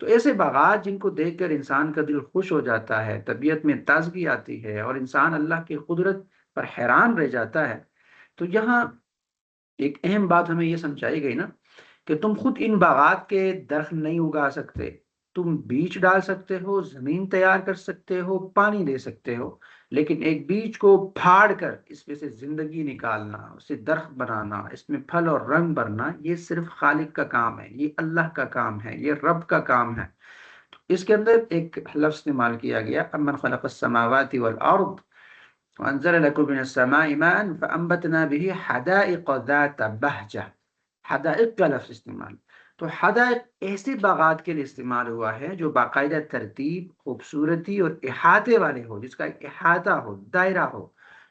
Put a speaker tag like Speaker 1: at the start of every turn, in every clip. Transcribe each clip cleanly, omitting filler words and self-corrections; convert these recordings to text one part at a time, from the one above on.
Speaker 1: تو ایسے باغات جن کو دیکھ کر انسان کا دل خوش ہو جاتا ہے، طبیعت میں تازگی آتی ہے اور انسان اللہ کی قدرت پر حیران رہ جاتا ہے، تو یہاں ایک اہم بات ہمیں یہ سمجھائی گئی نا کہ تم خود ان باغات کے درخت نہیں اگا سکتے، تم بیج ڈال سکتے ہو، زمین تیار کر سکتے ہو، پانی دے سکتے ہو، لیکن ایک بیج کو پھاڑ کر اس میں سے زندگی نکالنا، اسے درخت بنانا، اس میں پھل اور رنگ بھرنا، یہ صرف خالق کا کام ہے، یہ اللہ کا کام ہے، یہ رب کا کام ہے۔ اس کے اندر ایک لفظ استعمال کیا گیا، امن خلق السماوات والارض وانزل لكم من السماء ماء فانبتنا به حدائق ذات بهجہ، حدائق کا لفظ استعمال۔ تو حدائق ایسے باغات کے لیے استعمال ہوا ہے جو باقاعدہ ترتیب، خوبصورتی اور احاطے والے ہو، جس کا ایک احاطہ ہو، دائرہ ہو،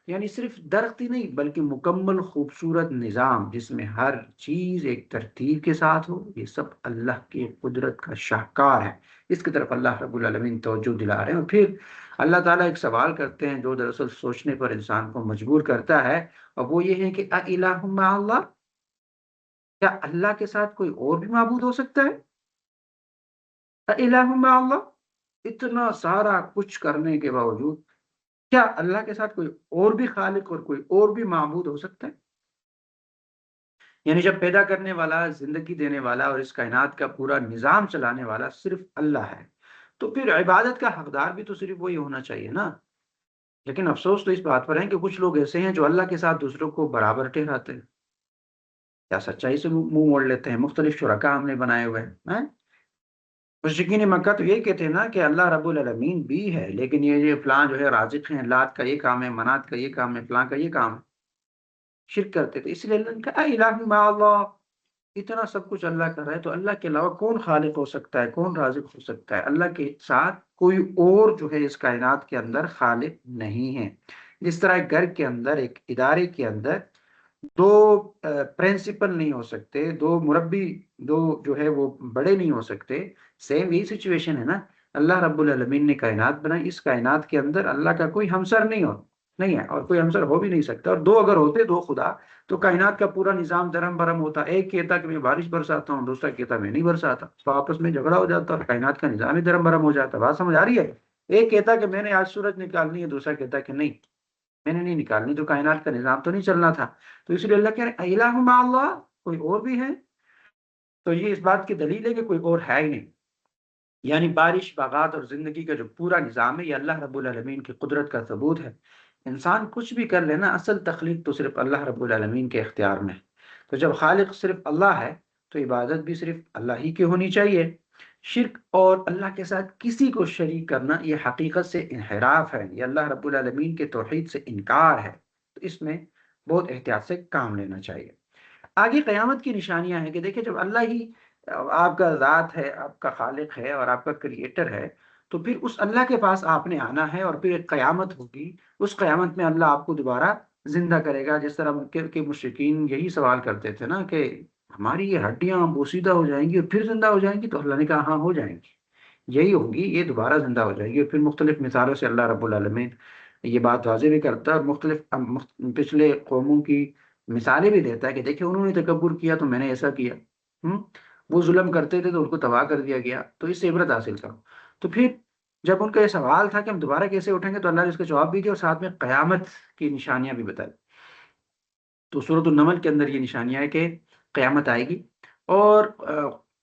Speaker 1: یعنی صرف درخت ہی نہیں بلکہ مکمل خوبصورت نظام جس میں ہر چیز ایک ترتیب کے ساتھ ہو۔ یہ سب اللہ کی قدرت کا شاہکار ہے، اس کی طرف اللہ رب العالمین توجہ دلا رہے ہیں۔ اور پھر اللہ تعالیٰ ایک سوال کرتے ہیں جو دراصل سوچنے پر انسان کو مجبور کرتا ہے، اور وہ یہ ہے کہ اِلٰہٌ مع اللہ، کیا اللہ کے ساتھ کوئی اور بھی معبود ہو سکتا ہے؟ اِلٰہٌ مع اللہ، اتنا سارا کچھ کرنے کے باوجود کیا اللہ کے ساتھ کوئی اور بھی خالق اور کوئی اور بھی معبود ہو سکتا ہے؟ یعنی جب پیدا کرنے والا، زندگی دینے والا اور اس کائنات کا پورا نظام چلانے والا صرف اللہ ہے، تو پھر عبادت کا حقدار بھی تو صرف وہی ہونا چاہیے نا۔ لیکن افسوس تو اس بات پر ہے کہ کچھ لوگ ایسے ہیں جو اللہ کے ساتھ دوسروں کو برابر ٹھہراتے ہیں یا سچائی سے منہ موڑ لیتے ہیں۔ مختلف شرکا ہم نے بنائے ہوئے ہیں۔ مشرکین مکہ تو یہ کہتے ہیں نا کہ اللہ رب العالمین بھی ہے، لیکن یہ فلاں جو ہے رازق ہیں، لات کا یہ کام ہے، منات کا یہ کام ہے، فلاں کا یہ کام ہے، شرک کرتے تھے۔ اس لیے اللہ نے کہا الہ مع اللہ، اتنا سب کچھ اللہ کر رہا ہے تو اللہ کے علاوہ کون خالق ہو سکتا ہے، کون رازق ہو سکتا ہے؟ اللہ کے ساتھ کوئی اور جو ہے اس کائنات کے اندر خالق نہیں ہے۔ جس طرح ایک گھر کے اندر، ایک ادارے کے اندر دو پرنسپل نہیں ہو سکتے، دو مربی، دو جو ہے وہ بڑے نہیں ہو سکتے، سیم یہی سچویشن ہے نا۔ اللہ رب العالمین نے کائنات بنائی، اس کائنات کے اندر اللہ کا کوئی ہمسر نہیں ہے اور کوئی ہمسر ہو بھی نہیں سکتا، اور دو اگر ہوتے، دو خدا، تو کائنات کا پورا نظام درم برم ہوتا۔ ایک کہتا کہ میں بارش برساتا ہوں، دوسرا کہتا میں نہیں برساتا، تو آپس میں جھگڑا ہو جاتا اور کائنات کا نظام ہی درم برم ہو جاتا۔ بات سمجھ آ رہی ہے؟ ایک کہتا کہ میں نے آج سورج نکالنی ہے، دوسرا کہتا کہ نہیں میں نے نہیں نکالنی، تو کائنات کا نظام تو نہیں چلنا تھا۔ تو اس لیے اللہ کہہ رہے ہیں الہ مع اللہ، کوئی اور بھی ہے؟ تو یہ اس بات کی دلیل ہے کہ کوئی اور ہے ہی نہیں۔ یعنی بارش، باغات اور زندگی کا جو پورا نظام ہے یہ اللہ رب العالمین کی قدرت کا ثبوت ہے۔ انسان کچھ بھی کر لینا، اصل تخلیق تو صرف اللہ رب العالمین کے اختیار میں ہے۔ تو جب خالق صرف اللہ ہے تو عبادت بھی صرف اللہ ہی کی ہونی چاہیے۔ شرک اور اللہ کے ساتھ کسی کو شریک کرنا یہ حقیقت سے انحراف ہے، یہ اللہ رب العالمین کے توحید سے انکار ہے۔ تو اس میں بہت احتیاط سے کام لینا چاہیے۔ آگے قیامت کی نشانیاں ہیں کہ دیکھیں جب اللہ ہی آپ کا ذات ہے، آپ کا خالق ہے اور آپ کا کریٹر ہے، تو پھر اس اللہ کے پاس آپ نے آنا ہے، اور پھر ایک قیامت ہوگی، اس قیامت میں اللہ آپ کو دوبارہ زندہ کرے گا۔ جس طرح مکہ کے مشرکین یہی سوال کرتے تھے نا کہ ہماری یہ ہڈیاں بوسیدہ ہو جائیں گی اور پھر زندہ ہو جائیں گی، تو اللہ نے کہا ہاں ہو جائیں گی، یہی ہوگی، یہ دوبارہ زندہ ہو جائے گی۔ اور پھر مختلف مثالوں سے اللہ رب العالمین یہ بات واضح بھی کرتا ہے، اور پچھلے قوموں کی مثالیں بھی دیتا ہے کہ دیکھیں انہوں نے تکبر کیا تو میں نے ایسا کیا، ہم وہ ظلم کرتے تھے تو ان کو تباہ کر دیا گیا، تو اس سے عبرت حاصل کرو۔ تو پھر جب ان کا یہ سوال تھا کہ ہم دوبارہ کیسے اٹھیں گے، تو اللہ نے اس کا جواب بھی دیا اور ساتھ میں قیامت کی نشانیاں بھی بتائی۔ تو سورۃ النمل کے اندر یہ نشانیاں ہے کہ قیامت آئے گی، اور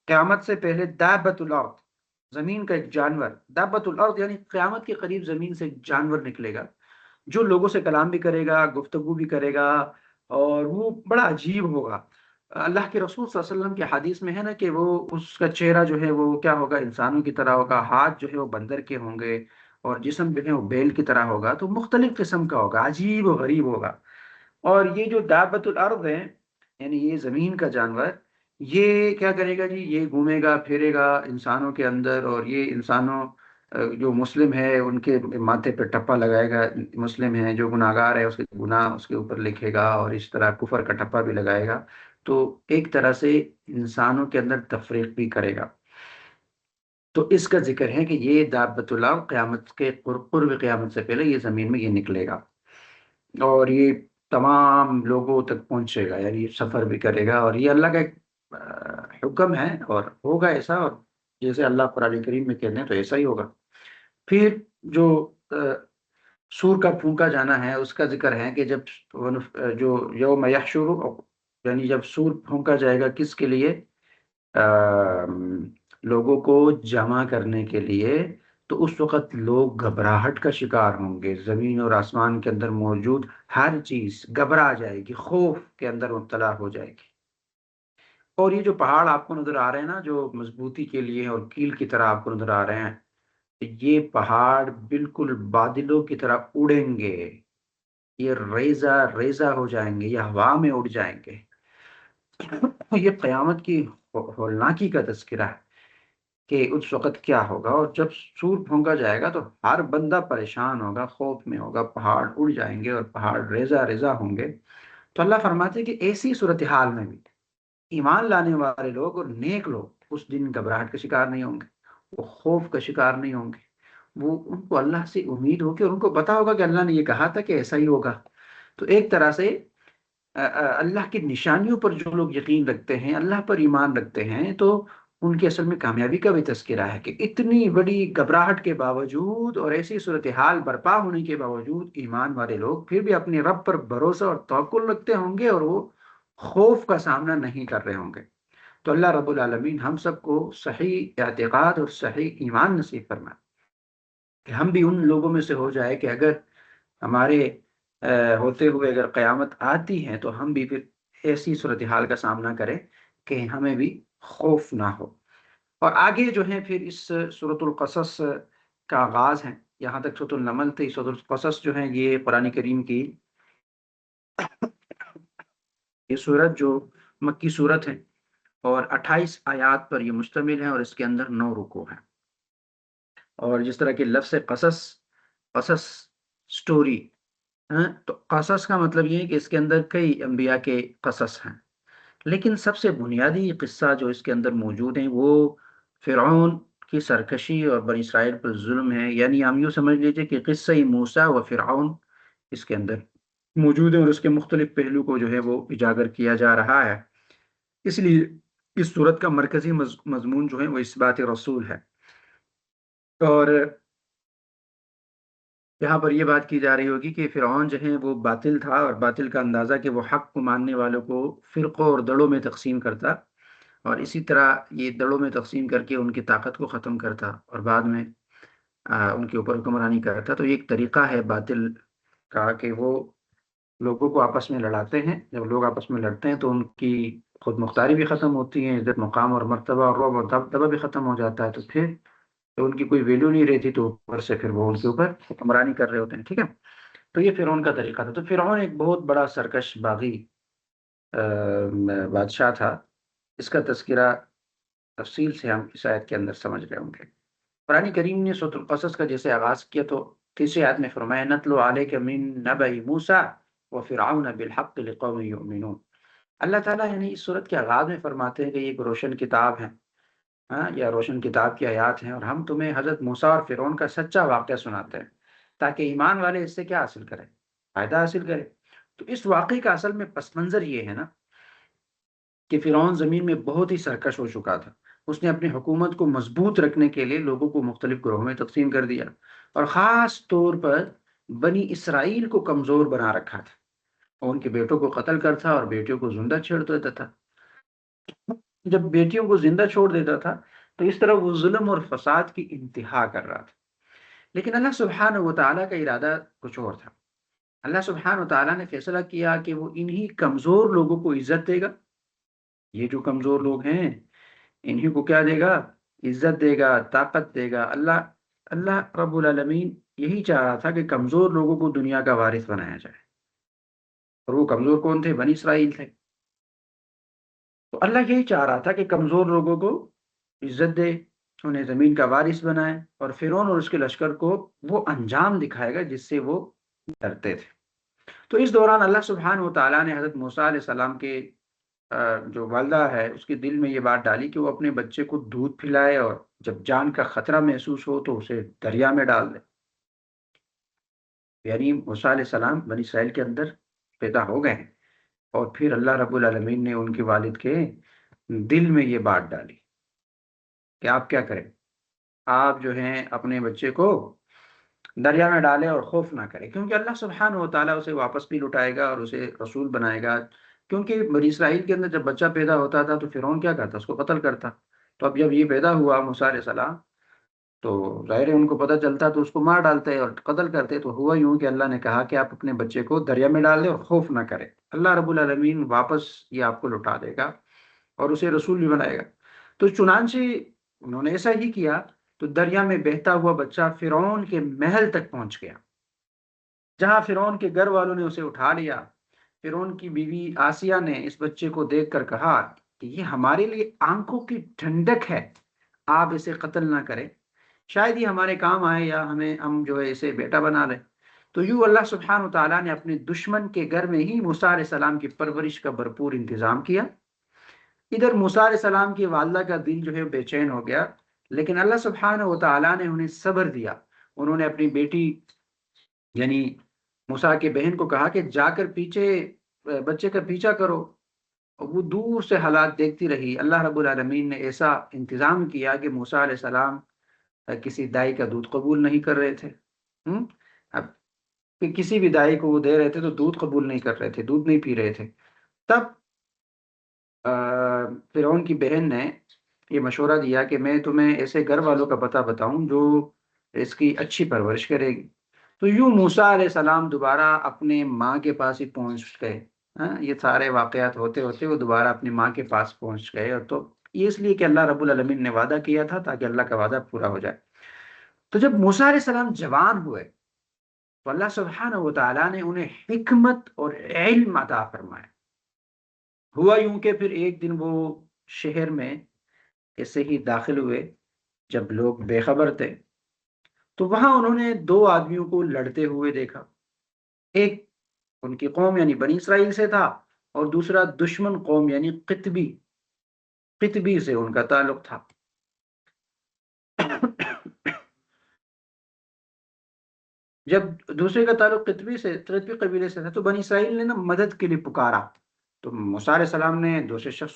Speaker 1: قیامت سے پہلے دابۃ الارض، زمین کا ایک جانور، دابۃ الارض یعنی قیامت کے قریب زمین سے ایک جانور نکلے گا جو لوگوں سے کلام بھی کرے گا، گفتگو بھی کرے گا، اور وہ بڑا عجیب ہوگا۔ اللہ کے رسول صلی اللہ علیہ وسلم کی حدیث میں ہے نا کہ وہ اس کا چہرہ جو ہے وہ کیا ہوگا، انسانوں کی طرح ہوگا، ہاتھ جو ہے وہ بندر کے ہوں گے، اور جسم جو ہے وہ بیل کی طرح ہوگا، تو مختلف قسم کا ہوگا، عجیب و غریب ہوگا۔ اور یہ جو دابۃ الارض ہے، یعنی یہ زمین کا جانور، یہ کیا کرے گا جی، یہ گھومے گا پھرے گا انسانوں کے اندر، اور یہ انسانوں جو مسلم ہے ان کے ماتھے پہ ٹپا لگائے گا، مسلم ہے جو گناہگار ہے اس کے گناہ اس کے اوپر لکھے گا، اور اس طرح کفر کا ٹپا بھی لگائے گا۔ تو ایک طرح سے انسانوں کے اندر تفریق بھی کرے گا۔ تو اس کا ذکر ہے کہ یہ دابۃ الارض قیامت کے قرب قیامت سے پہلے یہ زمین میں یہ نکلے گا، اور یہ تمام لوگوں تک پہنچے گا، یعنی سفر بھی کرے گا، اور یہ اللہ کا ایک حکم ہے اور ہوگا ایسا، اور جیسے اللہ قرآن کریم میں کہتے ہیں تو ایسا ہی ہوگا۔ پھر جو سور کا پھونکا جانا ہے اس کا ذکر ہے کہ جب جو یوم یحشر، یعنی جب سور پھونکا جائے گا کس کے لیے؟ لوگوں کو جمع کرنے کے لیے، تو اس وقت لوگ گھبراہٹ کا شکار ہوں گے، زمین اور آسمان کے اندر موجود ہر چیز گھبرا جائے گی، خوف کے اندر مبتلا ہو جائے گی۔ اور یہ جو پہاڑ آپ کو نظر آ رہے ہیں نا، جو مضبوطی کے لیے اور کیل کی طرح آپ کو نظر آ رہے ہیں، یہ پہاڑ بالکل بادلوں کی طرح اڑیں گے، یہ ریزہ ریزہ ہو جائیں گے، یہ ہوا میں اڑ جائیں گے۔ یہ قیامت کی ہولناکی کا تذکرہ ہے کہ اس وقت کیا ہوگا، اور جب سور پھونکا جائے گا تو ہر بندہ پریشان ہوگا، خوف میں ہوگا، پہاڑ اڑ جائیں گے اور پہاڑ ریزہ ریزہ ہوں گے۔ تو اللہ فرماتے ہیں کہ ایسی صورتحال میں بھی ایمان لانے والے لوگ اور نیک لوگ اس دن گھبراہٹ کا شکار نہیں ہوں گے، وہ خوف کا شکار نہیں ہوں گے، وہ ان کو اللہ سے امید ہوگی اور ان کو پتا ہوگا کہ اللہ نے یہ کہا تھا کہ ایسا ہی ہوگا۔ تو ایک طرح سے اللہ کی نشانیوں پر جو لوگ یقین رکھتے ہیں، اللہ پر ایمان رکھتے ہیں، تو ان کے اصل میں کامیابی کا بھی تذکرہ ہے کہ اتنی بڑی گھبراہٹ کے باوجود اور ایسی صورتحال برپا ہونے کے باوجود ایمان والے لوگ پھر بھی اپنے رب پر بھروسہ اور توکل رکھتے ہوں گے، اور وہ خوف کا سامنا نہیں کر رہے ہوں گے۔ تو اللہ رب العالمین ہم سب کو صحیح اعتقاد اور صحیح ایمان نصیب فرمائے کہ ہم بھی ان لوگوں میں سے ہو جائے کہ اگر ہمارے ہوتے ہوئے اگر قیامت آتی ہے تو ہم بھی پھر ایسی صورتحال کا سامنا کریں کہ ہمیں بھی خوف نہ ہو۔ اور آگے جو ہے پھر اس سورۃ القصص کا آغاز ہے، یہاں تک سورۃ النمل تھی، سورۃ القصص جو ہے یہ قرآن کریم کی یہ سورت جو مکی سورت ہے، اور 28 آیات پر یہ مشتمل ہے، اور اس کے اندر 9 رکوع ہیں۔ اور جس طرح کہ لفظ قصص، قصص سٹوری، تو قصص کا مطلب یہ ہے کہ اس کے اندر کئی انبیاء کے قصص ہیں، لیکن سب سے بنیادی قصہ جو اس کے اندر موجود ہیں وہ فرعون کی سرکشی اور بنی اسرائیل پر ظلم ہے، یعنی ہم یوں سمجھ لیجیے کہ قصہ موسیٰ و فرعون اس کے اندر موجود ہے، اور اس کے مختلف پہلو کو جو ہے وہ اجاگر کیا جا رہا ہے۔ اس لیے اس صورت کا مرکزی مضمون جو ہے وہ اثبات رسول ہے، اور یہاں پر یہ بات کی جا رہی ہوگی کہ فرعون جو ہے وہ باطل تھا، اور باطل کا اندازہ کہ وہ حق کو ماننے والوں کو فرقوں اور دڑوں میں تقسیم کرتا، اور اسی طرح یہ دڑوں میں تقسیم کر کے ان کی طاقت کو ختم کرتا، اور بعد میں ان کے اوپر حکمرانی کرتا۔ تو یہ ایک طریقہ ہے باطل کا کہ وہ لوگوں کو آپس میں لڑاتے ہیں، جب لوگ آپس میں لڑتے ہیں تو ان کی خود مختاری بھی ختم ہوتی ہے، عزت مقام اور مرتبہ اور رعب اور دبدبہ بھی ختم ہو جاتا ہے، تو پھر تو ان کی کوئی ویلیو نہیں رہتی، تو اوپر سے پھر وہ ان کے اوپر حکمرانی کر رہے ہوتے ہیں، ٹھیک ہے۔ تو یہ فرعون کا طریقہ تھا۔ تو فرعون ایک بہت بڑا سرکش باغی بادشاہ تھا، اس کا تذکرہ تفصیل سے ہم اس آیت کے اندر سمجھ رہے ہوں گے۔ قرآن کریم نے سورۃ القصص کا جیسے آغاز کیا تو تیسری آیت میں فرمایا نتلو علیک من نبأ موسیٰ وفرعون بالحق لقوم یؤمنون۔ اللہ تعالیٰ یعنی اس صورت کے آغاز میں فرماتے ہیں کہ یہ ایک روشن کتاب ہے، یا روشن کتاب کی آیات ہیں، اور ہم تمہیں حضرت موسیٰ اور فرعون کا سچا واقعہ سناتے ہیں تاکہ ایمان والے اس سے کیا حاصل کریں؟ فائدہ حاصل کریں۔ تو اس واقعے کا اصل میں پس منظر یہ ہے نا کہ فرعون زمین میں بہت ہی سرکش ہو چکا تھا، اس نے اپنی حکومت کو مضبوط رکھنے کے لیے لوگوں کو مختلف گروہوں میں تقسیم کر دیا، اور خاص طور پر بنی اسرائیل کو کمزور بنا رکھا تھا، اور ان کے بیٹوں کو قتل کرتا اور بیٹیوں کو زندہ چھوڑ دیتا تھا۔ جب بیٹیوں کو زندہ چھوڑ دیتا تھا تو اس طرح وہ ظلم اور فساد کی انتہا کر رہا تھا، لیکن اللہ سبحانہ و تعالیٰ کا ارادہ کچھ اور تھا۔ اللہ سبحانہ و تعالیٰ نے فیصلہ کیا کہ وہ انہی کمزور لوگوں کو عزت دے گا، یہ جو کمزور لوگ ہیں انہی کو کیا دے گا؟ عزت دے گا، طاقت دے گا۔ اللہ رب العالمین یہی چاہ رہا تھا کہ کمزور لوگوں کو دنیا کا وارث بنایا جائے، اور وہ کمزور کون تھے؟ بنی اسرائیل تھے۔ تو اللہ یہی چاہ رہا تھا کہ کمزور لوگوں کو عزت دے، انہیں زمین کا وارث بنائے، اور فرعون اور اس کے لشکر کو وہ انجام دکھائے گا جس سے وہ ڈرتے تھے۔ تو اس دوران اللہ سبحانہ و تعالیٰ نے حضرت موسیٰ علیہ السلام کے جو والدہ ہے اس کے دل میں یہ بات ڈالی کہ وہ اپنے بچے کو دودھ پلائے، اور جب جان کا خطرہ محسوس ہو تو اسے دریا میں ڈال دے۔ یعنی موسیٰ علیہ السلام بنی اسرائیل کے اندر پیدا ہو گئے ہیں، اور پھر اللہ رب العالمین نے ان کے والد کے دل میں یہ بات ڈالی کہ آپ کیا کریں، آپ جو ہیں اپنے بچے کو دریا میں ڈالے اور خوف نہ کرے، کیونکہ اللہ سبحانہ و تعالیٰ اسے واپس بھی لٹائے گا اور اسے رسول بنائے گا۔ کیونکہ بنی اسرائیل کے اندر جب بچہ پیدا ہوتا تھا تو فرعون کیا کرتا، اس کو قتل کرتا۔ تو اب جب یہ پیدا ہوا موسیٰ علیہ السلام، تو ظاہر ہے ان کو پتہ چلتا تو اس کو مار ڈالتے اور قتل کرتے۔ تو ہوا یوں کہ اللہ نے کہا کہ آپ اپنے بچے کو دریا میں ڈال دیں اور خوف نہ کریں، اللہ رب العالمین واپس یہ آپ کو لٹا دے گا اور اسے رسول بھی بنائے گا۔ تو چنانچہ انہوں نے ایسا ہی کیا، تو دریا میں بہتا ہوا بچہ فرعون کے محل تک پہنچ گیا، جہاں فرعون کے گھر والوں نے اسے اٹھا لیا۔ فرعون کی بیوی آسیہ نے اس بچے کو دیکھ کر کہا کہ یہ ہمارے لیے آنکھوں کی ٹھنڈک ہے، آپ اسے قتل نہ کریں، شاید ہی ہمارے کام آئے یا ہم جو ہے اسے بیٹا بنا لیں۔ تو یوں اللہ سبحانہ وتعالیٰ نے اپنے دشمن کے گھر میں ہی موسیٰ علیہ السلام کی پرورش کا بھرپور انتظام کیا۔ ادھر موسیٰ علیہ السلام کی والدہ کا دل جو ہے بے چین ہو گیا، لیکن اللہ سبحانہ وتعالیٰ نے انہیں صبر دیا۔ انہوں نے اپنی بیٹی یعنی موسیٰ کی بہن کو کہا کہ جا کر پیچھے بچے کا پیچھا کرو۔ وہ دور سے حالات دیکھتی رہی۔ اللہ رب العالمین نے ایسا انتظام کیا کہ موسیٰ علیہ السلام کسی دائی کا دودھ قبول نہیں کر رہے تھے۔ اب کہ کسی بھی دائی کو وہ دے رہے تھے تو دودھ قبول نہیں کر رہے تھے، دودھ نہیں پی رہے تھے۔ تب فرعون کی بہن نے یہ مشورہ دیا کہ میں تمہیں ایسے گھر والوں کا پتہ بتاؤں جو اس کی اچھی پرورش کرے گی۔ تو یوں موسیٰ علیہ السلام دوبارہ اپنے ماں کے پاس ہی پہنچ گئے۔ یہ سارے واقعات ہوتے ہوتے وہ دوبارہ اپنی ماں کے پاس پہنچ گئے، اور تو یہ اس لیے کہ اللہ رب العالمین نے وعدہ کیا تھا تاکہ اللہ کا وعدہ پورا ہو جائے۔ تو جب موسیٰ علیہ السلام جوان ہوئے تو اللہ سبحانہ و تعالیٰ نے انہیں حکمت اور علم عطا فرمایا۔ ہوا یوں کہ پھر ایک دن وہ شہر میں ایسے ہی داخل ہوئے جب لوگ بے خبر تھے، تو وہاں انہوں نے دو آدمیوں کو لڑتے ہوئے دیکھا۔ ایک ان کی قوم یعنی بنی اسرائیل سے تھا، اور دوسرا دشمن قوم یعنی قطبی سے ان کا تعلق تھا۔ جب دوسرے کا تعلق قطبی قبیلے سے تھا تو بنی اسرائیل نے نا مدد کے لیے پکارا۔ تو موسیٰ علیہ السلام نے دوسرے شخص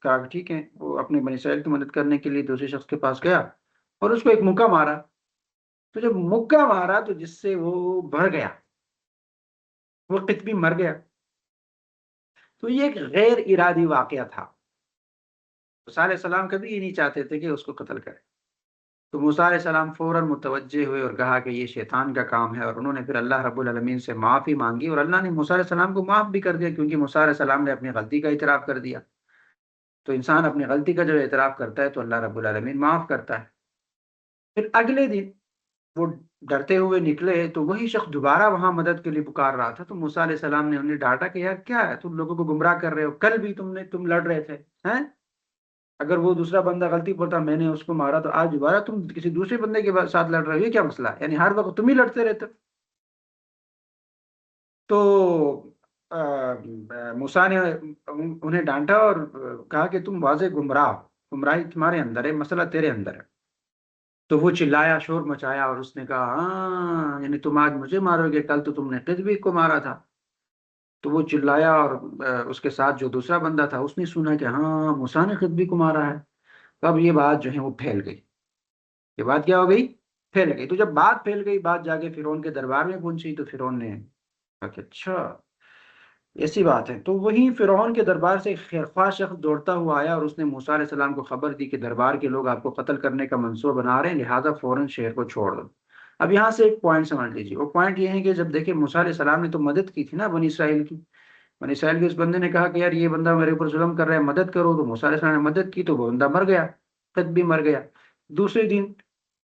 Speaker 1: کہا ٹھیک ہے، وہ اپنے بنی اسرائیل کی مدد کرنے کے لیے دوسرے شخص کے پاس گیا اور اس کو ایک مکہ مارا۔ تو جب مکہ مارا تو جس سے وہ بھر گیا، وہ قطبی مر گیا۔ تو یہ ایک غیر ارادی واقعہ تھا۔ موسیٰ علیہ السلام کبھی یہ نہیں چاہتے تھے کہ اس کو قتل کرے۔ تو موسیٰ علیہ السلام فوراً متوجہ ہوئے اور کہا کہ یہ شیطان کا کام ہے، اور انہوں نے پھر اللہ رب العالمین سے معافی مانگی، اور اللہ نے موسیٰ علیہ السلام کو معاف بھی کر دیا، کیونکہ موسیٰ علیہ السلام نے اپنی غلطی کا اعتراف کر دیا۔ تو انسان اپنی غلطی کا جب اعتراف کرتا ہے تو اللہ رب العالمین معاف کرتا ہے۔ پھر اگلے دن وہ ڈرتے ہوئے نکلے تو وہی شخص دوبارہ وہاں مدد کے لیے پکار رہا تھا۔ تو موسیٰ علیہ السلام نے انہیں ڈانٹا کہ یار کیا ہے، تم لوگوں کو گمراہ کر رہے ہو، کل بھی تم لڑ رہے تھے ہیں، اگر وہ دوسرا بندہ غلطی پڑتا میں نے اس کو مارا، تو آج دوبارہ تم کسی دوسرے بندے کے ساتھ لڑ رہے ہو، یہ کیا مسئلہ ہے، یعنی ہر وقت تم ہی لڑتے رہتے ہو۔ تو موسیٰ نے انہیں ڈانٹا اور کہا کہ تم واضح گمراہ ہو، گمراہی تمہارے اندر ہے، مسئلہ تیرے اندر ہے۔ تو وہ چلایا، شور مچایا، اور اس نے کہا ہاں یعنی تم آج مجھے مارو گے، کل تو تم نے قطبی کو مارا تھا۔ تو وہ چلایا، اور اس کے ساتھ جو دوسرا بندہ تھا اس نے سنا کہ ہاں موسیٰ نے قطبی کو مارا ہے۔ تو اب یہ بات جو ہے وہ پھیل گئی۔ یہ بات کیا ہو گئی؟ پھیل گئی۔ تو جب بات پھیل گئی، بات جا کے فرعون کے دربار میں پہنچی، تو فرعون نے کہا کہ اچھا ایسی بات ہے۔ تو وہی فرعون کے دربار سے ایک خیرخواہ شخص دوڑتا ہوا آیا، اور اس نے موسیٰ علیہ السلام کو خبر دی کہ دربار کے لوگ آپ کو قتل کرنے کا منصوبہ بنا رہے ہیں، لہٰذا فوراً شہر کو چھوڑ دو۔ اب یہاں سے ایک پوائنٹ سمجھ لیجیے، وہ پوائنٹ یہ ہے کہ جب دیکھیں موسیٰ علیہ السلام نے تو مدد کی تھی نا بنی اسرائیل کی، بنی اسرائیل کے اس بندے نے کہا کہ یار یہ بندہ میرے اوپر ظلم کر رہا ہے، مدد کرو، تو موسیٰ علیہ السلام نے مدد کی، تو وہ بندہ مر گیا، خود بھی مر گیا۔ دوسرے دن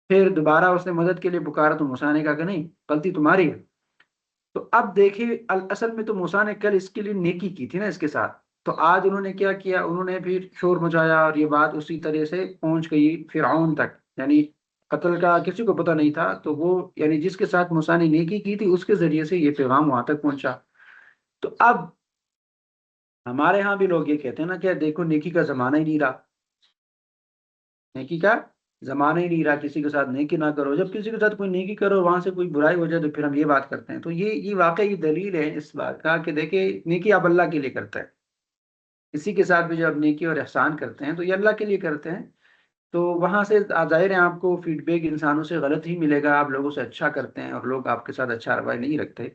Speaker 1: پھر دوبارہ اس نے مدد کے لیے پکارا، تو موسیٰ نے کہا کہ نہیں، غلطی تمہاری ہے۔ تو اب دیکھیں اصل میں تو موسیٰ نے کل اس کے لیے نیکی کی تھی نا اس کے ساتھ، تو آج انہوں نے کیا کیا، انہوں نے پھر شور مچایا، اور یہ بات اسی طرح سے پہنچ گئی فرعون تک، یعنی قتل کا کسی کو پتہ نہیں تھا، تو وہ یعنی جس کے ساتھ موسیٰ نے نیکی کی تھی اس کے ذریعے سے یہ پیغام وہاں تک پہنچا۔ تو اب ہمارے ہاں بھی لوگ یہ کہتے ہیں نا کہ دیکھو نیکی کا زمانہ ہی نہیں رہا، نیکی کا زمانہ ہی نہیں رہا، کسی کے ساتھ نیکی نہ کرو، جب کسی کے ساتھ کوئی نیکی کرو وہاں سے کوئی برائی ہو جائے تو پھر ہم یہ بات کرتے ہیں۔ تو یہ واقعی دلیل ہے اس بات کا کہ دیکھیں نیکی آپ اللہ کے لیے کرتے ہیں، کسی کے ساتھ بھی جب نیکی اور احسان کرتے ہیں تو یہ اللہ کے لیے کرتے ہیں، تو وہاں سے ظاہر ہے آپ کو فیڈ بیک انسانوں سے غلط ہی ملے گا، آپ لوگوں سے اچھا کرتے ہیں اور لوگ آپ کے ساتھ اچھا رویہ نہیں رکھتے،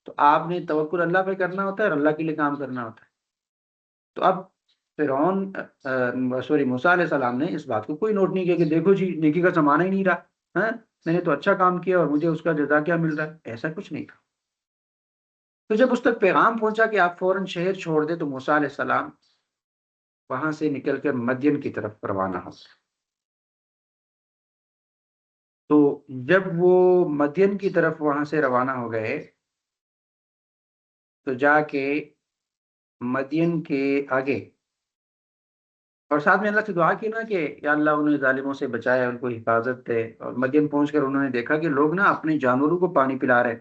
Speaker 1: تو آپ نے توکل اللہ پہ کرنا ہوتا ہے اور اللہ کے لیے کام کرنا ہوتا ہے۔ تو اب فرعون سوری موسیٰ علیہ السلام نے اس بات کو کوئی نوٹ نہیں کیا کہ دیکھو جی نیکی کا زمانہ ہی نہیں رہا، ہاں میں نے تو اچھا کام کیا اور مجھے اس کا جزا کیا مل رہا ہے، ایسا کچھ نہیں تھا۔ تو جب اس تک پیغام پہنچا کہ آپ فوراً شہر چھوڑ دیں، تو موسیٰ علیہ السلام وہاں سے نکل کر مدین کی طرف روانہ ہو۔ تو جب وہ مدین کی طرف وہاں سے روانہ ہو گئے، تو جا کے مدین کے آگے اور ساتھ میں اللہ سے دعا کی نا کہ یا اللہ انہیں ظالموں سے بچائے، ان کو حفاظت دے، اور مدین پہنچ کر انہوں نے دیکھا کہ لوگ نا اپنے جانوروں کو پانی پلا رہے،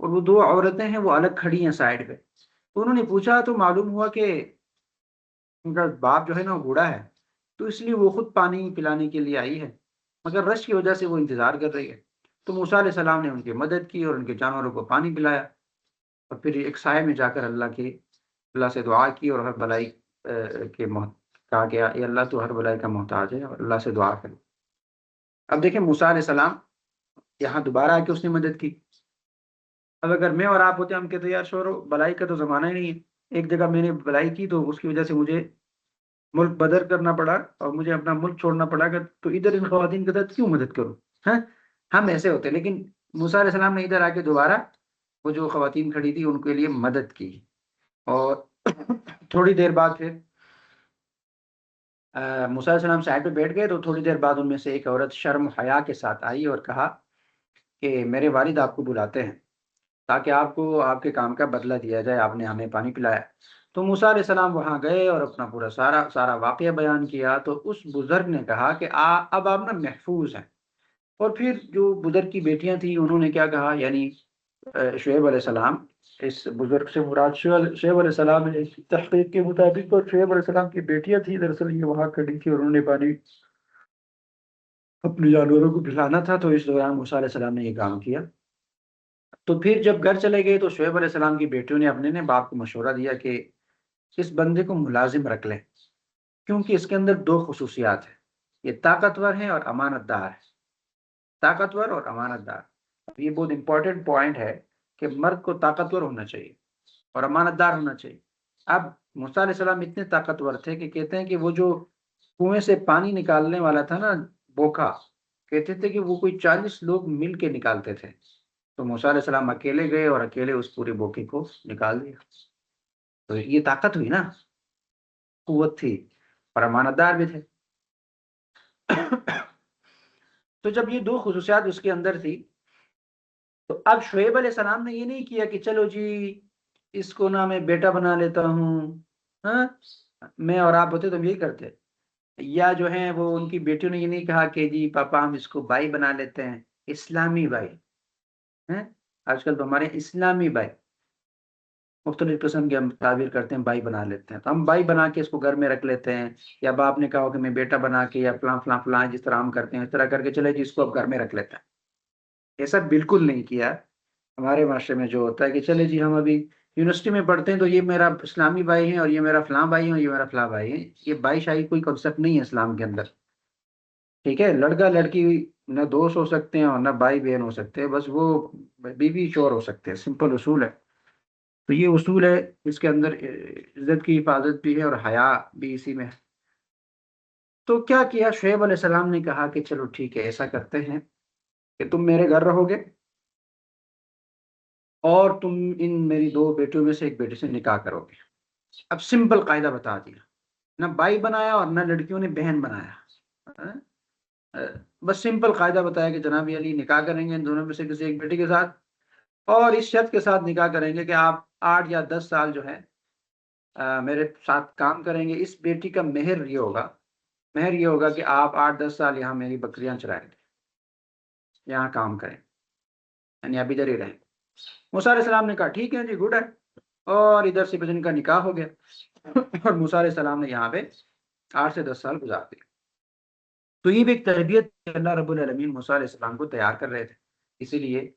Speaker 1: اور وہ دو عورتیں ہیں وہ الگ کھڑی ہیں سائڈ پہ۔ تو انہوں نے پوچھا تو معلوم ہوا کہ ان کا باپ جو ہے نا وہ بوڑھا ہے، تو اس لیے وہ خود پانی پلانے کے لیے آئی ہے، مگر رش کی وجہ سے وہ انتظار کر رہی ہے۔ تو موسیٰ علیہ السلام نے ان کی مدد کی اور ان کے جانوروں کو پانی پلایا، اور پھر ایک سائے میں جا کر اللہ سے دعا کی اور ہر بلائی کے کہا کہ اے اللہ تو ہر بلائی کا محتاج ہے، اور اللہ سے دعا کریں۔ اب دیکھیں موسیٰ علیہ السلام یہاں دوبارہ آ کے اس نے مدد کی۔ اب اگر میں اور آپ ہوتے ہم کہتے یار چھوڑو بلائی کا تو زمانہ ہی نہیں ہے، ایک جگہ میں نے بلائی کی تو اس کی وجہ سے مجھے ملک بدر کرنا پڑا اور مجھے اپنا ملک چھوڑنا پڑا گا، تو ادھر ان خواتین کے ساتھ کیوں مدد کروں؟ ہاں ہم ایسے ہوتے، لیکن موسیٰ علیہ السلام نے ادھر آ کے دوبارہ وہ جو خواتین کھڑی تھی ان کے لیے مدد کی، اور تھوڑی دیر بعد پھر موسیٰ علیہ السلام سائڈ پہ بیٹھ گئے، تو تھوڑی دیر بعد ان میں سے ایک عورت شرم حیا کے ساتھ آئی اور کہا کہ میرے والد آپ کو بلاتے ہیں تاکہ آپ کو آپ کے کام کا بدلہ دیا جائے، آپ نے ہمیں پانی پلایا۔ تو موسیٰ علیہ السلام وہاں گئے اور اپنا پورا سارا واقعہ بیان کیا، تو اس بزرگ نے کہا کہ اب آپ نا محفوظ ہیں۔ اور پھر جو بزرگ کی بیٹیاں تھیں انہوں نے کیا کہا، یعنی شعیب علیہ السلام، اس بزرگ سے مراد شعیب علیہ السلام ہے، اس تحقیق کے مطابق، اور شعیب علیہ السلام کی بیٹیاں تھیں دراصل یہ وہاں کھڑی تھی اور انہوں نے پانی اپنے جانوروں کو پلانا تھا، تو اس دوران موسیٰ علیہ السلام نے یہ کام کیا۔ تو پھر جب گھر چلے گئے تو شعیب علیہ السلام کی بیٹیوں نے اپنے نے باپ کو مشورہ دیا کہ اس بندے کو ملازم رکھ لیں، کیونکہ اس کے اندر دو خصوصیات ہیں، یہ طاقتور ہے اور امانت دار ہے، طاقتور اور امانت دار۔ اب یہ بہت امپورٹنٹ پوائنٹ ہے کہ مرد کو طاقتور ہونا چاہیے اور امانت دار ہونا چاہیے۔ اب موسیٰ علیہ السلام اتنے طاقتور تھے کہ کہتے ہیں کہ وہ جو کنویں سے پانی نکالنے والا تھا نا بوکھا، کہتے تھے کہ وہ کوئی 40 لوگ مل کے نکالتے تھے، تو موسیٰ علیہ السلام اکیلے گئے اور اکیلے اس پورے بوکے کو نکال دیا۔ تو یہ طاقت ہوئی نا، قوت تھی، اور امانت دار بھی تھے۔ تو جب یہ دو خصوصیات اس کے اندر تھی، تو اب شعیب علیہ السلام نے یہ نہیں کیا کہ چلو جی اس کو نا میں بیٹا بنا لیتا ہوں، ہاں میں اور آپ ہوتے تو یہی کرتے، یا جو ہیں وہ ان کی بیٹیوں نے یہ نہیں کہا کہ جی پاپا ہم اس کو بھائی بنا لیتے ہیں، اسلامی بھائی ہیں، آج کل تو ہمارے اسلامی بھائی مختلف قسم کے ہم تعبیر کرتے ہیں، بھائی بنا لیتے ہیں، تو ہم بھائی بنا کے اس کو گھر میں رکھ لیتے ہیں، یا باپ نے کہا ہو کہ میں بیٹا بنا کے یا فلاں فلاں فلاں جس طرح ہم کرتے ہیں اس طرح کر کے چلے جی اس کو اب گھر میں رکھ لیتے ہیں۔ ایسا بالکل نہیں کیا۔ ہمارے معاشرے میں جو ہوتا ہے کہ چلے جی ہم ابھی یونیورسٹی میں پڑھتے ہیں تو یہ میرا اسلامی بھائی ہے اور یہ میرا فلاں بھائی ہے اور یہ میرا فلاں بھائی ہے، یہ بھائی شاہی کوئی کنسپٹ نہیں ہے اسلام کے اندر، ٹھیک ہے؟ لڑکا لڑکی نہ دوست ہو سکتے ہیں اور نہ بھائی بہن ہو سکتے ہیں، بس وہ بیوی شوہر ہو سکتے ہیں، سمپل اصول ہے۔ تو یہ اصول ہے، اس کے اندر عزت کی حفاظت بھی ہے اور حیا بھی اسی میں ہے۔ تو کیا کیا شعیب علیہ السلام نے کہا کہ چلو ٹھیک ہے ایسا کرتے ہیں کہ تم میرے گھر رہو گے اور تم ان میری دو بیٹیوں میں سے ایک بیٹی سے نکاح کرو گے۔ اب سمپل قاعدہ بتا دیا، نہ بھائی بنایا اور نہ لڑکیوں نے بہن بنایا، ہاں؟ بس سمپل قاعدہ بتایا کہ جناب علی نکاح کریں گے ان دونوں میں سے کسی ایک بیٹی کے ساتھ، اور اس شرط کے ساتھ نکاح کریں گے کہ آپ 8 یا 10 سال جو ہے میرے ساتھ کام کریں گے۔ اس بیٹی کا مہر یہ ہوگا کہ آپ 8 10 سال یہاں میری بکریاں چرائیں گے، یہاں کام کریں، یعنی آپ ادھر ہی رہیں۔ موسیٰ علیہ السلام نے کہا ٹھیک ہے جی گڈ ہے، اور ادھر سے پھر ان کا نکاح ہو گیا، اور موسیٰ علیہ السلام نے یہاں پہ 8 سے 10 سال گزار دیے۔ تو یہ بھی ایک تربیت اللہ رب العالمین موسیٰ علیہ السلام کو تیار کر رہے تھے، اسی لیے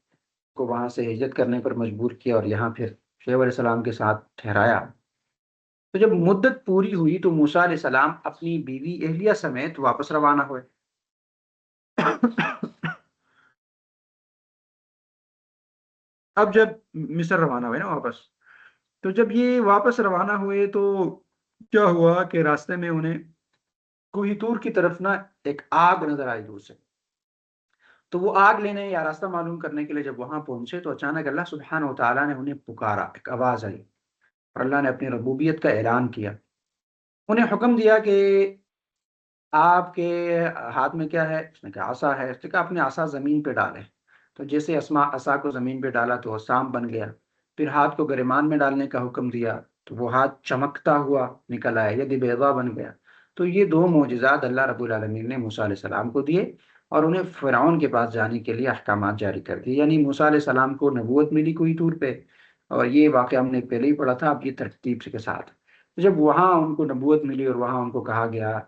Speaker 1: کو وہاں سے ہجرت کرنے پر مجبور کیا اور یہاں پھر شعیب علیہ السلام کے ساتھ ٹھہرایا۔ تو جب مدت پوری ہوئی تو موسیٰ علیہ السلام اپنی بیوی اہلیہ سمیت واپس روانہ ہوئے۔ اب جب مصر روانہ ہوئے نا واپس، تو جب یہ واپس روانہ ہوئے تو کیا ہوا کہ راستے میں انہیں کوہ طور کی طرف نا ایک آگ نظر آئی دور سے۔ تو وہ آگ لینے یا راستہ معلوم کرنے کے لیے جب وہاں پہنچے تو اچانک اللہ سبحانہ و تعالیٰ نے انہیں پکارا، ایک آواز آئی اور اللہ نے اپنی ربوبیت کا اعلان کیا۔ انہیں حکم دیا کہ آپ کے ہاتھ میں کیا ہے؟ اس نے کہا عصا ہے۔ اس نے کہا اپنے عصا زمین پہ ڈالیں۔ تو جیسے اسما عصا کو زمین پہ ڈالا تو وہ سانپ بن گیا۔ پھر ہاتھ کو گریمان میں ڈالنے کا حکم دیا تو وہ ہاتھ چمکتا ہوا نکل آیا، یدی بیضا بن گیا۔ تو یہ دو معجزات اللہ رب العالمین نے موسیٰ علیہ السلام کو دیے اور انہیں فرعون کے پاس جانے کے لیے احکامات جاری کر دیے۔ یعنی موسیٰ علیہ السلام کو نبوت ملی کوئی طور پہ، اور یہ واقعہ ہم نے پہلے ہی پڑھا تھا، اب یہ ترتیب کے ساتھ جب وہاں ان کو نبوت ملی اور وہاں ان کو کہا گیا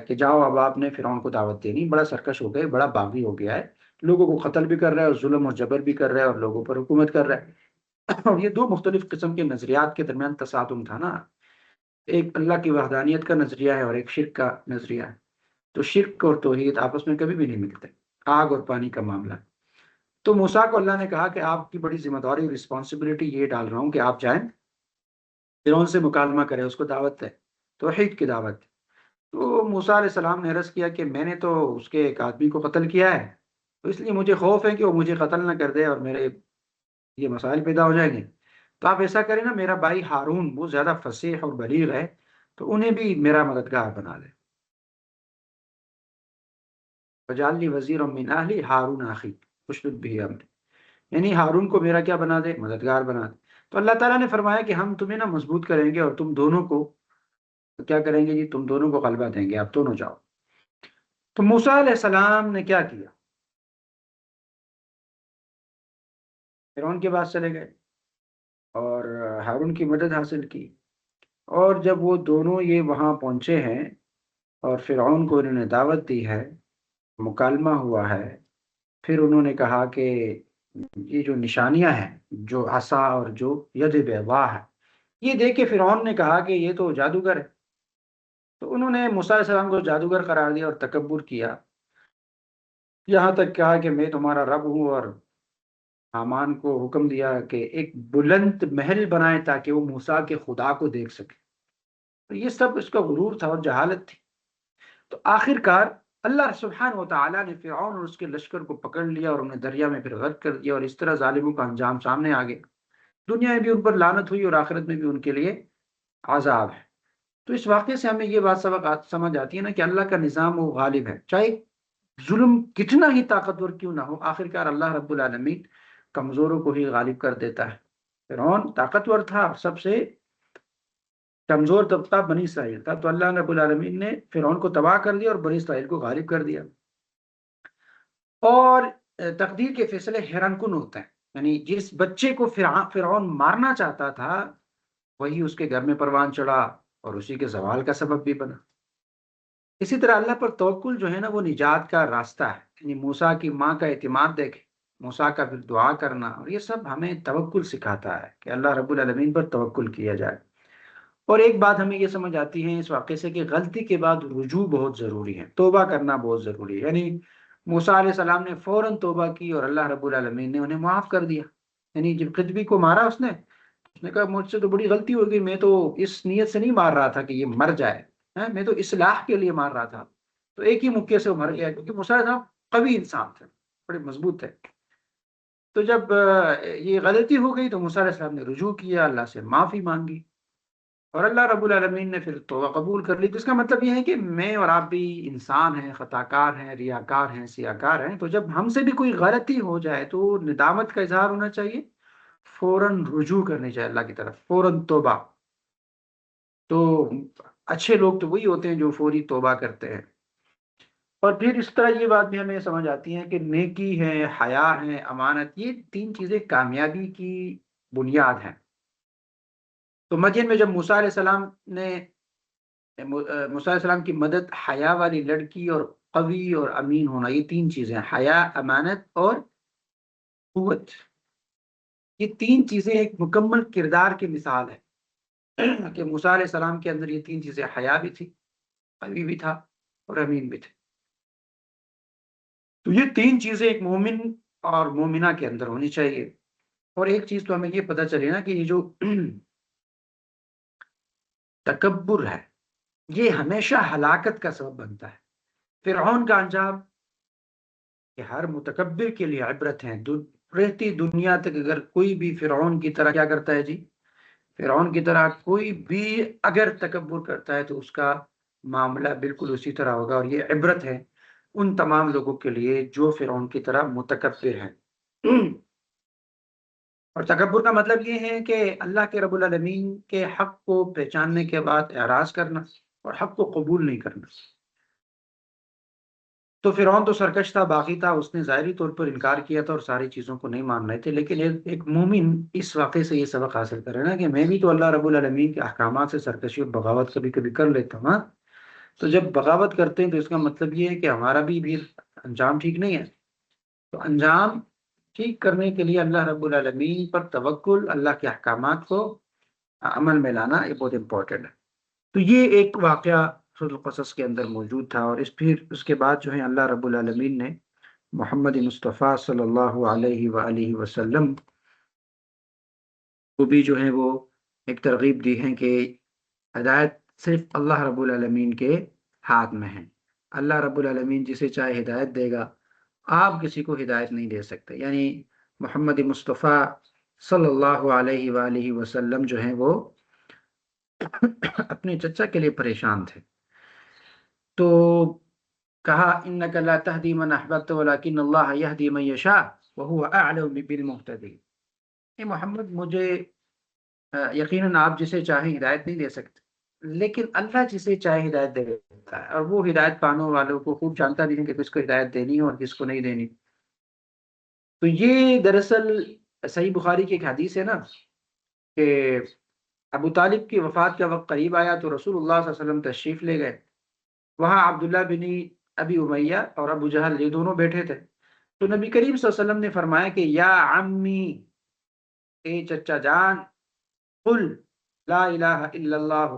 Speaker 1: کہ جاؤ اب آپ نے فرعون کو دعوت دینی، بڑا سرکش ہو گئے، بڑا باغی ہو گیا ہے، لوگوں کو قتل بھی کر رہا ہے اور ظلم اور جبر بھی کر رہا ہے اور لوگوں پر حکومت کر رہا ہے۔ اور یہ دو مختلف قسم کے نظریات کے درمیان تصادم تھا نا، ایک اللہ کی وحدانیت کا نظریہ ہے اور ایک شرک کا نظریہ ہے۔ تو شرک اور توحید آپس میں کبھی بھی نہیں ملتے، آگ اور پانی کا معاملہ۔ تو موسیٰ کو اللہ نے کہا کہ آپ کی بڑی ذمہ داری اور رسپانسبلٹی یہ ڈال رہا ہوں کہ آپ جائیں فرعون سے مکالمہ کریں، اس کو دعوت دیں، توحید کی دعوت۔ تو موسیٰ علیہ السلام نے عرض کیا کہ میں نے تو اس کے ایک آدمی کو قتل کیا ہے، تو اس لیے مجھے خوف ہے کہ وہ مجھے قتل نہ کر دے اور میرے یہ مسائل پیدا ہو جائیں گے۔ تو آپ ایسا کریں نا، میرا بھائی ہارون وہ زیادہ فصیح اور بلیغ ہے، تو انہیں بھی میرا مددگار بنا لے۔ وجعل لی وزیرا من اہلی ہارون اخی اشدد بہ امری، یعنی ہارون کو میرا کیا بنا دے؟ مددگار بنا دے۔ تو اللہ تعالیٰ نے فرمایا کہ ہم تمہیں نا مضبوط کریں گے اور تم دونوں کو کیا کریں گے جی؟ تم دونوں کو غلبہ دیں گے، آپ دونوں جاؤ۔ تو موسیٰ علیہ السلام نے کیا کیا؟ فرعون کے پاس چلے گئے اور ہارون کی مدد حاصل کی، اور جب وہ دونوں یہ وہاں پہنچے ہیں اور فرعون کو انہوں نے دعوت دی ہے، مکالمہ ہوا ہے، پھر انہوں نے کہا کہ یہ جو نشانیاں ہیں، جو عصا اور جو ید بیضا ہے، یہ دیکھ کے فرعون نے کہا کہ یہ تو جادوگر ہے۔ تو انہوں نے موسیٰ علیہ السلام کو جادوگر قرار دیا اور تکبر کیا، یہاں تک کہا کہ میں تمہارا رب ہوں، اور حامان کو حکم دیا کہ ایک بلند محل بنائے تاکہ وہ موسیٰ کے خدا کو دیکھ سکے۔ تو یہ سب اس کا غرور تھا اور جہالت تھی۔ تو آخر کار اللہ سبحانہ و تعالیٰ نے فرعون اور اس کے لشکر کو پکڑ لیا اور انہیں دریا میں پھر غرق کر دیا، اور اس طرح ظالموں کا انجام سامنے آ گیا۔ دنیا میں بھی ان پر لعنت ہوئی اور آخرت میں بھی ان کے لیے عذاب ہے۔ تو اس واقعے سے ہمیں یہ بات سمجھ آتی ہے نا کہ اللہ کا نظام وہ غالب ہے، چاہے ظلم کتنا ہی طاقتور کیوں نہ ہو، آخر کار اللہ رب العالمین کمزوروں کو ہی غالب کر دیتا ہے۔ فرعون طاقتور تھا، سب سے کمزور طبقہ بنی اسرائیل تھا، تو اللہ رب العالمین نے فرعون کو تباہ کر دیا اور بنی اسرائیل کو غالب کر دیا۔ اور تقدیر کے فیصلے حیران کن ہوتے ہیں، یعنی جس بچے کو فرعون مارنا چاہتا تھا وہی اس کے گھر میں پروان چڑھا اور اسی کے زوال کا سبب بھی بنا۔ اسی طرح اللہ پر توکل جو ہے نا وہ نجات کا راستہ ہے، یعنی موسیٰ کی ماں کا اعتماد دیکھیں، موسیٰ کا پھر دعا کرنا، اور یہ سب ہمیں توکل سکھاتا ہے کہ اللہ رب العالمین پر توکل کیا جائے۔ اور ایک بات ہمیں یہ سمجھ آتی ہے اس واقعے سے کہ غلطی کے بعد رجوع بہت ضروری ہے، توبہ کرنا بہت ضروری ہے۔ یعنی موسیٰ علیہ السلام نے فوراً توبہ کی اور اللہ رب العالمین نے انہیں معاف کر دیا۔ یعنی جب قدبی کو مارا اس نے کہا مجھ سے تو بڑی غلطی ہو گئی، میں تو اس نیت سے نہیں مار رہا تھا کہ یہ مر جائے، میں تو اصلاح کے لیے مار رہا تھا۔ تو ایک ہی مکے سے وہ مر گیا، کیونکہ موسیٰ علیہ السلام قوی انسان تھے، بڑے مضبوط تھے۔ تو جب یہ غلطی ہو گئی تو موسیٰ علیہ السلام نے رجوع کیا، اللہ سے معافی مانگی، اور اللہ رب العالمین نے پھر توبہ قبول کر لی۔ تو اس کا مطلب یہ ہے کہ میں اور آپ بھی انسان ہیں، خطا کار ہیں، ریاکار ہیں، سیاکار ہیں۔ تو جب ہم سے بھی کوئی غلطی ہو جائے تو ندامت کا اظہار ہونا چاہیے، فوراً رجوع کرنی چاہیے اللہ کی طرف، فوراً توبہ۔ تو اچھے لوگ تو وہی ہوتے ہیں جو فوری توبہ کرتے ہیں۔ اور پھر اس طرح یہ بات بھی ہمیں سمجھ آتی ہے کہ نیکی ہے، حیا ہے، امانت، یہ تین چیزیں کامیابی کی بنیاد ہیں۔ تو مدین میں جب موسیٰ علیہ السلام نے موسیٰ علیہ السلام کی مدد، حیا والی لڑکی اور قوی اور امین ہونا، یہ تین چیزیں، حیا، امانت اور قوت، یہ تین چیزیں ایک مکمل کردار کی مثال ہے۔ کہ موسیٰ علیہ السلام کے اندر یہ تین چیزیں، حیا بھی تھی، قوی بھی تھا، اور امین بھی تھے۔ تو یہ تین چیزیں ایک مومن اور مومنہ کے اندر ہونی چاہیے۔ اور ایک چیز تو ہمیں یہ پتہ چلے نا کہ یہ جو تکبر ہے یہ ہمیشہ ہلاکت کا سبب بنتا ہے۔ فرعون کا انجام کہ ہر متکبر کے لیے عبرت ہیں، رہتی دنیا تک اگر کوئی بھی فرعون کی طرح کیا کرتا ہے جی، فرعون کی طرح کوئی بھی اگر تکبر کرتا ہے تو اس کا معاملہ بالکل اسی طرح ہوگا، اور یہ عبرت ہے ان تمام لوگوں کے لیے جو فرعون کی طرح متکبر ہیں۔ اور تکبر کا مطلب یہ ہے کہ اللہ کے رب العالمین کے حق کو پہچاننے کے بعد اعراض کرنا اور حق کو قبول نہیں کرنا۔ تو فرعون تو سرکش تھا، باغی تھا، اس نے ظاہری طور پر انکار کیا تھا اور ساری چیزوں کو نہیں مان رہے تھے، لیکن ایک مومن اس واقعے سے یہ سبق حاصل کرے نا کہ میں بھی تو اللہ رب العالمین کے احکامات سے سرکشی اور بغاوت کبھی کبھی کر لیتا ہوں، ہاں؟ تو جب بغاوت کرتے ہیں تو اس کا مطلب یہ ہے کہ ہمارا بھی انجام ٹھیک نہیں ہے۔ تو انجام ٹھیک کرنے کے لیے اللہ رب العالمین پر توکل، اللہ کے احکامات کو عمل میں لانا یہ بہت امپورٹنٹ ہے۔ تو یہ ایک واقعہ سورۃ القصص کے اندر موجود تھا، اور پھر اس کے بعد جو ہے اللہ رب العالمین نے محمد مصطفیٰ صلی اللہ علیہ وآلہ وسلم کو بھی جو ہے وہ ایک ترغیب دی ہے کہ ہدایت صرف اللہ رب العالمین کے ہاتھ میں ہے۔ اللہ رب العالمین جسے چاہے ہدایت دے گا، آپ کسی کو ہدایت نہیں دے سکتے۔ یعنی محمد مصطفیٰ صلی اللہ علیہ وآلہ وسلم جو ہیں وہ اپنے چچا کے لیے پریشان تھے، تو کہا انک لا تہدی من احببت ولکن اللہ یہدی من یشاء وہو اعلم بالمہتدین۔ اے محمد، مجھے یقیناً آپ جسے چاہیں ہدایت نہیں دے سکتے، لیکن اللہ جسے چاہے ہدایت دے دیتا ہے، اور وہ ہدایت پانے والوں کو خوب جانتا بھی ہے کہ کس کو ہدایت دینی ہے اور کس کو نہیں دینی۔ تو یہ دراصل صحیح بخاری کی ایک حدیث ہے نا کہ ابو طالب کی وفات کا وقت قریب آیا تو رسول اللہ صلی اللہ علیہ وسلم تشریف لے گئے۔ وہاں عبداللہ بن ابی امیہ اور ابو جہل یہ دونوں بیٹھے تھے۔ تو نبی کریم صلی اللہ علیہ وسلم نے فرمایا کہ یا عمی، اے چچا جان، قل لا الہ الا اللہ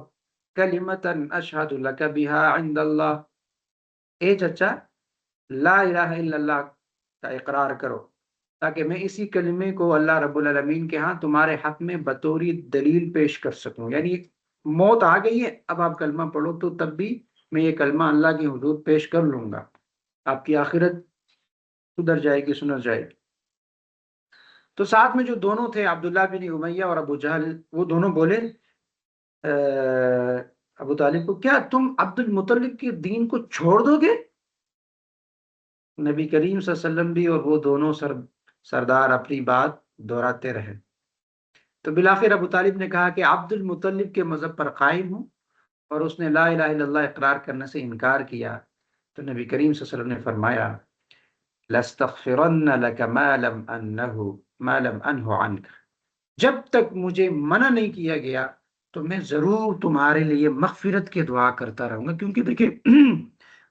Speaker 1: کلمۃ اشہد لک بہا عند اللہ، اے چچا لا الہ الا اللہ کا اقرار کرو تاکہ میں اسی کلمے کو اللہ رب العالمین کے ہاں تمہارے حق میں بطوری دلیل پیش کر سکوں۔ یعنی موت آ گئی ہے، اب آپ کلمہ پڑھو تو تب بھی میں یہ کلمہ اللہ کی حضور پیش کر لوں گا، آپ کی آخرت سدھر جائے گی، سنر جائے گی۔ تو ساتھ میں جو دونوں تھے عبداللہ بن امیہ اور ابو جہل، وہ دونوں بولے ابو طالب کو، کیا تم عبد المطلب کے دین کو چھوڑ دو گے؟ نبی کریم صلی اللہ علیہ وسلم بھی اور وہ دونوں سردار اپنی بات دہراتے رہے۔ تو بالآخر ابو طالب نے کہا کہ عبد المطلب کے مذہب پر قائم ہوں، اور اس نے لا الہ الا اللہ اقرار کرنے سے انکار کیا۔ تو نبی کریم صلی اللہ علیہ وسلم نے فرمایا لَاسْتَغْفِرَنَّ لَكَ مَا لَمْ أَنْهُ عَنْكَ، جب تک مجھے منع نہیں کیا گیا تو میں ضرور تمہارے لیے مغفرت کی دعا کرتا رہوں گا۔ کیونکہ دیکھیں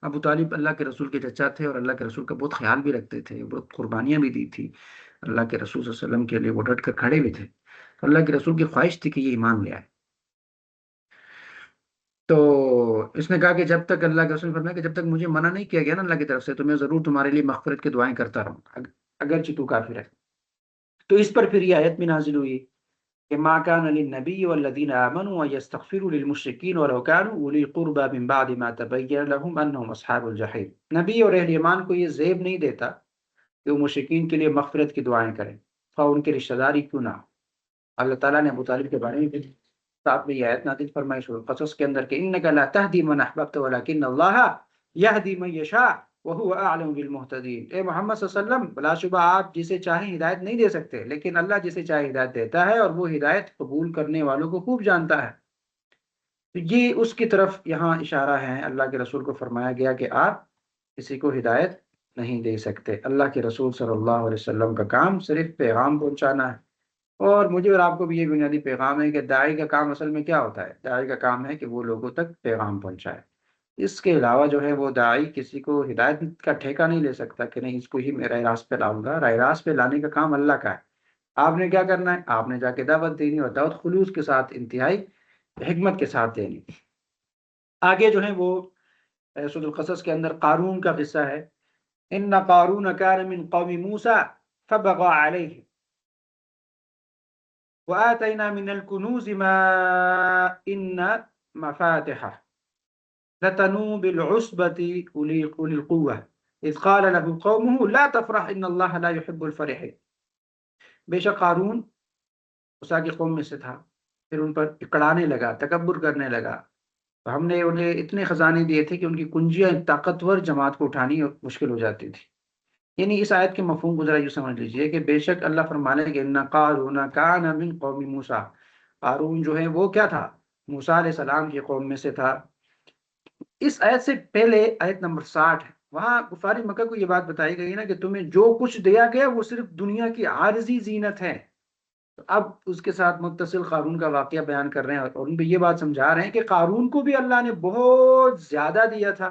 Speaker 1: ابو طالب اللہ کے رسول کے چچا تھے اور اللہ کے رسول کا بہت خیال بھی رکھتے تھے، بہت قربانیاں بھی دی تھی اللہ کے رسول صلی اللہ علیہ وسلم کے لیے، وہ ڈٹ کر کھڑے بھی تھے۔ تو اللہ کے رسول کی خواہش تھی کہ یہ ایمان لے آئے۔ تو اس نے کہا کہ جب تک اللہ کے رسول نے فرمایا کہ جب تک مجھے منع نہیں کیا گیا نا اللہ کی طرف سے تو میں ضرور تمہارے لیے مغفرت کی دعائیں کرتا رہوں گا اگرچہ تو کافر ہے۔ تو اس پر پھر یہ آیت بھی نازل ہوئی کہ ما كان للنبي والذين آمنوا ويستغفروا للمشركين ولو كانوا أولي قربى من بعد ما تبين لهم أنهم أصحاب الجحيم۔ نبی اور اہل ایمان کو یہ زیب نہیں دیتا کہ وہ مشرکین کے لیے مغفرت کی دعائیں کریں، خواہ ان کے رشتہ داری کیوں نہ ہو۔ اللہ تعالیٰ نے ابو طالب کے بارے میں ساتھ میں یہ آیت نازل فرمائی سورۃ القصص کے اندر کہ انک لا تہدی من احببت ولکن اللہ یہدی من یشاء وہو اعلم بالمہتدین۔ اے محمد صلی اللہ علیہ وسلم، بلا شبہ آپ جسے چاہیں ہدایت نہیں دے سکتے، لیکن اللہ جسے چاہے ہدایت دیتا ہے، اور وہ ہدایت قبول کرنے والوں کو خوب جانتا ہے۔ تو یہ اس کی طرف یہاں اشارہ ہے، اللہ کے رسول کو فرمایا گیا کہ آپ کسی کو ہدایت نہیں دے سکتے۔ اللہ کے رسول صلی اللہ علیہ وسلم کا کام صرف پیغام پہنچانا ہے، اور مجھے اور آپ کو بھی یہ بنیادی پیغام ہے کہ داعی کا کام اصل میں کیا ہوتا ہے؟ داعی کا کام ہے کہ وہ لوگوں تک پیغام پہنچائے۔ اس کے علاوہ جو ہے وہ داعی کسی کو ہدایت کا ٹھیکہ نہیں لے سکتا کہ نہیں اس کو ہی میں راہ راست پہ لاؤں گا۔ راہ راست پہ لانے کا کام اللہ کا ہے، آپ نے کیا کرنا ہے؟ آپ نے جا کے دعوت دینی، اور دعوت خلوص کے ساتھ، انتہائی حکمت کے ساتھ دینی۔ آگے جو ہے وہ سورۃ القصص کے اندر قارون کا قصہ ہے، ان قارون کان من قوم موسیٰ فبغى علیہ وآتینا من الکنوز ما ان مفاتحہ لتنوء بالعصبة أولي القوة إذ قال له قومه لا تفرح إن الله لا يحب الفرحين۔ بے شک قارون موسیٰ کی قوم میں سے تھا، پھر ان پر اکڑانے لگا، تکبر کرنے لگا، تو ہم نے انہیں اتنے خزانے دیے تھے کہ ان کی کنجیاں طاقتور جماعت کو اٹھانی مشکل ہو جاتی تھی۔ یعنی اس آیت کے مفہوم کو ذرا یوں سمجھ لیجئے کہ بے شک اللہ فرمانے کہ ان قارون کان من قوم موسیٰ، قارون جو ہے وہ کیا تھا؟ موسیٰ علیہ السلام کی قوم میں سے تھا۔ اس آیت سے پہلے آیت نمبر 60 ہے، وہاں کفار مکہ کو یہ بات بتائی گئی نا کہ تمہیں جو کچھ دیا گیا وہ صرف دنیا کی عارضی زینت ہے۔ اب اس کے ساتھ متصل قارون کا واقعہ بیان کر رہے ہیں اور ان پہ یہ بات سمجھا رہے ہیں کہ قارون کو بھی اللہ نے بہت زیادہ دیا تھا،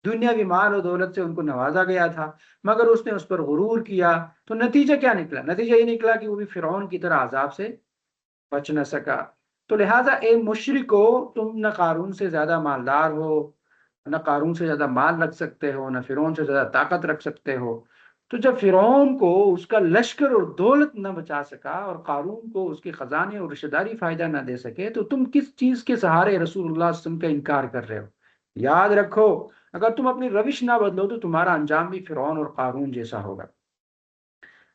Speaker 1: دنیاوی مال و دولت سے ان کو نوازا گیا تھا، مگر اس نے اس پر غرور کیا، تو نتیجہ کیا نکلا؟ نتیجہ یہ نکلا کہ وہ بھی فرعون کی طرح عذاب سے بچ نہ سکا۔ تو لہٰذا اے مشرک ہو، تم نہ قارون سے زیادہ مالدار ہو، نہ قارون سے زیادہ مال رکھ سکتے ہو، نہ فرعون سے زیادہ طاقت رکھ سکتے ہو۔ تو جب فرعون کو اس کا لشکر اور دولت نہ بچا سکا اور قارون کو اس کے خزانے اور رشتہ داری فائدہ نہ دے سکے، تو تم کس چیز کے سہارے رسول اللہ صلی اللہ علیہ وسلم کا انکار کر رہے ہو؟ یاد رکھو، اگر تم اپنی روش نہ بدلو تو تمہارا انجام بھی فرعون اور قارون جیسا ہوگا۔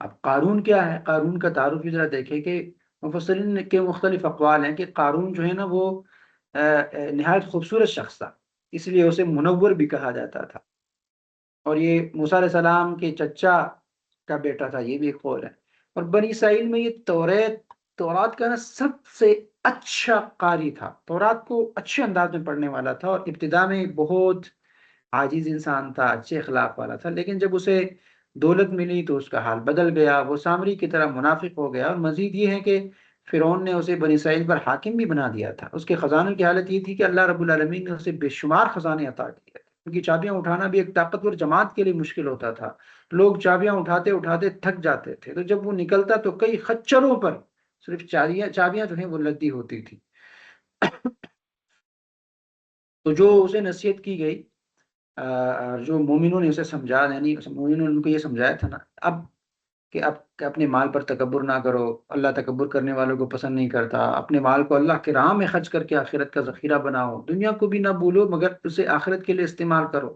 Speaker 1: اب قارون کیا ہے؟ قارون کا تعارف ذرا دیکھیں کہ مفسرین کے مختلف اقوال ہیں کہ قارون جو ہے نا وہ نہایت خوبصورت شخص تھا، اس لیے اسے منور بھی کہا جاتا تھا، اور یہ موسیٰ علیہ السلام کے چچا کا بیٹا تھا، یہ بھی ایک قول ہے۔ اور بنی اسرائیل میں یہ تورات کا نا سب سے اچھا قاری تھا، تورات کو اچھے انداز میں پڑھنے والا تھا، اور ابتدا میں بہت عاجز انسان تھا، اچھے اخلاق والا تھا، لیکن جب اسے دولت ملی تو اس کا حال بدل گیا، وہ سامری کی طرح منافق ہو گیا۔ اور مزید یہ ہے کہ فرعون نے اسے بنی اسرائیل پر حاکم بھی بنا دیا تھا۔ اس کے خزانوں کی حالت یہ تھی کہ اللہ رب العالمین نے اسے بے شمار خزانے عطا کیے تھے، ان کی چابیاں اٹھانا بھی ایک طاقتور جماعت کے لیے مشکل ہوتا تھا، لوگ چابیاں اٹھاتے اٹھاتے تھک جاتے تھے، تو جب وہ نکلتا تو کئی خچروں پر صرف چابیاں جو ہیں وہ لدی ہوتی تھی۔ تو جو اسے نصیحت کی گئی، جو مومنوں نے اسے سمجھا، یعنی مومنوں نے ان کو یہ سمجھایا تھا نا اب کہ اب کہ اپنے مال پر تکبر نہ کرو، اللہ تکبر کرنے والوں کو پسند نہیں کرتا، اپنے مال کو اللہ کے راہ میں خرچ کر کے آخرت کا ذخیرہ بناؤ، دنیا کو بھی نہ بھولو مگر اسے آخرت کے لیے استعمال کرو،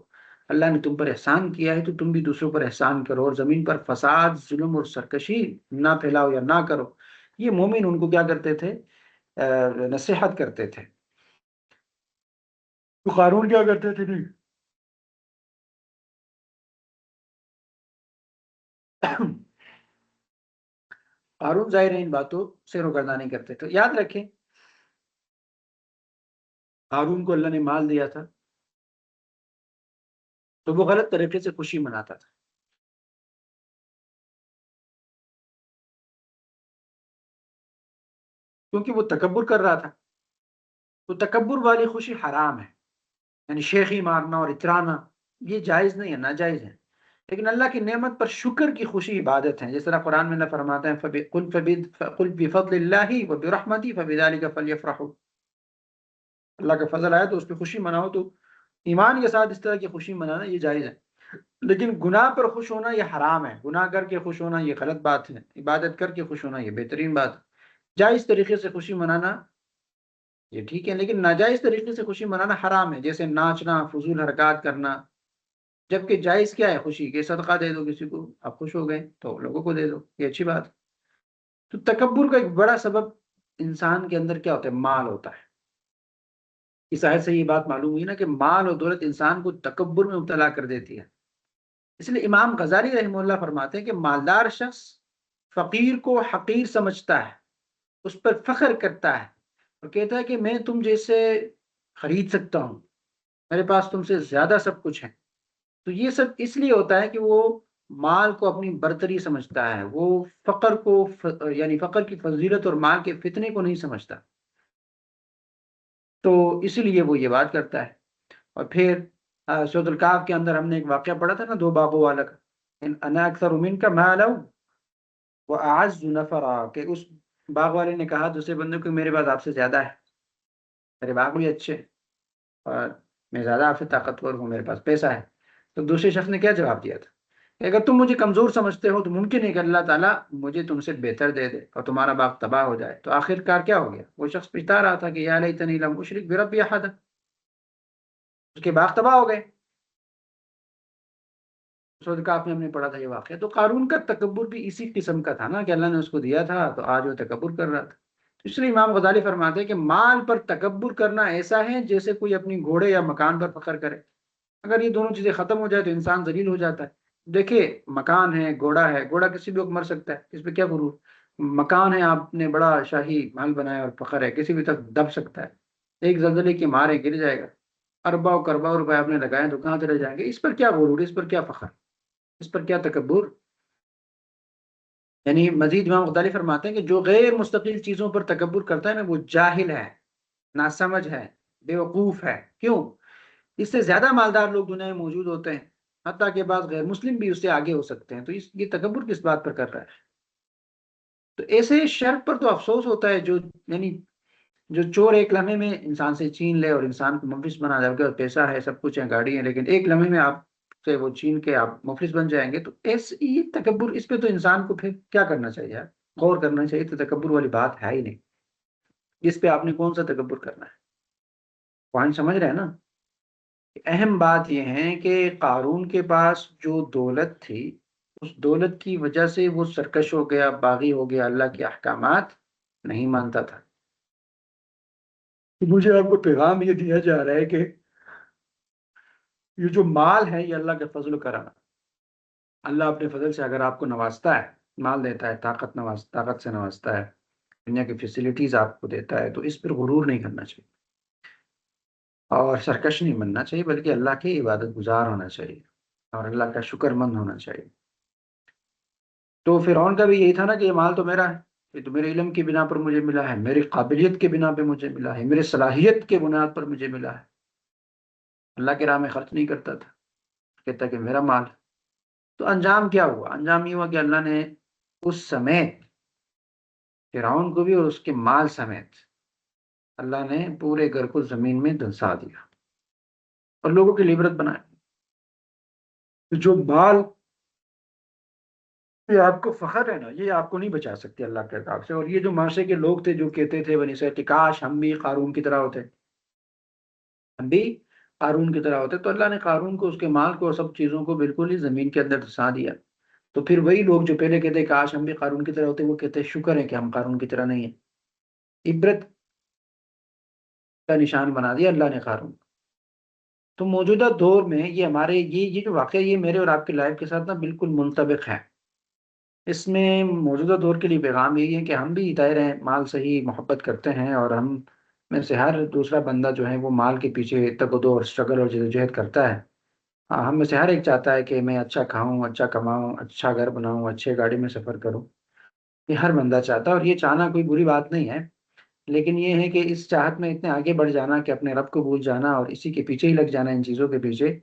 Speaker 1: اللہ نے تم پر احسان کیا ہے تو تم بھی دوسروں پر احسان کرو، اور زمین پر فساد، ظلم اور سرکشی نہ پھیلاؤ یا نہ کرو۔ یہ مومن ان کو کیا کرتے تھے؟ نصیحت کرتے تھے۔ تو قارون کیا کرتے تھے؟ نہیں قارون ظاہر ہے ان باتوں سے روگردانی کرتے تھے۔ یاد رکھیں قارون کو اللہ نے مال دیا تھا تو وہ غلط طریقے سے خوشی مناتا تھا، کیونکہ وہ تکبر کر رہا تھا، تو تکبر والی خوشی حرام ہے، یعنی شیخی مارنا اور اترانا یہ جائز نہیں ہے، ناجائز ہے۔ لیکن اللہ کی نعمت پر شکر کی خوشی عبادت ہے، جس طرح قرآن میں اللہ فرماتا ہے قل بفضل اللہ وبرحمتہ فبذلک فلیفرحوا، اللہ کا فضل آیا تو اس پہ خوشی مناؤ، تو ایمان کے ساتھ اس طرح کی خوشی منانا یہ جائز ہے۔ لیکن گناہ پر خوش ہونا یہ حرام ہے، گناہ کر کے خوش ہونا یہ غلط بات ہے، عبادت کر کے خوش ہونا یہ بہترین بات ہے۔ جائز طریقے سے خوشی منانا یہ ٹھیک ہے، لیکن ناجائز طریقے سے خوشی منانا حرام ہے، جیسے ناچنا، فضول حرکات کرنا۔ جبکہ جائز کیا ہے؟ خوشی کے صدقہ دے دو کسی کو، آپ خوش ہو گئے تو لوگوں کو دے دو، یہ اچھی بات ہے۔ تو تکبر کا ایک بڑا سبب انسان کے اندر کیا ہوتا ہے؟ مال ہوتا ہے۔ اس آیت سے یہ بات معلوم ہوئی نا کہ مال اور دولت انسان کو تکبر میں مبتلا کر دیتی ہے۔ اس لیے امام غزالی رحمہ اللہ فرماتے ہیں کہ مالدار شخص فقیر کو حقیر سمجھتا ہے، اس پر فخر کرتا ہے، اور کہتا ہے کہ میں تم جیسے خرید سکتا ہوں، میرے پاس تم سے زیادہ سب کچھ ہے۔ تو یہ سب اس لیے ہوتا ہے کہ وہ مال کو اپنی برتری سمجھتا ہے، وہ فقر کو یعنی فقر کی فضیلت اور مال کے فتنے کو نہیں سمجھتا، تو اسی لیے وہ یہ بات کرتا ہے۔ اور پھر سورۃ الکہف کے اندر ہم نے ایک واقعہ پڑھا تھا نا دو باغوں والا کا، ان انا اکثر منک مالا واعز نفرا، کہ اس باغ والے نے کہا دوسرے بندے کو میرے پاس آپ سے زیادہ ہے، میرے باغ بھی اچھے ہیں، اور میں زیادہ آپ سے طاقتور ہوں، میرے پاس پیسہ ہے۔ تو دوسرے شخص نے کیا جواب دیا تھا کہ اگر تم مجھے کمزور سمجھتے ہو تو ممکن ہے کہ اللہ تعالیٰ مجھے تم سے بہتر دے دے اور تمہارا باغ تباہ ہو جائے۔ تو آخر کار کیا ہو گیا؟ وہ شخص پچھتا رہا تھا کہ یا لیتنی لم اشرک بربی احد، اس کے باغ تباہ ہو گئے۔ سورۃ کہف میں ہم نے پڑھا تھا یہ واقعہ۔ تو قارون کا تکبر بھی اسی قسم کا تھا نا کہ اللہ نے اس کو دیا تھا تو آج وہ تکبر کر رہا تھا۔ اس لیے امام غزالی فرماتے ہیں کہ مال پر تکبر کرنا ایسا ہے جیسے کوئی اپنی گھوڑے یا مکان پر فخر کرے۔ اگر یہ دونوں چیزیں ختم ہو جائے تو انسان ذلیل ہو جاتا ہے۔ دیکھیے، مکان ہے، گھوڑا کسی بھی وقت مر سکتا ہے، اس پہ کیا غرور؟ مکان ہے، آپ نے بڑا شاہی محل بنایا اور فخر ہے، کسی بھی تک دب سکتا ہے، ایک زلزلے کی مارے گر جائے گا۔ اربوں کربوں روپے آپ نے لگائے تو کہاں چلے جائیں گے؟ اس پر کیا غرور، اس پر کیا فخر، اس پر کیا تکبر؟ یعنی مزید امام غزالی فرماتے ہیں کہ جو غیر مستقل چیزوں پر تکبر کرتا ہے نا، وہ جاہل ہے، ناسمجھ ہے، بے وقوف ہے۔ کیوں؟ اس سے زیادہ مالدار لوگ دنیا میں موجود ہوتے ہیں، حتیٰ کہ بعض غیر مسلم بھی اس سے آگے ہو سکتے ہیں، تو یہ تکبر کس بات پر کر رہا ہے؟ تو ایسے شرط پر تو افسوس ہوتا ہے جو، یعنی جو چور ایک لمحے میں انسان سے چھین لے اور انسان کو مفلس بنا دے، اور پیسہ ہے، سب کچھ ہے، گاڑی ہے، لیکن ایک لمحے میں آپ سے وہ چھین کے آپ مفلس بن جائیں گے۔ تو ایسے یہ تکبر، اس پہ تو انسان کو پھر کیا کرنا چاہیے یار؟ غور کرنا چاہیے، تو تکبر والی بات ہے ہی نہیں، اس پہ آپ نے کون سا تکبر کرنا ہے؟ پوائنٹ سمجھ رہے ہیں نا؟ اہم بات یہ ہے کہ قارون کے پاس جو دولت تھی، اس دولت کی وجہ سے وہ سرکش ہو گیا، باغی ہو گیا، اللہ کے احکامات نہیں مانتا تھا۔ مجھے آپ کو پیغام یہ دیا جا رہا ہے کہ یہ جو مال ہے یہ اللہ کے فضل و کرم ہے۔ اللہ اپنے فضل سے اگر آپ کو نوازتا ہے، مال دیتا ہے، طاقت سے نوازتا ہے، دنیا کی فیسلٹیز آپ کو دیتا ہے، تو اس پر غرور نہیں کرنا چاہیے اور سرکش نہیں بننا چاہیے، بلکہ اللہ کے عبادت گزار ہونا چاہیے اور اللہ کا شکر مند ہونا چاہیے۔ تو فرعون کا بھی یہی تھا نا کہ یہ مال تو میرا ہے، یہ تو میرے علم کی بنا پر مجھے ملا ہے، میری قابلیت کے بنا پہ مجھے ملا ہے، میرے صلاحیت کے بنیاد پر مجھے ملا ہے۔ اللہ کے راہ میں خرچ نہیں کرتا تھا، کہتا کہ میرا مال ہے۔ تو انجام کیا ہوا؟ انجام یہ ہوا کہ اللہ نے اس سمیت، فرعون کو بھی اور اس کے مال سمیت، اللہ نے پورے گھر کو زمین میں دھنسا دیا اور لوگوں کی عبرت بنایا۔ جو مال، یہ آپ کو فخر ہے نا، یہ آپ کو نہیں بچا سکتے اللہ کے عذاب سے۔ اور یہ جو معاشرے کے لوگ تھے جو کہتے تھے بنی اسرائیل کہ کاش ہم بھی قارون کی طرح ہوتے، ہم بھی قارون کی طرح ہوتے، تو اللہ نے قارون کو، اس کے مال کو اور سب چیزوں کو بالکل ہی زمین کے اندر دھسا دیا۔ تو پھر وہی لوگ جو پہلے کہتے کاش ہم بھی قارون کی طرح ہوتے، وہ کہتے شکر ہے کہ ہم قارون کی طرح نہیں ہیں۔ عبرت کا نشان بنا دیا اللہ نے قارون کو۔ تو موجودہ دور میں یہ ہمارے، یہ جو واقعہ یہ میرے اور آپ کے لائف کے ساتھ نا بالکل منطبق ہے۔ اس میں موجودہ دور کے لیے پیغام یہی ہے کہ ہم بھی دائر ہیں، مال سے ہی محبت کرتے ہیں، اور ہم میں سے ہر دوسرا بندہ جو ہے وہ مال کے پیچھے تگ و دو اور اسٹرگل اور جدوجہد کرتا ہے۔ ہاں، ہم میں سے ہر ایک چاہتا ہے کہ میں اچھا کھاؤں، اچھا کماؤں، اچھا گھر بناؤں، اچھے گاڑی میں سفر کروں۔ یہ ہر بندہ چاہتا ہے اور یہ چاہنا کوئی بری بات نہیں ہے، لیکن یہ ہے کہ اس چاہت میں اتنے آگے بڑھ جانا کہ اپنے رب کو بھول جانا اور اسی کے پیچھے ہی لگ جانا، ان چیزوں کے پیچھے،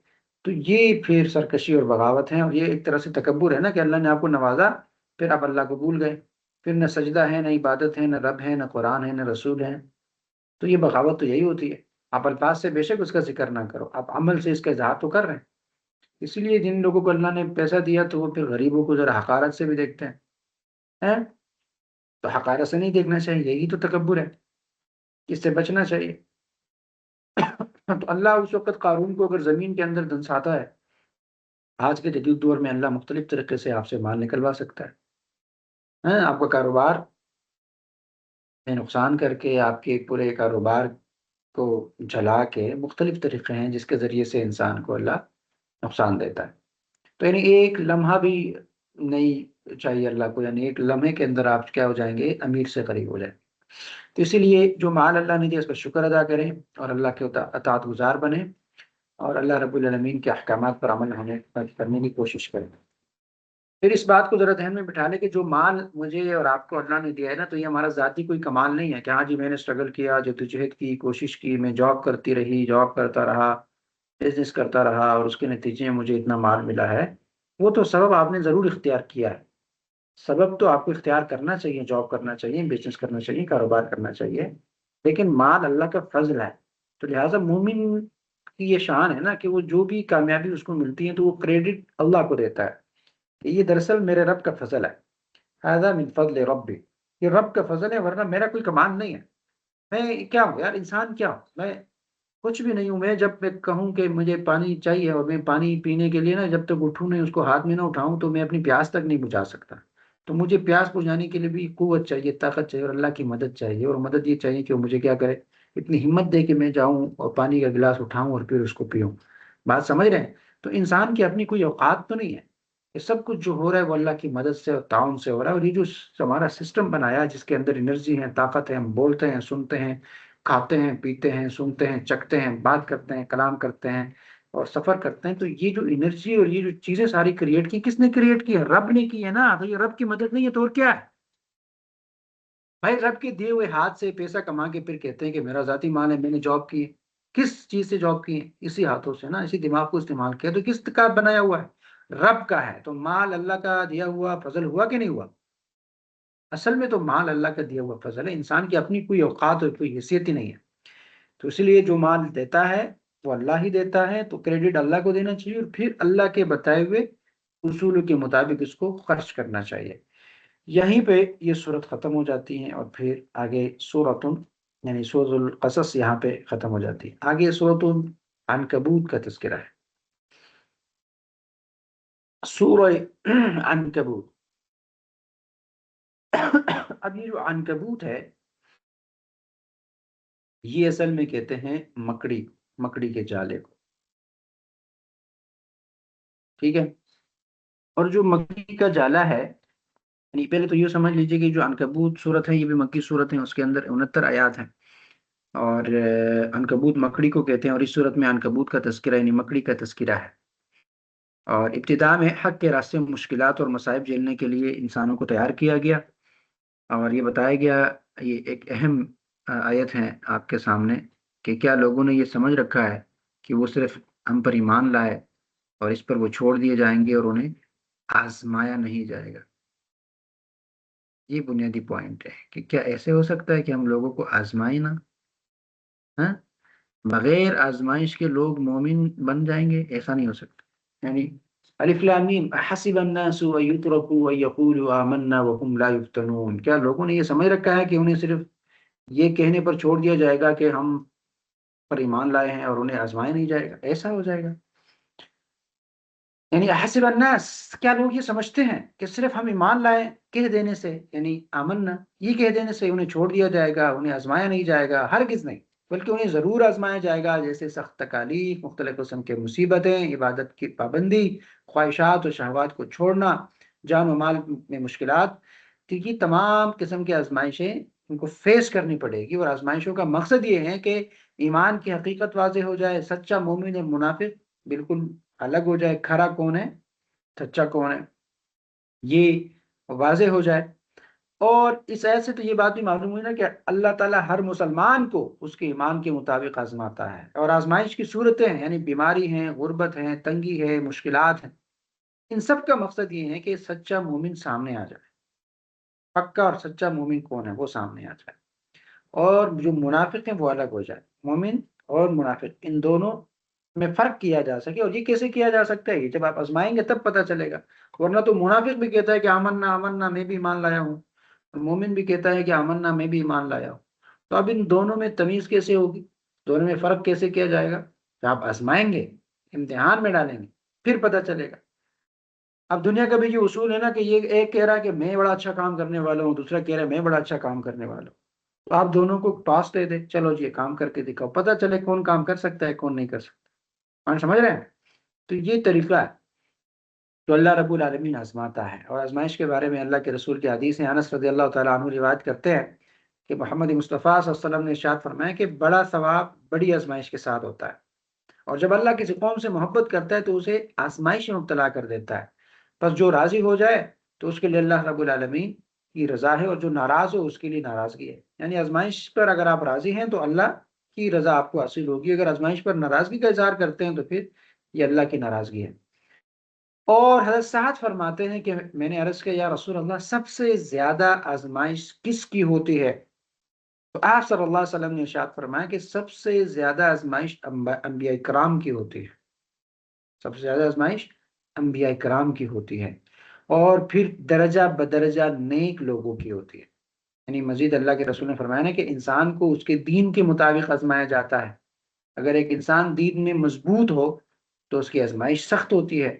Speaker 1: تو یہ پھر سرکشی اور بغاوت ہے، اور یہ ایک طرح سے تکبر ہے نا کہ اللہ نے آپ کو نوازا، پھر آپ اللہ کو بھول گئے، پھر نہ سجدہ ہے، نہ عبادت ہے، نہ رب ہے، نہ قرآن ہے، نہ رسول ہے۔ تو یہ بغاوت تو یہی ہوتی ہے۔ آپ الفاظ سے بے شک اس کا ذکر نہ کرو، آپ عمل سے اس کا اظہار تو کر رہے ہیں۔ اسی لیے جن لوگوں کو اللہ نے پیسہ دیا تو وہ پھر غریبوں کو ذرا حقارت سے بھی دیکھتے ہیں، تو حقارت سے نہیں دیکھنا چاہیے، یہی تو تکبر ہے، اس سے بچنا چاہیے۔ تو اللہ اس وقت قارون کو اگر زمین کے اندر دھنساتا ہے، آج کے جدید دور میں اللہ مختلف طریقے سے آپ سے مال نکلوا سکتا ہے، آپ کا کاروبار میں نقصان کر کے، آپ کے پورے کاروبار کو جلا کے، مختلف طریقے ہیں جس کے ذریعے سے انسان کو اللہ نقصان دیتا ہے۔ تو یعنی ایک لمحہ بھی نہیں چاہیے اللہ کو، یعنی ایک لمحے کے اندر آپ کیا ہو جائیں گے؟ امیر سے قریب ہو جائیں۔ تو اسی لیے جو مال اللہ نے دیا اس پر شکر ادا کریں اور اللہ کے اطاعت گزار بنیں اور اللہ رب العالمین کے احکامات پر عمل کرنے کی کوشش کریں۔ پھر اس بات کو ذرا ذہن میں بٹھا لیں کہ جو مال مجھے اور آپ کو اللہ نے دیا ہے نا، تو یہ ہمارا ذاتی کوئی کمال نہیں ہے کہ ہاں جی میں نے اسٹرگل کیا، جدوجہد کی، کوشش کی، میں جاب کرتی رہی، جاب کرتا رہا، بزنس کرتا رہا اور اس کے نتیجے میں مجھے اتنا مال ملا ہے۔ وہ تو سبب آپ نے ضرور اختیار کیا ہے، سبب تو آپ کو اختیار کرنا چاہیے، جاب کرنا چاہیے، بزنس کرنا چاہیے، کاروبار کرنا چاہیے، لیکن مال اللہ کا فضل ہے، تو لہٰذا مومن کی یہ شان ہے نا کہ وہ جو بھی کامیابی اس کو ملتی ہے تو وہ کریڈٹ اللہ کو دیتا ہے کہ یہ دراصل میرے رب کا فضل ہے، ھذا من فضل ربی، یہ رب کا فضل ہے، ورنہ میرا کوئی کمال نہیں ہے۔ میں کیا ہوں یار، انسان کیا ہوں میں؟ کچھ بھی نہیں ہوں میں۔ جب میں کہوں کہ مجھے پانی چاہیے اور میں پانی پینے کے لیے نا جب تک اٹھوں نہیں، اس کو ہاتھ میں نہ اٹھاؤں، تو میں اپنی پیاس تک نہیں بجھا سکتا۔ تو مجھے پیاس بجھانے کے لیے بھی قوت چاہیے، طاقت چاہیے، اور اللہ کی مدد چاہیے، اور مدد یہ چاہیے کہ وہ مجھے کیا کرے، اتنی ہمت دے کہ میں جاؤں اور پانی کا گلاس اٹھاؤں اور پھر اس کو پیوں۔ بات سمجھ رہے ہیں؟ تو انسان کی اپنی کوئی اوقات تو نہیں ہے، یہ سب کچھ جو ہو رہا ہے وہ اللہ کی مدد سے اور تعاون سے ہو رہا ہے۔ اور یہ جو ہمارا سسٹم بنایا ہے جس کے اندر انرجی ہے، طاقت ہے، ہم بولتے ہیں، سنتے ہیں، کھاتے ہیں، پیتے ہیں، سنتے ہیں، چکھتے ہیں، بات کرتے ہیں، کلام کرتے ہیں اور سفر کرتے ہیں، تو یہ جو انرجی اور یہ جو چیزیں ساری کریٹ کی، کس نے کریٹ کی ہے؟ رب نے کی ہے نا۔ تو یہ رب کی مدد نہیں ہے تو اور کیا ہے بھائی؟ رب کے دیے ہوئے ہاتھ سے پیسہ کما کے پھر کہتے ہیں کہ میرا ذاتی مال ہے، میں نے جاب کی ہے۔ کس چیز سے جاب کی ہے؟ اسی ہاتھوں سے نا، اسی دماغ کو استعمال کیا، تو کس کا بنایا ہوا ہے؟ رب کا ہے۔ تو مال اللہ کا دیا ہوا فضل ہوا کہ نہیں ہوا؟ اصل میں تو مال اللہ کا دیا ہوا فضل ہے، انسان کی اپنی کوئی اوقات اور کوئی حیثیت ہی نہیں ہے۔ تو اس لیے جو مال دیتا ہے وہ اللہ ہی دیتا ہے، تو کریڈٹ اللہ کو دینا چاہیے، اور پھر اللہ کے بتائے ہوئے اصولوں کے مطابق اس کو خرچ کرنا چاہیے۔ یہیں پہ یہ صورت ختم ہو جاتی ہے، اور پھر آگے سورۃ، یعنی سورۃ القصص یہاں پہ ختم ہو جاتی ہے۔ آگے سورۃ العنکبوت کا تذکرہ ہے۔ سورہ عنکبوت۔ اب یہ جو عنکبوت ہے یہ اصل میں کہتے ہیں مکڑی، مکڑی کے جالے کو، ٹھیک ہے؟ اور جو مکڑی کا جالا ہے، یعنی پہلے تو یہ سمجھ لیجئے کہ جو عنکبوت صورت ہے یہ بھی مکی صورت ہے، اس کے اندر 69 آیات ہیں، اور عنکبوت مکڑی کو کہتے ہیں، اور اس صورت میں عنکبوت کا تذکرہ یعنی مکڑی کا تذکرہ ہے۔ اور ابتداء میں حق کے راستے میں مشکلات اور مصائب جھیلنے کے لیے انسانوں کو تیار کیا گیا، اور یہ بتایا گیا، یہ ایک اہم آیت ہے آپ کے سامنے، کہ کیا لوگوں نے یہ سمجھ رکھا ہے کہ وہ صرف ہم پر ایمان لائے اور اس پر وہ چھوڑ دیے جائیں گے اور انہیں آزمایا نہیں جائے گا؟ یہ بنیادی پوائنٹ ہے کہ کیا ایسے ہو سکتا ہے کہ ہم لوگوں کو آزمائیں نہ؟ ہاں، بغیر آزمائش کے لوگ مومن بن جائیں گے؟ ایسا نہیں ہو سکتا۔ یعنی الف لام میم حسب الناس ان یترکوا ان یقولوا آمنا وهم لا یفتنون، کیا لوگوں نے یہ سمجھ رکھا ہے کہ انہیں صرف یہ کہنے پر چھوڑ دیا جائے گا کہ ہم پر ایمان لائے ہیں اور انہیں آزمایا نہیں جائے گا؟ ایسا ہو جائے گا؟ یعنی حسب الناس، کیا لوگ یہ سمجھتے ہیں کہ صرف ہم ایمان لائے کہہ دینے سے، یعنی آمنا یہ کہہ دینے سے انہیں چھوڑ دیا جائے گا، انہیں آزمایا نہیں جائے گا؟ ہرگز نہیں، بلکہ انہیں ضرور آزمایا جائے گا، جیسے سخت تکالیف، مختلف قسم کے مصیبتیں، عبادت کی پابندی، خواہشات اور شہوات کو چھوڑنا، جان و مال میں مشکلات، تو یہ تمام قسم کی آزمائشیں ان کو فیس کرنی پڑے گی۔ اور آزمائشوں کا مقصد یہ ہے کہ ایمان کی حقیقت واضح ہو جائے، سچا مومن اور منافق بالکل الگ ہو جائے، کھرا کون ہے، سچا کون ہے، یہ واضح ہو جائے۔ اور اس آیت سے تو یہ بات بھی معلوم ہوئی نا کہ اللہ تعالیٰ ہر مسلمان کو اس کے ایمان کے مطابق آزماتا ہے، اور آزمائش کی صورتیں ہیں، یعنی بیماری ہیں، غربت ہے، تنگی ہے، مشکلات ہیں، ان سب کا مقصد یہ ہے کہ سچا مومن سامنے آ جائے، پکا اور سچا مومن کون ہے وہ سامنے آ جائے، اور جو منافق ہیں وہ الگ ہو جائے۔ مومن اور منافق ان دونوں میں فرق کیا جا سکے، اور یہ کیسے کیا جا سکتا ہے؟ یہ جب آپ آزمائیں گے تب پتہ چلے گا، ورنہ تو منافق بھی کہتا ہے کہ آمنا آمنا میں بھی ایمان لایا ہوں، اور مومن بھی کہتا ہے کہ آمنا میں بھی ایمان لایا ہوں۔ تو اب ان دونوں میں تمیز کیسے ہوگی؟ دونوں میں فرق کیسے کیا جائے گا؟ کہ آپ آزمائیں گے، امتحان میں ڈالیں گے، پھر پتہ چلے گا۔ اب دنیا کا بھی جو اصول ہے نا کہ یہ ایک کہہ رہا ہے کہ میں بڑا اچھا کام کرنے والا ہوں، دوسرا کہہ رہا ہے میں بڑا اچھا کام کرنے والا ہوں، تو آپ دونوں کو پاس دے دیں، چلو جی یہ کام کر کے دکھاؤ، پتہ چلے کون کام کر سکتا ہے کون نہیں کر سکتا۔ آپ سمجھ رہے ہیں؟ تو یہ طریقہ ہے جو اللہ رب العالمین آزماتا ہے۔ اور آزمائش کے بارے میں اللہ کے رسول کی حدیث ہے، انس رضی اللہ تعالیٰ عنہ روایت کرتے ہیں کہ محمد مصطفیٰ صلی اللہ علیہ وسلم نے ارشاد فرمایا کہ بڑا ثواب بڑی آزمائش کے ساتھ ہوتا ہے، اور جب اللہ کسی قوم سے محبت کرتا ہے تو اسے آزمائش میں مبتلا کر دیتا ہے، بس جو راضی ہو جائے تو اس کے لیے اللہ رب العالمین کی رضا ہے، اور جو ناراض ہو اس کے لیے ناراضگی ہے۔ یعنی آزمائش پر اگر آپ راضی ہیں تو اللہ کی رضا آپ کو حاصل ہوگی، اگر آزمائش پر ناراضگی کا اظہار کرتے ہیں تو پھر یہ اللہ کی ناراضگی ہے۔ اور حضرت سعد فرماتے ہیں کہ میں نے عرض کیا یا رسول اللہ، سب سے زیادہ آزمائش کس کی ہوتی ہے؟ تو آپ صلی اللہ علیہ وسلم نے ارشاد فرمایا کہ سب سے زیادہ آزمائش انبیاء کرام کی ہوتی ہے، سب سے زیادہ آزمائش انبیاء کرام کی ہوتی ہے، اور پھر درجہ بدرجہ نیک لوگوں کی ہوتی ہے۔ یعنی مزید اللہ کے رسول نے فرمایا نا کہ انسان کو اس کے دین کے مطابق آزمایا جاتا ہے۔ اگر ایک انسان دین میں مضبوط ہو تو اس کی آزمائش سخت ہوتی ہے،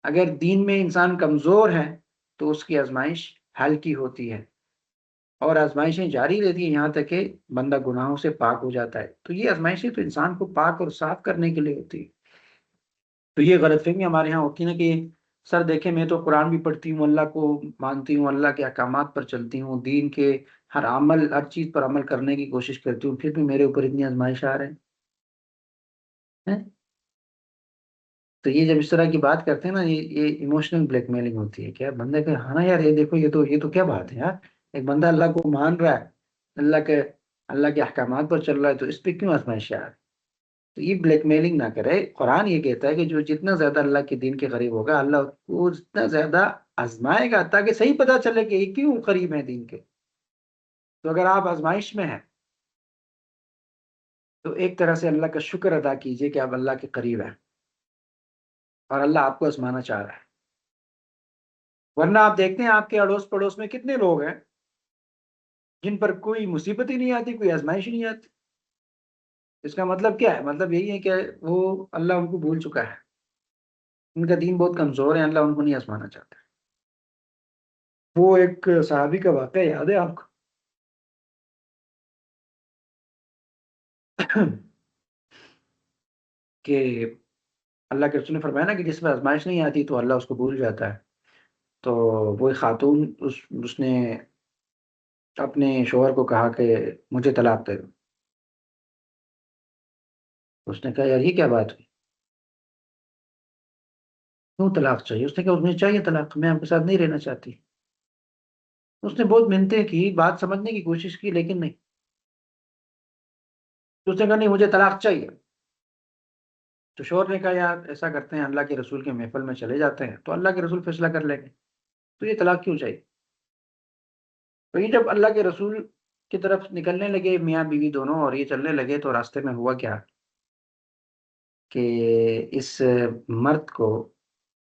Speaker 1: اگر دین میں انسان کمزور ہے تو اس کی آزمائش ہلکی ہوتی ہے، اور آزمائشیں جاری رہتی ہیں یہاں تک کہ بندہ گناہوں سے پاک ہو جاتا ہے۔ تو یہ آزمائشیں تو انسان کو پاک اور صاف کرنے کے لیے ہوتی ہے۔ تو یہ غلط فہمی ہمارے یہاں ہوتی ہے نا کہ سر دیکھیں میں تو قرآن بھی پڑھتی ہوں، اللہ کو مانتی ہوں، اللہ کے احکامات پر چلتی ہوں، دین کے ہر چیز پر عمل کرنے کی کوشش کرتی ہوں، پھر بھی میرے اوپر اتنی آزمائش آ رہے ہیں۔ تو یہ جب اس طرح کی بات کرتے ہیں نا، یہ ایموشنل بلیک میلنگ ہوتی ہے۔ کیا بندے کہ ہاں نا یار، یہ دیکھو، یہ تو کیا بات ہے یار، ایک بندہ اللہ کو مان رہا ہے، اللہ کے احکامات پر چل رہا ہے، تو اس پہ کیوں آزمائش آ رہی؟ تو یہ بلیک میلنگ نہ کرے۔ قرآن یہ کہتا ہے کہ جو جتنا زیادہ اللہ کے دین کے قریب ہوگا، اللہ کو جتنا زیادہ آزمائے گا تاکہ صحیح پتہ چلے کہ یہ کیوں قریب ہے دین کے۔ تو اگر آپ آزمائش میں ہیں تو ایک طرح سے اللہ کا شکر ادا کیجئے کہ آپ اللہ کے قریب ہیں اور اللہ آپ کو آزمانا چاہ رہا ہے۔ ورنہ آپ دیکھتے ہیں آپ کے اڑوس پڑوس میں کتنے لوگ ہیں جن پر کوئی مصیبت ہی نہیں آتی، کوئی آزمائش ہی نہیں آتی۔ اس کا مطلب کیا ہے؟ مطلب یہی ہے کہ وہ اللہ ان کو بھول چکا ہے، ان کا دین بہت کمزور ہے، اللہ ان کو نہیں آزمانا چاہتا۔ وہ ایک صحابی کا واقعہ یاد ہے آپ کو؟ کہ اللہ کے رسول نے فرمایا نا کہ جس میں آزمائش نہیں آتی تو اللہ اس کو بھول جاتا ہے۔ تو وہ ایک خاتون اس نے اپنے شوہر کو کہا کہ مجھے طلاق دے دو۔ اس نے کہا یار یہ کیا بات ہوئی، کیوں طلاق چاہیے؟ اس نے کہا مجھے چاہیے طلاق، میں آپ کے ساتھ نہیں رہنا چاہتی۔ اس نے بہت منتیں کی، بات سمجھنے کی کوشش کی، لیکن نہیں۔ تو اس نے کہا نہیں مجھے طلاق چاہیے۔ تو شوہر نے کہا یار ایسا کرتے ہیں، اللہ کے رسول کے محفل میں چلے جاتے ہیں تو اللہ کے رسول فیصلہ کر لیں گے، تو یہ طلاق کیوں چاہیے؟ تو یہ جب اللہ کے رسول کی طرف نکلنے لگے میاں بیوی دونوں اور یہ چلنے لگے، تو راستے میں ہوا کیا کہ اس مرد کو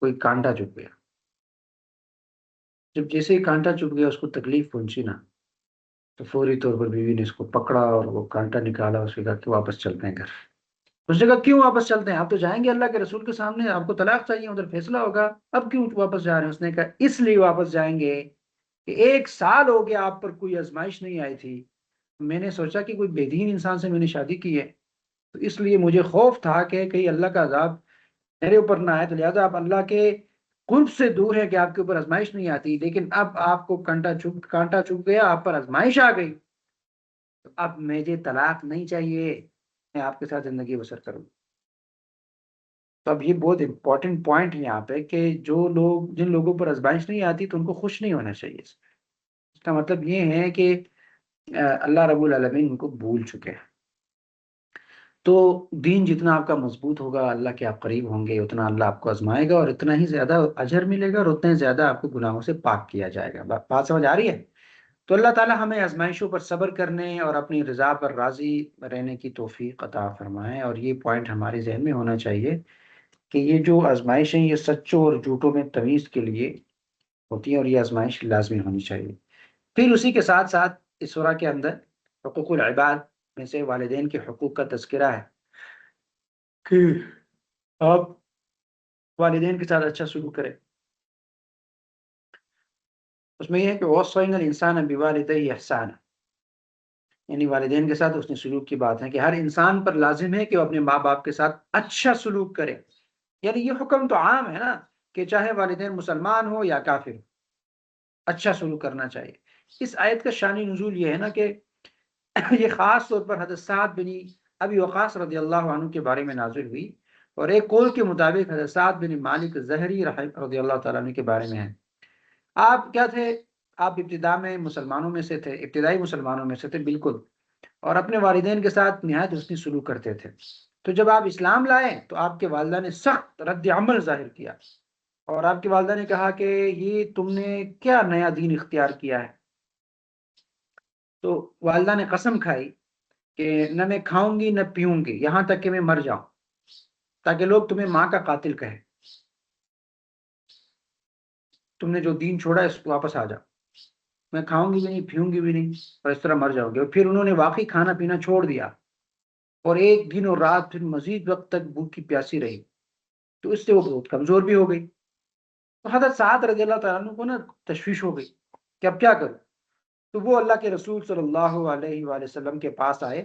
Speaker 1: کوئی کانٹا چبھ گیا۔ جب جیسے ہی کانٹا چبھ گیا، اس کو تکلیف پہنچی نا، تو فوری طور پر بیوی نے اس کو پکڑا اور وہ کانٹا نکالا، اس نے کہا کہ واپس چلتے ہیں گھر۔ اس نے کہا کیوں واپس چلتے ہیں، آپ تو جائیں گے اللہ کے رسول کے سامنے، آپ کو طلاق چاہیے، ادھر فیصلہ ہوگا، اب کیوں واپس جا رہے ہیں؟ اس نے کہا اس لیے واپس جائیں گے کہ 1 سال ہو گیا آپ پر کوئی آزمائش نہیں آئی تھی، میں نے سوچا کہ کوئی بے دین انسان سے میں نے شادی کی ہے، تو اس لیے مجھے خوف تھا کہ کہیں اللہ کا عذاب میرے اوپر نہ آئے، تو لہٰذا آپ اللہ کے قرب سے دور ہے کہ آپ کے اوپر آزمائش نہیں آتی، لیکن اب آپ کو کانٹا چبھ گیا، آپ پر آزمائش آ گئی، تو اب مجھے طلاق نہیں چاہیے، میں آپ کے ساتھ زندگی بسر کروں۔ تو اب یہ بہت امپورٹنٹ پوائنٹ ہے یہاں پہ کہ جن لوگوں پر آزمائش نہیں آتی تو ان کو خوش نہیں ہونا چاہیے۔ اس کا مطلب یہ ہے کہ اللہ رب العالمین ان کو بھول چکے ہیں۔ تو دین جتنا آپ کا مضبوط ہوگا، اللہ کے آپ قریب ہوں گے، اتنا اللہ آپ کو آزمائے گا اور اتنا ہی زیادہ اجر ملے گا اور اتنا ہی زیادہ آپ کو گناہوں سے پاک کیا جائے گا۔ بات سمجھ آ رہی ہے؟ تو اللہ تعالی ہمیں آزمائشوں پر صبر کرنے اور اپنی رضا پر راضی رہنے کی توفیق عطا فرمائے، اور یہ پوائنٹ ہمارے ذہن میں ہونا چاہیے کہ یہ جو آزمائشیں یہ سچوں اور جھوٹوں میں تمیز کے لیے ہوتی ہیں، اور یہ آزمائش لازمی ہونی چاہیے۔ پھر اسی کے ساتھ ساتھ اس سورہ کے اندر حقوق العباد میں سے والدین کے حقوق کا تذکرہ ہے کہ آپ والدین کے ساتھ اچھا سلوک کریں۔ اس میں یہ ہے کہ وَوَصَّيْنَا الْإِنسَانَ بِوَالِدَيْهِ إِحْسَانًا، یعنی والدین کے ساتھ اس نے سلوک کی بات ہے کہ ہر انسان پر لازم ہے کہ وہ اپنے ماں باپ کے ساتھ اچھا سلوک کرے۔ یعنی یہ حکم تو عام ہے نا کہ چاہے والدین مسلمان ہو یا کافر ہو، اچھا سلوک کرنا چاہیے۔ اس آیت کا شان نزول یہ ہے نا کہ یہ خاص طور پر حضرت سعد بن ابی وقاص رضی اللہ عنہ کے بارے میں نازل ہوئی، اور ایک قول کے مطابق حضرت سعد بن مالک زہری رضی اللہ تعالیٰ عنہ کے بارے میں ہے۔ آپ کیا تھے؟ آپ ابتدائی مسلمانوں میں سے تھے بالکل، اور اپنے والدین کے ساتھ نہایت حسنی سلوک کرتے تھے۔ تو جب آپ اسلام لائے تو آپ کے والدہ نے سخت رد عمل ظاہر کیا، اور آپ کی والدہ نے کہا کہ یہ تم نے کیا نیا دین اختیار کیا ہے؟ تو والدہ نے قسم کھائی کہ نہ میں کھاؤں گی نہ پیوں گی یہاں تک کہ میں مر جاؤں، تاکہ لوگ تمہیں ماں کا قاتل کہیں، تم نے جو دین چھوڑا ہے اس کو واپس آ جاؤ، میں کھاؤں گی بھی نہیں پیوں گی بھی نہیں اور اس طرح مر جاؤ گے۔ اور پھر انہوں نے واقعی کھانا پینا چھوڑ دیا اور ایک دن اور رات پھر مزید وقت تک بھوکی پیاسی رہی، تو اس سے وہ بہت کمزور بھی ہو گئی۔ تو حضرت سعد رضی اللہ تعالیٰ عنہ کو نا تشویش ہو گئی کہ اب کیا کروں، تو وہ اللہ کے رسول صلی اللہ علیہ وآلہ وسلم کے پاس آئے۔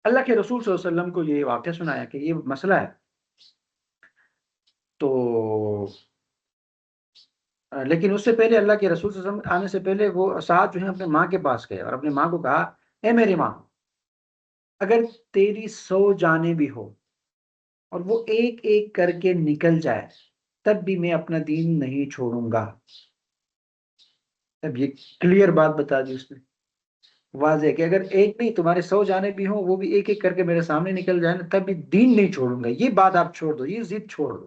Speaker 1: اللہ کے رسول صلی اللہ علیہ وسلم کو یہ واقعہ سنایا کہ یہ مسئلہ ہے، تو لیکن اس سے پہلے اللہ کے رسول صلی اللہ علیہ وسلم آنے سے پہلے وہ سعد جو ہے اپنے ماں کے پاس گئے اور اپنے ماں کو کہا، اے میری ماں، اگر تیری 100 جانیں بھی ہو اور وہ ایک ایک کر کے نکل جائے تب بھی میں اپنا دین نہیں چھوڑوں گا۔ اب یہ کلیئر بات بتا دی اس نے، واضح کہ اگر ایک نہیں تمہارے 100 جانے بھی ہوں وہ بھی ایک ایک کر کے میرے سامنے نکل جائے نا تب بھی دین نہیں چھوڑوں گا، یہ بات آپ چھوڑ دو، یہ ضد چھوڑ دو۔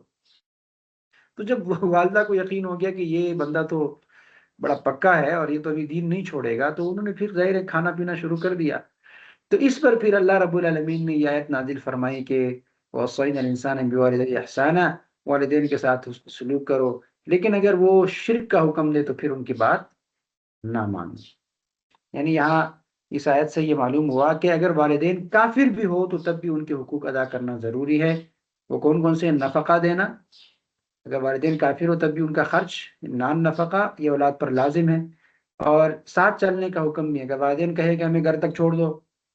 Speaker 1: تو جب والدہ کو یقین ہو گیا کہ یہ بندہ تو بڑا پکا ہے اور یہ تو ابھی دین نہیں چھوڑے گا، تو انہوں نے پھر ظاہر ہے کھانا پینا شروع کر دیا۔ تو اس پر پھر اللہ رب العالمین نے یہ آیت نازل فرمائی کہ وَوَصَّيْنَا الْإِنسَانَ بِوَالِدَيْهِ إِحْسَانًا، والدین کے ساتھ سلوک کرو، لیکن اگر وہ شرک کا حکم دے تو پھر ان کی بات نہ مانو۔ یعنی یہاں اس آیت سے یہ معلوم ہوا کہ اگر والدین کافر بھی ہو تو تب بھی ان کے حقوق ادا کرنا ضروری ہے۔ وہ کون کون سے؟ نفقہ دینا، اگر والدین کافر ہو تب بھی ان کا خرچ، نان نفقہ یہ اولاد پر لازم ہے، اور ساتھ چلنے کا حکم بھی ہے، اگر والدین کہے کہ ہمیں گھر تک چھوڑ دو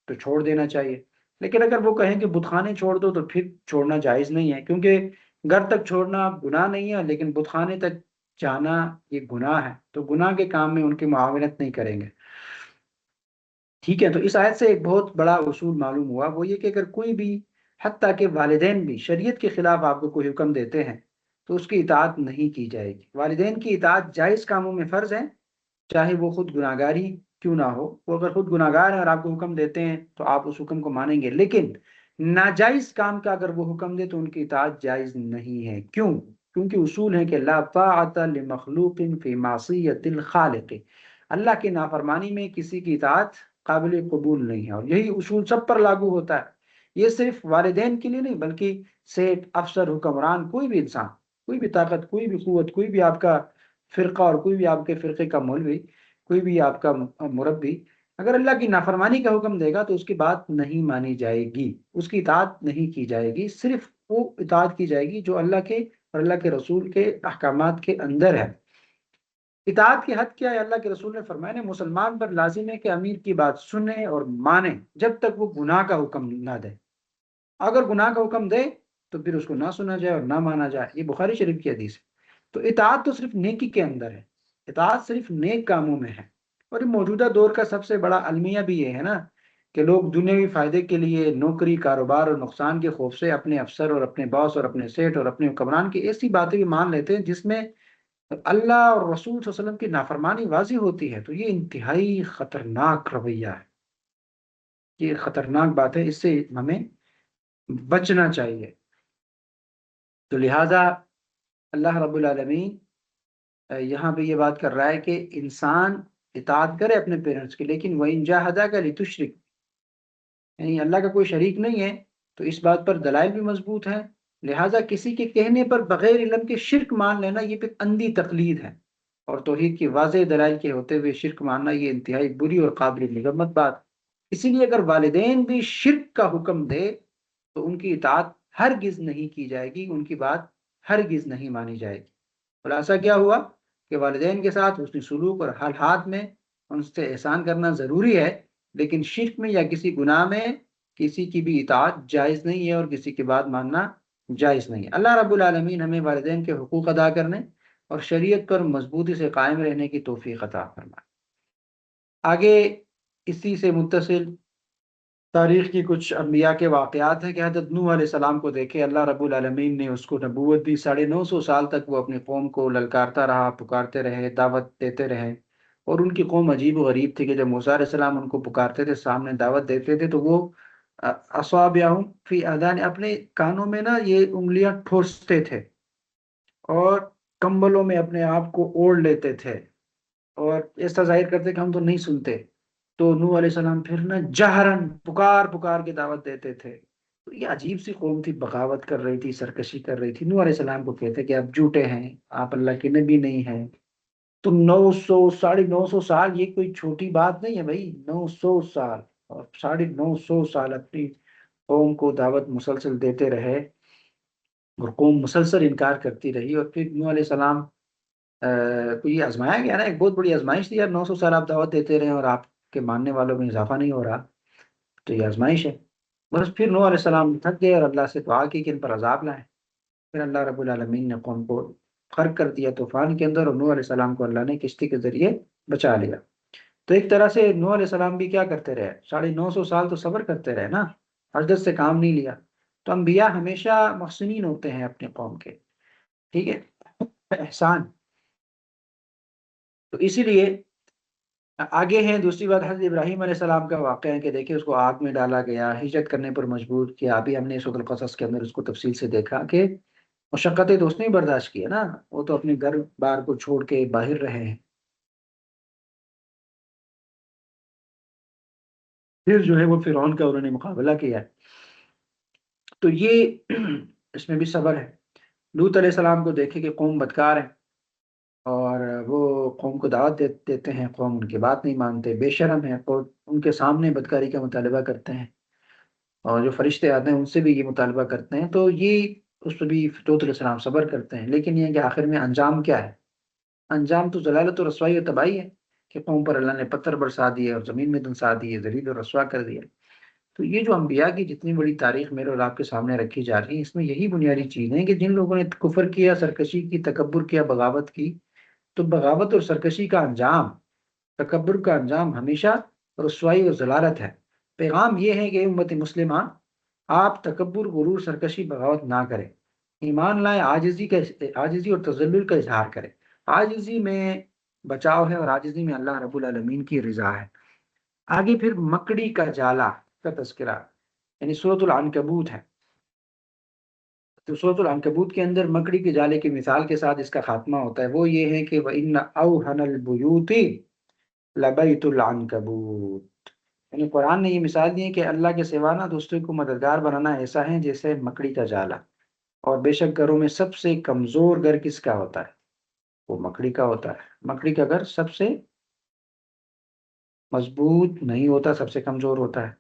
Speaker 1: تو چھوڑ دینا چاہیے، لیکن اگر وہ کہیں کہ بت خانے چھوڑ دو تو پھر چھوڑنا جائز نہیں ہے، کیونکہ گھر تک چھوڑنا گناہ نہیں ہے لیکن بت خانے تک جانا یہ گناہ ہے، تو گناہ کے کام میں ان کی معاونت نہیں کریں گے۔ ٹھیک ہے، تو اس آیت سے ایک بہت بڑا اصول معلوم ہوا، وہ یہ کہ اگر کوئی بھی، حتیٰ کہ والدین بھی شریعت کے خلاف آپ کو کوئی حکم دیتے ہیں تو اس کی اطاعت نہیں کی جائے گی۔ والدین کی اطاعت جائز کاموں میں فرض ہے، چاہے وہ خود گناہگاری کیوں نہ ہو، وہ اگر خود گناہگار ہیں اور آپ کو حکم دیتے ہیں تو آپ اس حکم کو مانیں گے، لیکن ناجائز کام کا اگر وہ حکم دے تو ان کی اطاعت جائز نہیں ہے۔ کیوں؟ کیونکہ اصول ہے کہ لا طاعت لمخلوق فی معصیت الخالق، اللہ کی نافرمانی میں کسی کی اطاعت قابل قبول نہیں ہے، اور یہی اصول سب پر لاگو ہوتا ہے، یہ صرف والدین کے لیے نہیں بلکہ سیٹ، افسر، حکمران، کوئی بھی انسان، کوئی بھی طاقت، کوئی بھی قوت، کوئی بھی آپ کا فرقہ اور کوئی بھی آپ کے فرقے کا مولوی، کوئی بھی آپ کا مربی، اگر اللہ کی نافرمانی کا حکم دے گا تو اس کی بات نہیں مانی جائے گی، اس کی اطاعت نہیں کی جائے گی، صرف وہ اطاعت کی جائے گی جو اللہ کے اور اللہ کے رسول کے احکامات کے اندر ہے۔ اطاعت کی حد کیا ہے؟ اللہ کے رسول نے فرمایا مسلمان پر لازم ہے کہ امیر کی بات سنے اور مانے جب تک وہ گناہ کا حکم نہ دے، اگر گناہ کا حکم دے تو پھر اس کو نہ سنا جائے اور نہ مانا جائے، یہ بخاری شریف کی حدیث ہے۔ تو اطاعت تو صرف نیکی کے اندر ہے، اطاعت صرف نیک کاموں میں ہے، اور یہ موجودہ دور کا سب سے بڑا المیہ بھی یہ ہے نا کہ لوگ دنیاوی فائدے کے لیے نوکری، کاروبار اور نقصان کے خوف سے اپنے افسر اور اپنے باس اور اپنے سیٹ اور اپنے حکمران کی ایسی باتیں بھی مان لیتے ہیں جس میں اللہ اور رسول صلی اللہ علیہ وسلم کی نافرمانی واضح ہوتی ہے، تو یہ انتہائی خطرناک رویہ ہے، یہ خطرناک بات ہے، اس سے ہمیں بچنا چاہیے۔ تو لہٰذا اللہ رب العالمین یہاں پہ یہ بات کر رہا ہے کہ انسان اطاعت کرے اپنے پیرنٹس کی، لیکن وَإِن جَاهَدَاكَ لِتُشْرِكَ، یعنی اللہ کا کوئی شریک نہیں ہے، تو اس بات پر دلائل بھی مضبوط ہیں، لہٰذا کسی کے کہنے پر بغیر علم کے شرک مان لینا یہ پھر اندھی تقلید ہے، اور توحید کی واضح دلائل کے ہوتے ہوئے شرک ماننا یہ انتہائی بری اور قابل مذمت بات۔ اسی لیے اگر والدین بھی شرک کا حکم دے تو ان کی اطاعت ہرگز نہیں کی جائے گی، ان کی بات ہرگز نہیں مانی جائے گی۔ خلاصہ کیا ہوا کہ والدین کے ساتھ حسن سلوک اور ہر حال میں ان سے احسان کرنا ضروری ہے، لیکن شرک میں یا کسی گناہ میں کسی کی بھی اطاعت جائز نہیں ہے اور کسی کی بات ماننا جائز نہیں ہے۔ اللہ رب العالمین ہمیں والدین کے حقوق ادا کرنے اور شریعت پر مضبوطی سے قائم رہنے کی توفیق عطا فرمائے۔ آگے اسی سے متصل تاریخ کی کچھ انبیاء کے واقعات ہیں کہ حضرت نوح علیہ السلام کو دیکھے، اللہ رب العالمین نے اس کو نبوت دی، 950 سال تک وہ اپنی قوم کو للکارتا رہا، پکارتے رہے، دعوت دیتے رہے، اور ان کی قوم عجیب و غریب تھی کہ جب موسیٰ علیہ السلام ان کو پکارتے تھے، سامنے دعوت دیتے تھے، تو وہ اصابعہم فی آذان، اپنے کانوں میں نا یہ انگلیاں ٹھوستے تھے اور کمبلوں میں اپنے آپ کو اوڑھ لیتے تھے، اور ایسا ظاہر کرتے کہ ہم تو نہیں سنتے، تو نوح علیہ السلام پھر نہ جہرن پکار پکار کے دعوت دیتے تھے۔ تو یہ عجیب سی قوم تھی، بغاوت کر رہی تھی، سرکشی کر رہی تھی۔ نوح علیہ السلام کو کہتے کہ آپ جھوٹے ہیں، آپ اللہ کے نبی نہیں ہیں۔ تو 900 950 سال یہ کوئی چھوٹی بات نہیں ہے بھائی، 900 سال اور 950 سال اپنی قوم کو دعوت مسلسل دیتے رہے، اور قوم مسلسل انکار کرتی رہی، اور پھر نوح علیہ السلام کو یہ آزمایا گیا نا، ایک بہت بڑی آزمائش تھی یار، 900 سال آپ دعوت دیتے رہے اور آپ کے ماننے والوں میں اضافہ نہیں ہو رہا، تو یہ آزمائش ہے۔ بس پھر نوح علیہ السلام تھک گئے اور اللہ سے دعا کی کہ ان پر عذاب لائیں۔ پھر اللہ رب العالمین نے قوم کو غرق کر دیا طوفان کے اندر، اور نوح علیہ السلام کو اللہ نے کشتی کے ذریعے بچا لیا۔ تو ایک طرح سے نوح علیہ السلام بھی کیا کرتے رہے، 950 سال تو صبر کرتے رہے نا، حجت سے کام نہیں لیا۔ تو انبیاء ہمیشہ محسنین ہوتے ہیں اپنے قوم کے، ٹھیک ہے، احسان۔ تو اسی لیے آگے ہیں دوسری بات، حضرت ابراہیم علیہ السلام کا واقعہ ہے کہ دیکھیں اس کو آگ میں ڈالا گیا، ہجرت کرنے پر مجبور کیا۔ ابھی ہم نے سورۃ القصص کے اندر اس کو تفصیل سے دیکھا کہ مشقتیں تو اس نے برداشت کی ہے نا، وہ تو اپنے گھر بار کو چھوڑ کے باہر رہے ہیں، پھر جو ہے وہ فرعون کا انہوں نے مقابلہ کیا ہے۔ تو یہ اس میں بھی صبر ہے۔ لوط علیہ السلام کو دیکھے کہ قوم بدکار ہے، اور وہ قوم کو دعوت دیتے ہیں، قوم ان کی بات نہیں مانتے، بے شرم ہے، اور ان کے سامنے بدکاری کا مطالبہ کرتے ہیں، اور جو فرشتے آتے ہیں ان سے بھی یہ مطالبہ کرتے ہیں۔ تو یہ اس پہ بھی لوط علیہ السلام صبر کرتے ہیں، لیکن یہ کہ آخر میں انجام کیا ہے؟ انجام تو ضلالت و رسوائی و تباہی ہے، کہ قوم پر اللہ نے پتھر برسا دیے اور زمین میں دنسا دیے، ذلیل و رسوا کر دیا۔ تو یہ جو انبیاء کی جتنی بڑی تاریخ میرے اور آپ کے سامنے رکھی جا رہی ہے، اس میں یہی بنیادی چیز ہے کہ جن لوگوں نے کفر کیا، سرکشی کی، تکبر کیا، بغاوت کی، تو بغاوت اور سرکشی کا انجام، تکبر کا انجام ہمیشہ رسوائی اور ضلالت ہے۔ پیغام یہ ہے کہ امت مسلمہ، آپ تکبر، غرور، سرکشی، بغاوت نہ کریں، ایمان لائیں، عاجزی اور تذلل کا اظہار کریں۔ عاجزی میں بچاؤ ہے، اور عاجزی میں اللہ رب العالمین کی رضا ہے۔ آگے پھر مکڑی کا جالا کا تذکرہ، یعنی سورۃ العنکبوت ہے۔ تو سورۃ العنکبوت کے اندر مکڑی کے جالے کی مثال کے ساتھ اس کا خاتمہ ہوتا ہے، وہ یہ ہے کہ وَإِنَّ أَوْهَنَ الْبُيُوتِ لَبَيْتُ الْعَنْكَبُوتِ، یعنی قرآن نے یہ مثال دی ہے کہ اللہ کے سوا نہ دوسرے کو مددگار بنانا ایسا ہے جیسے مکڑی کا جالا، اور بے شک گھروں میں سب سے کمزور گھر کس کا ہوتا ہے؟ وہ مکڑی کا ہوتا ہے۔ مکڑی کا گھر سب سے مضبوط نہیں ہوتا، سب سے کمزور ہوتا ہے۔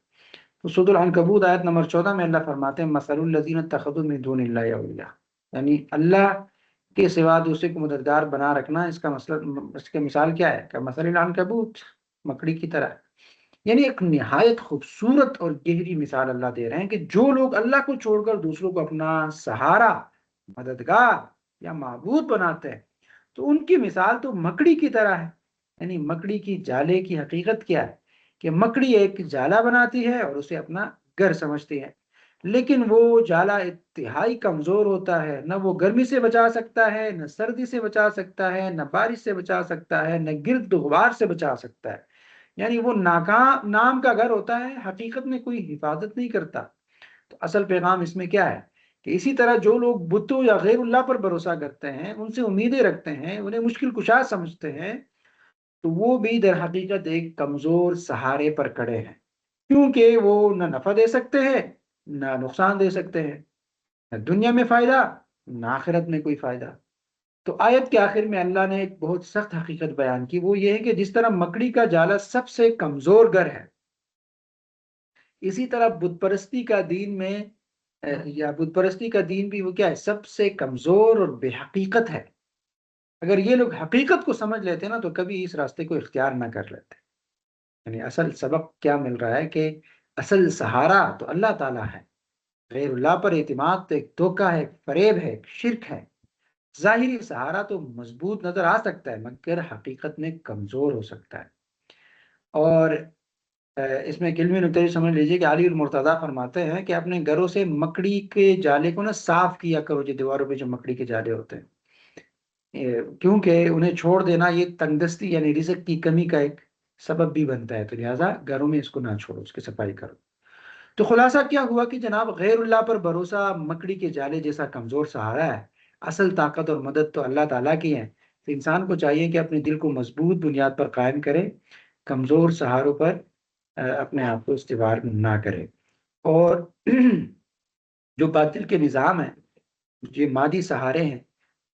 Speaker 1: تو سورۃ العنکبوت آیت نمبر 14 میں اللہ فرماتے ہیں مثل الذین اتخذوا من دون اللہ اولیاء، یعنی اللہ کے سوا دوسرے کو مددگار بنا رکھنا، اس کا مسئلہ، اس کے مثال کیا ہے کہ مثل العنکبوت، مکڑی کی طرح۔ یعنی ایک نہایت خوبصورت اور گہری مثال اللہ دے رہے ہیں کہ جو لوگ اللہ کو چھوڑ کر دوسروں کو اپنا سہارا، مددگار یا معبود بناتے ہیں، تو ان کی مثال تو مکڑی کی طرح ہے۔ یعنی مکڑی کی جالے کی حقیقت کیا ہے کہ مکڑی ایک جالا بناتی ہے اور اسے اپنا گھر سمجھتی ہے، لیکن وہ جالا انتہائی کمزور ہوتا ہے، نہ وہ گرمی سے بچا سکتا ہے، نہ سردی سے بچا سکتا ہے، نہ بارش سے بچا سکتا ہے، نہ گرد غبار سے بچا سکتا ہے۔ یعنی وہ ناکام نام کا گھر ہوتا ہے، حقیقت میں کوئی حفاظت نہیں کرتا۔ تو اصل پیغام اس میں کیا ہے کہ اسی طرح جو لوگ بتوں یا غیر اللہ پر بھروسہ کرتے ہیں، ان سے امیدیں رکھتے ہیں، انہیں مشکل کشا سمجھتے ہیں، تو وہ بھی در حقیقت ایک کمزور سہارے پر کھڑے ہیں، کیونکہ وہ نہ نفع دے سکتے ہیں، نہ نقصان دے سکتے ہیں، نہ دنیا میں فائدہ، نہ آخرت میں کوئی فائدہ۔ تو آیت کے آخر میں اللہ نے ایک بہت سخت حقیقت بیان کی، وہ یہ ہے کہ جس طرح مکڑی کا جالا سب سے کمزور گھر ہے، اسی طرح بت پرستی کا دین میں یا بت پرستی کا دین بھی وہ کیا ہے، سب سے کمزور اور بے حقیقت ہے۔ اگر یہ لوگ حقیقت کو سمجھ لیتے نا تو کبھی اس راستے کو اختیار نہ کر لیتے۔ یعنی اصل سبق کیا مل رہا ہے کہ اصل سہارا تو اللہ تعالیٰ ہے، غیر اللہ پر اعتماد تو ایک دھوکہ ہے، ایک فریب ہے، ایک شرک ہے۔ ظاہری سہارا تو مضبوط نظر آ سکتا ہے مگر حقیقت میں کمزور ہو سکتا ہے۔ اور اس میں ایک علمی نکتہ یہ سمجھ لیجئے کہ علی المرتضیٰ فرماتے ہیں کہ اپنے گھروں سے مکڑی کے جالے کو نا صاف کیا کرو، جو دیواروں پہ جو مکڑی کے جالے ہوتے ہیں، کیونکہ انہیں چھوڑ دینا یہ تنگ دستی یعنی رزق کی کمی کا ایک سبب بھی بنتا ہے، تو لہٰذا گھروں میں اس کو نہ چھوڑو، اس کی صفائی کرو۔ تو خلاصہ کیا ہوا کہ جناب غیر اللہ پر بھروسہ مکڑی کے جالے جیسا کمزور سہارا ہے، اصل طاقت اور مدد تو اللہ تعالیٰ کی ہے۔ تو انسان کو چاہیے کہ اپنے دل کو مضبوط بنیاد پر قائم کرے، کمزور سہاروں پر اپنے آپ کو استوار نہ کرے۔ اور جو باطل کے نظام ہیں، یہ مادی سہارے ہیں،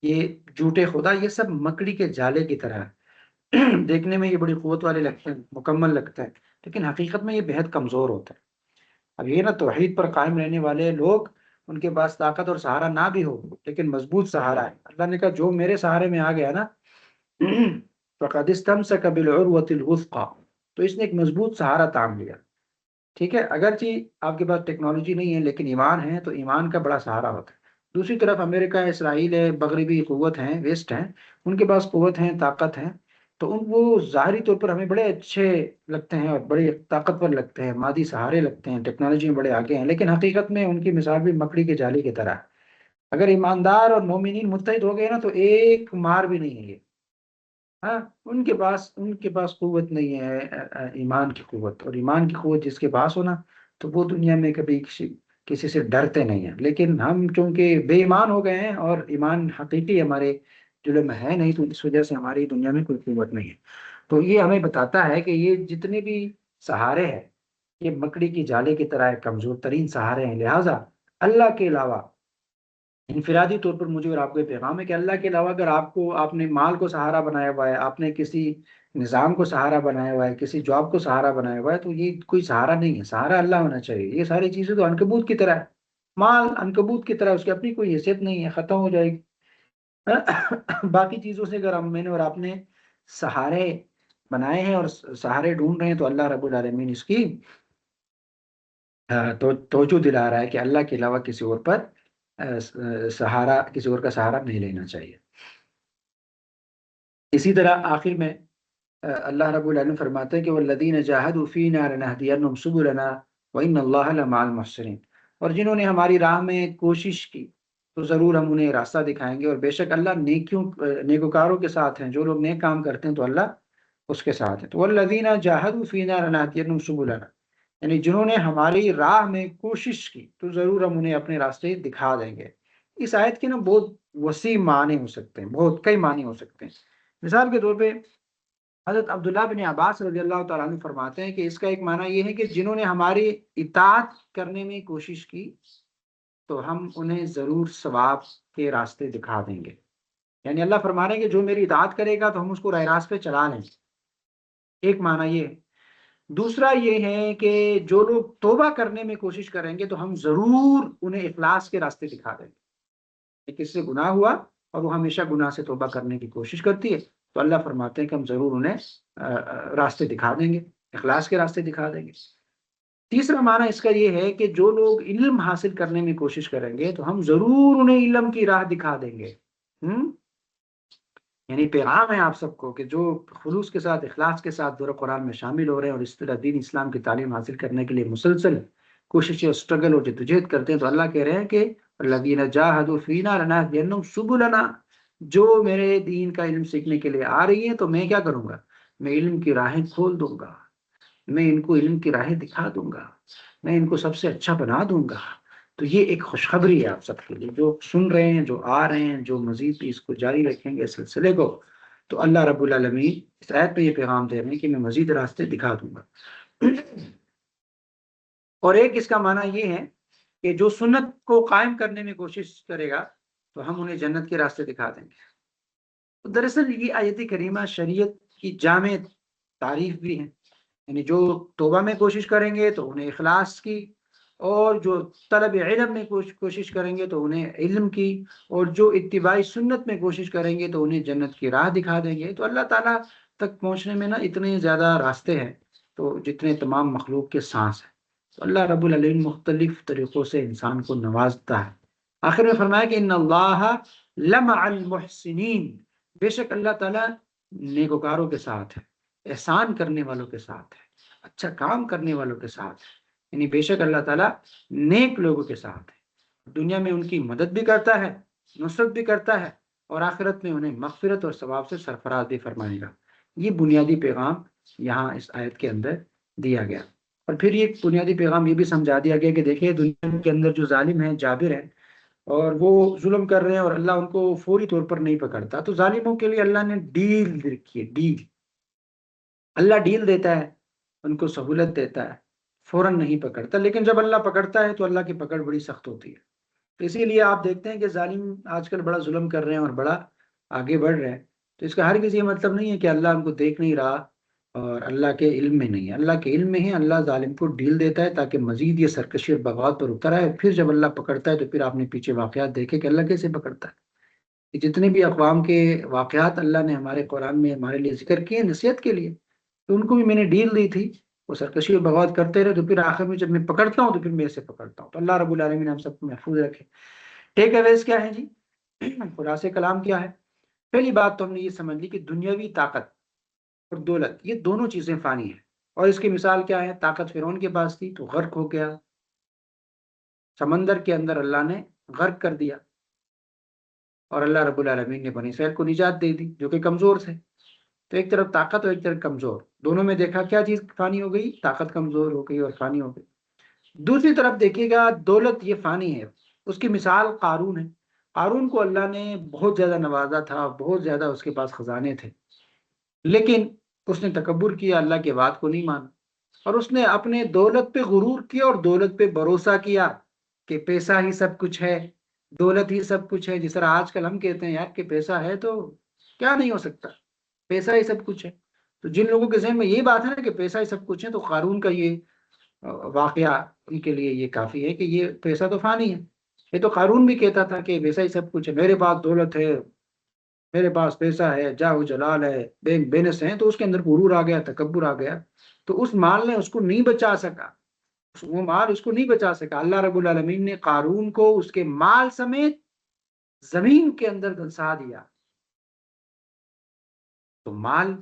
Speaker 1: یہ جھوٹے خدا، یہ سب مکڑی کے جالے کی طرح ہے۔ دیکھنے میں یہ بڑی قوت والے لگتے ہیں، مکمل لگتا ہے، لیکن حقیقت میں یہ بہت کمزور ہوتا ہے۔ اب یہ نا توحید پر قائم رہنے والے لوگ، ان کے پاس طاقت اور سہارا نہ بھی ہو لیکن مضبوط سہارا ہے۔ اللہ نے کہا جو میرے سہارے میں آ گیا نا فقد استمسک بالعروۃ الوثقی، تو اس نے ایک مضبوط سہارا تام لیا۔ ٹھیک ہے، اگرچہ آپ کے پاس ٹیکنالوجی نہیں ہے لیکن ایمان ہے، تو ایمان کا بڑا سہارا ہوتا ہے۔ دوسری طرف امریکہ، اسرائیل ہے، مغربی قوت ہیں، ویسٹ ہیں، ان کے پاس قوت ہیں، طاقت ہے، تو ان وہ ظاہری طور پر ہمیں بڑے اچھے لگتے ہیں اور بڑے طاقتور لگتے ہیں، مادی سہارے لگتے ہیں، ٹیکنالوجی میں بڑے آگے ہیں، لیکن حقیقت میں ان کی مثال بھی مکڑی کے جالے کی طرح ہے۔ اگر ایماندار اور مومنین متحد ہو گئے نا تو ایک مار بھی نہیں ہے یہ۔ ہاں، ان کے پاس قوت نہیں ہے ایمان کی قوت، اور ایمان کی قوت جس کے پاس ہونا تو وہ دنیا میں کبھی کسی سے ڈرتے نہیں ہیں۔ لیکن ہم چونکہ بے ایمان ہو گئے ہیں اور ایمان حقیقی ہمارے دلوں میں ہے نہیں، تو اس وجہ سے ہماری دنیا میں کوئی قوت نہیں ہے۔ تو یہ ہمیں بتاتا ہے کہ یہ جتنے بھی سہارے ہیں، یہ مکڑی کی جالے کی طرح کمزور ترین سہارے ہیں۔ لہٰذا اللہ کے علاوہ، انفرادی طور پر مجھے اور آپ کو یہ پیغام ہے کہ اللہ کے علاوہ اگر آپ نے مال کو سہارا بنایا ہوا ہے، آپ نے کسی نظام کو سہارا بنایا ہوا ہے، کسی جاب کو سہارا بنایا ہوا ہے، تو یہ کوئی سہارا نہیں ہے، سہارا اللہ ہونا چاہیے۔ یہ ساری چیزیں تو عنکبوت کی طرح ہے، مال عنکبوت کی طرح، اس کی اپنی کوئی حیثیت نہیں ہے، ختم ہو جائے گی۔ باقی چیزوں سے اگر میں نے اور آپ نے سہارے بنائے ہیں اور سہارے ڈھونڈ رہے ہیں، تو اللہ رب العالمین اس کی تو توجہ دلا رہا ہے کہ اللہ کے علاوہ کسی اور پر سہارا، کسی اور کا سہارا نہیں لینا چاہیے۔ اسی طرح آخر میں اللہ رب العالمین فرماتے ہیں کہ والذین جاہدوا فینا لنہدینہم سبلنا وان اللہ لمع المحسنین، اور جنہوں نے ہماری راہ میں کوشش کی تو ضرور ہم انہیں راستہ دکھائیں گے، اور بے شک اللہ نیکوکاروں کے ساتھ ہیں۔ جو لوگ نیک کام کرتے ہیں تو اللہ اس کے ساتھ ہے۔ تو والذین جاہدوا فینا لنہدینہم سبلنا، یعنی جنہوں نے ہماری راہ میں کوشش کی تو ضرور ہم انہیں اپنے راستے دکھا دیں گے۔ اس آیت کے نا بہت وسیع معنی ہو سکتے ہیں، بہت کئی معنی ہو سکتے ہیں۔ مثال کے طور پہ حضرت عبداللہ بن عباس رضی اللہ تعالیٰ عنہ فرماتے ہیں کہ اس کا ایک معنی یہ ہے کہ جنہوں نے ہماری اطاعت کرنے میں کوشش کی تو ہم انہیں ضرور ثواب کے راستے دکھا دیں گے۔ یعنی اللہ فرما رہے ہیں کہ جو میری اطاعت کرے گا تو ہم اس کو راہ راست پہ چلا لیں گے۔ ایک معنی یہ ہے۔ دوسرا یہ ہے کہ جو لوگ توبہ کرنے میں کوشش کریں گے تو ہم ضرور انہیں اخلاص کے راستے دکھا دیں گے۔ کس سے گناہ ہوا اور وہ ہمیشہ گناہ سے توبہ کرنے کی کوشش کرتی ہے، تو اللہ فرماتے ہیں کہ ہم ضرور انہیں راستے دکھا دیں گے، اخلاص کے راستے دکھا دیں گے۔ تیسرا معنی اس کا یہ ہے کہ جو لوگ علم حاصل کرنے میں کوشش کریں گے تو ہم ضرور انہیں علم کی راہ دکھا دیں گے۔ یعنی پیغام ہے آپ سب کو کہ جو خلوص کے ساتھ، اخلاص کے ساتھ دور قرآن میں شامل ہو رہے ہیں اور اس طرح دین اسلام کی تعلیم حاصل کرنے کے لیے مسلسل کوشش اور اسٹرگل اور جدوجہد کرتے ہیں، تو اللہ کہہ رہے ہیں کہ الذین جاہدوا فینا لنہدینہم سبلنا، جو میرے دین کا علم سیکھنے کے لیے آ رہی ہے تو میں کیا کروں گا؟ میں علم کی راہیں کھول دوں گا، میں ان کو علم کی راہیں دکھا دوں گا، میں ان کو سب سے اچھا بنا دوں گا۔ تو یہ ایک خوشخبری ہے آپ سب کے لیے، جو سن رہے ہیں، جو آ رہے ہیں، جو مزید بھی اس کو جاری رکھیں گے اس سلسلے کو، تو اللہ رب العالمین اس آیت پہ یہ پیغام دے رہے ہیں کہ میں مزید راستے دکھا دوں گا۔ اور ایک اس کا معنی یہ ہے کہ جو سنت کو قائم کرنے میں کوشش کرے گا تو ہم انہیں جنت کے راستے دکھا دیں گے۔ دراصل یہ آیت کریمہ شریعت کی جامع تعریف بھی ہے، یعنی جو توبہ میں کوشش کریں گے تو انہیں اخلاص کی، اور جو طلب علم میں کوشش کریں گے تو انہیں علم کی، اور جو اتباع سنت میں کوشش کریں گے تو انہیں جنت کی راہ دکھا دیں گے۔ تو اللہ تعالیٰ تک پہنچنے میں نا اتنے زیادہ راستے ہیں تو جتنے تمام مخلوق کے سانس ہیں، تو اللہ رب العالمین مختلف طریقوں سے انسان کو نوازتا ہے۔ آخر میں فرمایا کہ ان اللہ لمع المحسنین، بے شک اللہ تعالیٰ نیکوکاروں کے ساتھ ہے، احسان کرنے والوں کے ساتھ ہے، اچھا کام کرنے والوں کے ساتھ ہے۔ یعنی بے شک اللہ تعالیٰ نیک لوگوں کے ساتھ ہے، دنیا میں ان کی مدد بھی کرتا ہے، نصرت بھی کرتا ہے، اور آخرت میں انہیں مغفرت اور ثواب سے سرفراز بھی فرمائے گا۔ یہ بنیادی پیغام یہاں اس آیت کے اندر دیا گیا۔ اور پھر یہ بنیادی پیغام یہ بھی سمجھا دیا گیا کہ دیکھیں دنیا کے اندر جو ظالم ہیں، جابر ہیں، اور وہ ظلم کر رہے ہیں اور اللہ ان کو فوری طور پر نہیں پکڑتا، تو ظالموں کے لیے اللہ نے ڈیل رکھی ہے، ڈیل۔ اللہ ڈیل دیتا ہے، ان کو سہولت دیتا ہے، فوراً نہیں پکڑتا، لیکن جب اللہ پکڑتا ہے تو اللہ کی پکڑ بڑی سخت ہوتی ہے۔ تو اسی لیے آپ دیکھتے ہیں کہ ظالم آج کل بڑا ظلم کر رہے ہیں اور بڑا آگے بڑھ رہے ہیں۔ تو اس کا ہر کسی یہ مطلب نہیں ہے کہ اللہ ان کو دیکھ نہیں رہا اور اللہ کے علم میں نہیں ہے، اللہ کے علم میں ہے۔ اللہ ظالم کو ڈیل دیتا ہے تاکہ مزید یہ سرکشی اور بغاوت پر اتر آئے، پھر جب اللہ پکڑتا ہے تو پھر آپ نے پیچھے واقعات دیکھے کہ اللہ کیسے پکڑتا ہے۔ کہ جتنے بھی اقوام کے واقعات اللہ نے ہمارے قرآن میں ہمارے لیے ذکر کیے نصیحت کے لیے، تو ان کو بھی میں نے ڈیل دی تھی، وہ سرکشی اور بغاوت کرتے رہے، تو پھر آخر میں جب میں پکڑتا ہوں تو پھر میں اسے پکڑتا ہوں۔ تو اللہ رب العالمین ہم سب کو محفوظ رکھے۔ ٹیک اویز کیا ہے جی؟ خلاصے کلام کیا ہے؟ پہلی بات تو ہم نے یہ سمجھ لی کہ دنیاوی طاقت اور دولت یہ دونوں چیزیں فانی ہیں، اور اس کی مثال کیا ہے؟ طاقت فرعون کے پاس تھی تو غرق ہو گیا، سمندر کے اندر اللہ نے غرق کر دیا، اور اللہ رب العالمین نے بنی اسرائیل کو نجات دے دی جو کہ کمزور تھے۔ تو ایک طرف طاقت اور ایک طرف کمزور، دونوں میں دیکھا کیا چیز فانی ہو گئی؟ طاقت کمزور ہو گئی اور فانی ہو گئی۔ دوسری طرف دیکھیے گا دولت یہ فانی ہے، اس کی مثال قارون ہے۔ قارون کو اللہ نے بہت زیادہ نوازا تھا، بہت زیادہ اس کے پاس خزانے تھے، لیکن اس نے تکبر کیا، اللہ کے بات کو نہیں مانا، اور اس نے اپنے دولت پہ غرور کیا اور دولت پہ بھروسہ کیا کہ پیسہ ہی سب کچھ ہے، دولت ہی سب کچھ ہے۔ جس طرح آج کل ہم کہتے ہیں یار کہ پیسہ ہے تو کیا نہیں ہو سکتا، پیسہ ہی سب کچھ ہے۔ تو جن لوگوں کے ذہن میں یہ بات ہے نا کہ پیسہ ہی سب کچھ ہے، تو قارون کا یہ واقعہ ان کے لیے یہ کافی ہے کہ یہ پیسہ تو فانی ہے۔ یہ تو قارون بھی کہتا تھا کہ پیسہ ہی سب کچھ ہے، میرے پاس دولت ہے، میرے پاس پیسہ ہے، جاہ و جلال ہے، بینک بیلنس ہیں، تو اس کے اندر غرور آ گیا، تکبر آ گیا، تو اس مال نے اس کو نہیں بچا سکا، وہ مال اس کو نہیں بچا سکا۔ اللہ رب العالمین نے قارون کو اس کے مال سمیت زمین کے اندر دھنسا دیا۔ تو مال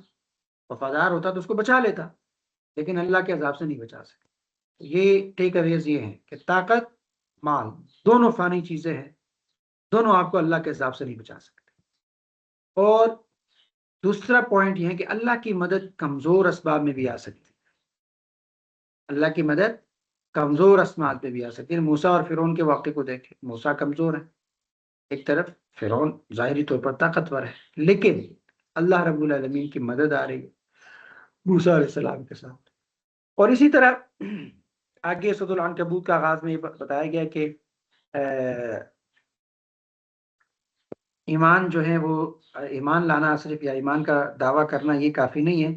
Speaker 1: وفادار ہوتا تو اس کو بچا لیتا، لیکن اللہ کے عذاب سے نہیں بچا سکا۔ یہ ٹیک اویز یہ ہے کہ طاقت، مال دونوں فانی چیزیں ہیں، دونوں آپ کو اللہ کے عذاب سے نہیں بچا سکتے۔ اور دوسرا پوائنٹ یہ ہے کہ اللہ کی مدد کمزور اسباب میں بھی آ سکتی ہے، اللہ کی مدد کمزور اسباب میں بھی آ سکتی ہے۔ موسیٰ اور فرعون کے واقعے کو دیکھیں، موسیٰ کمزور ہے، ایک طرف فرعون ظاہری طور پر طاقتور ہے، لیکن اللہ رب العالمین کی مدد آ رہی ہے موسیٰ علیہ السلام کے ساتھ۔ اور اسی طرح آگے سورۃ العنکبوت کا آغاز میں یہ بتایا گیا کہ ایمان جو ہے وہ ایمان لانا صرف یا ایمان کا دعویٰ کرنا یہ کافی نہیں ہے،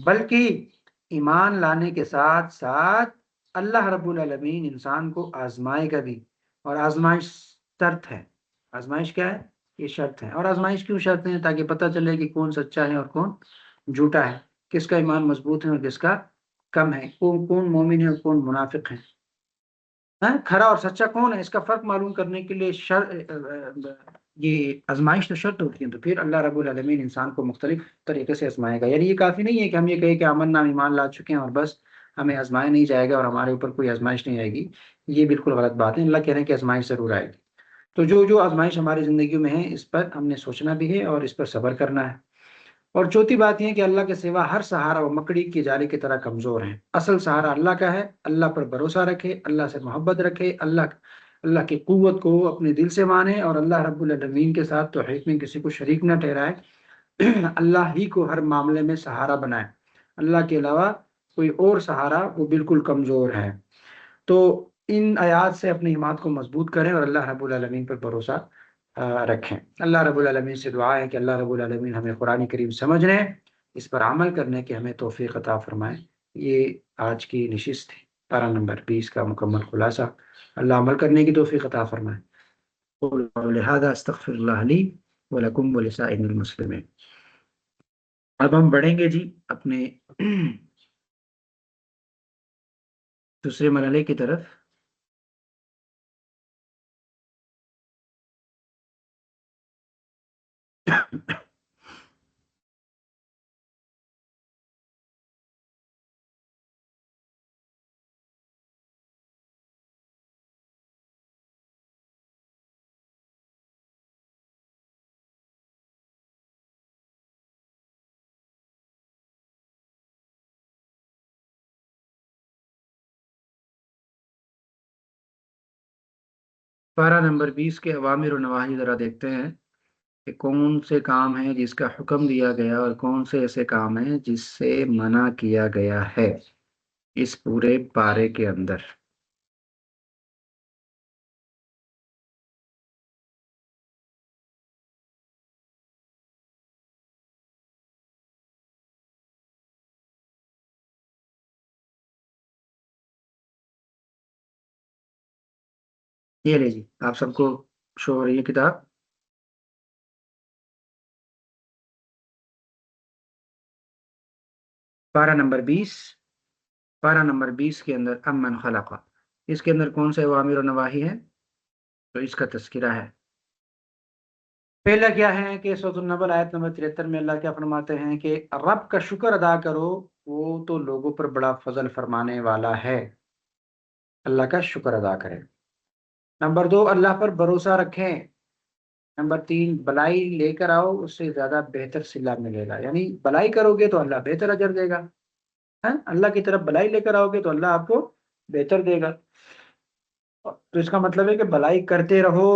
Speaker 1: بلکہ ایمان لانے کے ساتھ ساتھ اللہ رب العالمین انسان کو آزمائے گا بھی، اور آزمائش شرط ہے۔ آزمائش کیا ہے؟ یہ شرط ہے۔ اور آزمائش کیوں شرط ہے؟ تاکہ پتہ چلے کہ کون سچا ہے اور کون جھوٹا ہے، کس کا ایمان مضبوط ہے اور کس کا کم ہے، کون مومن ہے اور کون منافق ہے، کھرا اور سچا کون ہے، اس کا فرق معلوم کرنے کے لیے یہ آزمائش تو شرط ہوتی ہے۔ تو پھر اللہ رب العالمین انسان کو مختلف طریقے سے آزمائے گا۔ یعنی یہ کافی نہیں ہے کہ ہم یہ کہیں کہ امن نام ایمان لا چکے ہیں اور بس ہمیں آزمایا نہیں جائے گا اور ہمارے اوپر کوئی آزمائش نہیں آئے گی، یہ بالکل غلط بات ہے۔ اللہ کہہ رہے ہیں کہ آزمائش ضرور آئے گی۔ تو جو آزمائش ہماری زندگیوں میں ہے اس پر ہم نے سوچنا بھی ہے اور اس پر صبر کرنا ہے۔ اور چوتھی بات یہ ہے کہ اللہ کے سوا ہر سہارا وہ مکڑی کی جالے کی طرح کمزور ہیں، اصل سہارا اللہ کا ہے۔ اللہ پر بھروسہ رکھے، اللہ سے محبت رکھے، اللہ کی قوت کو اپنے دل سے مانے، اور اللہ رب العالمین کے ساتھ توحید میں کسی کو شریک نہ ٹھہرائے، اللہ ہی کو ہر معاملے میں سہارا بنائے، اللہ کے علاوہ کوئی اور سہارا وہ بالکل کمزور ہے۔ تو ان آیات سے اپنی ایمان کو مضبوط کریں اور اللہ رب العالمین پر بھروسہ رکھیں۔ اللہ رب العالمین سے دعا ہے کہ اللہ رب العالمین ہمیں قرآن کریم سمجھنے، اس پر عمل کرنے کے ہمیں توفیق عطا فرمائے۔ یہ آج کی نشست ہے، پارہ نمبر 20 کا مکمل خلاصہ۔ اللہ عمل کرنے کی توفیق عطا فرمائے۔ قولوا قولی ھذا استغفر اللہ لی ولکم ولسائر المسلمین۔ اب ہم بڑھیں گے جی اپنے دوسرے مرحلے کی طرف۔ پارہ نمبر 20 کے اوامر و نواہی ذرا دیکھتے ہیں کہ کون سے کام ہیں جس کا حکم دیا گیا اور کون سے ایسے کام ہیں جس سے منع کیا گیا ہے اس پورے پارے کے اندر۔ یہ لے جی، آپ سب کو شو ہو رہی ہے کتاب؟ پارہ نمبر 20، پارہ نمبر 20 کے اندر امن خلق، اس کے اندر کون سے اوامر و نواہی ہیں تو اس کا تذکرہ ہے۔ پہلا کیا ہے کہ سورۃ النبل آیت نمبر 73 میں اللہ کیا فرماتے ہیں کہ رب کا شکر ادا کرو، وہ تو لوگوں پر بڑا فضل فرمانے والا ہے، اللہ کا شکر ادا کریں۔ نمبر 2، اللہ پر بھروسہ رکھیں۔ نمبر 3، بلائی لے کر آؤ، اس سے زیادہ بہتر صلہ ملے گا، یعنی بلائی کرو گے تو اللہ بہتر اجر دے گا، ہاں؟ اللہ کی طرف بلائی لے کر آؤ گے تو اللہ آپ کو بہتر دے گا، تو اس کا مطلب ہے کہ بلائی کرتے رہو۔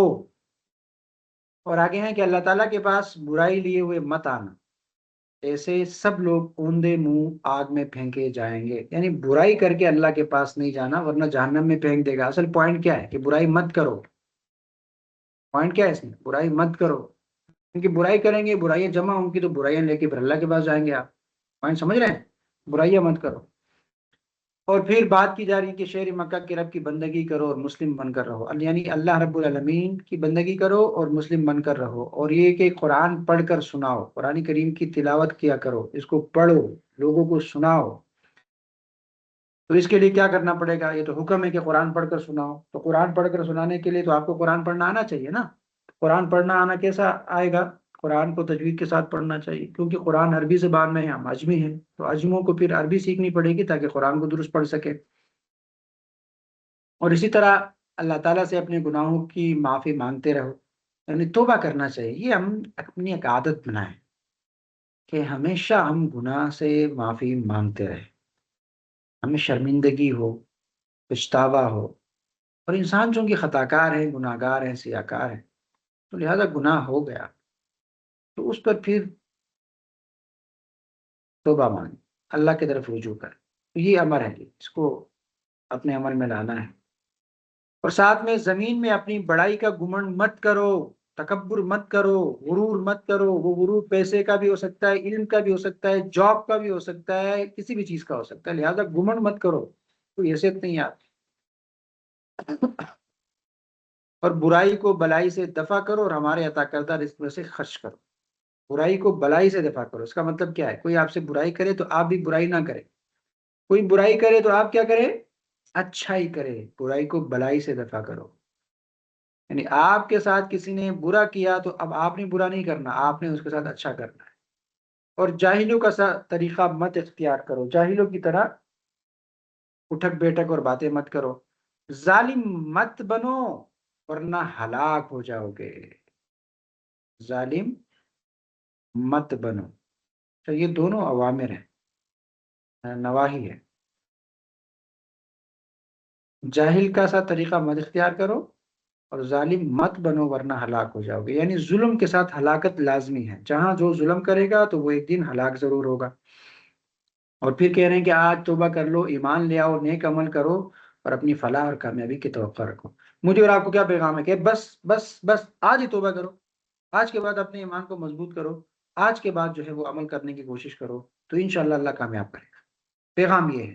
Speaker 1: اور آگے ہیں کہ اللہ تعالیٰ کے پاس برائی لیے ہوئے مت آنا، ایسے سب لوگ اوندے منہ آگ میں پھینکے جائیں گے، یعنی برائی کر کے اللہ کے پاس نہیں جانا ورنہ جہنم میں پھینک دے گا۔ اصل پوائنٹ کیا ہے کہ برائی مت کرو، پوائنٹ کیا ہے اس میں، برائی مت کرو، کیونکہ برائی کریں گے، برائیاں جمع ہوں گی تو برائیاں لے کے پھر اللہ کے پاس جائیں گے آپ، پوائنٹ سمجھ رہے ہیں؟ برائیاں مت کرو۔ اور پھر بات کی جا رہی ہے کہ شہر مکہ کے رب کی بندگی کرو اور مسلم بن کر رہو، یعنی اللہ رب العالمین کی بندگی کرو اور مسلم بن کر رہو، اور یہ کہ قرآن پڑھ کر سناؤ، قرآن کریم کی تلاوت کیا کرو، اس کو پڑھو، لوگوں کو سناؤ۔ تو اس کے لیے کیا کرنا پڑے گا؟ یہ تو حکم ہے کہ قرآن پڑھ کر سناؤ، تو قرآن پڑھ کر سنانے کے لیے تو آپ کو قرآن پڑھنا آنا چاہیے نا۔ قرآن پڑھنا آنا کیسا آئے گا؟ قرآن کو تجوید کے ساتھ پڑھنا چاہیے، کیونکہ قرآن عربی زبان میں ہے، ہم عجمی ہیں، تو عجموں کو پھر عربی سیکھنی پڑے گی تاکہ قرآن کو درست پڑھ سکے۔ اور اسی طرح اللہ تعالیٰ سے اپنے گناہوں کی معافی مانگتے رہو، یعنی توبہ کرنا چاہیے۔ یہ ہم اپنی ایک عادت بنائیں کہ ہمیشہ ہم گناہ سے معافی مانگتے رہیں، ہمیں شرمندگی ہو، پچھتاوا ہو، اور انسان چونکہ خطا کار ہے، گناہ گار ہے، سیاہ کار ہے، تو لہذا گناہ ہو گیا تو اس پر پھر توبہ مانگیں، اللہ کی طرف رجوع کریں، تو یہ امر ہے جی، اس کو اپنے عمل میں لانا ہے۔ اور ساتھ میں زمین میں اپنی بڑائی کا گمنڈ مت کرو، تکبر مت کرو، غرور مت کرو۔ وہ غرور پیسے کا بھی ہو سکتا ہے، علم کا بھی ہو سکتا ہے، جاب کا بھی ہو سکتا ہے، کسی بھی چیز کا ہو سکتا ہے، لہذا گمنڈ مت کرو، کوئی حیثیت نہیں آپ۔ اور برائی کو بلائی سے دفع کرو اور ہمارے عطا کردہ رزق میں سے خرچ کرو۔ برائی کو بلائی سے دفع کرو، اس کا مطلب کیا ہے؟ کوئی آپ سے برائی کرے تو آپ بھی برائی نہ کریں، کوئی برائی کرے تو آپ کیا کریں؟ اچھائی کرے، برائی کو بلائی سے دفع کرو، یعنی آپ کے ساتھ کسی نے برا کیا تو اب آپ نے برا نہیں کرنا، آپ نے اس کے ساتھ اچھا کرنا ہے۔ اور جاہلوں کا طریقہ مت اختیار کرو، جاہلوں کی طرح اٹھک بیٹھک اور باتیں مت کرو، ظالم مت بنو ورنہ ہلاک ہو جاؤ گے، ظالم مت بنو۔ تو یہ دونوں اوامر ہیں، نواہی ہے۔ جاہل کا سا طریقہ مت اختیار کرو اور ظالم مت بنو ورنہ ہلاک ہو جاؤ گے، یعنی ظلم کے ساتھ ہلاکت لازمی ہے، جہاں جو ظلم کرے گا تو وہ ایک دن ہلاک ضرور ہوگا۔ اور پھر کہہ رہے ہیں کہ آج توبہ کر لو، ایمان لے آؤ، نیک عمل کرو اور اپنی فلاح اور کامیابی کی توقع رکھو۔ مجھے اور آپ کو کیا پیغام ہے کہ بس بس بس آج ہی توبہ کرو، آج کے بعد اپنے ایمان کو مضبوط کرو، آج کے بعد جو ہے وہ عمل کرنے کی کوشش کرو، تو انشاءاللہ اللہ کامیاب کرے گا۔ پیغام یہ ہے۔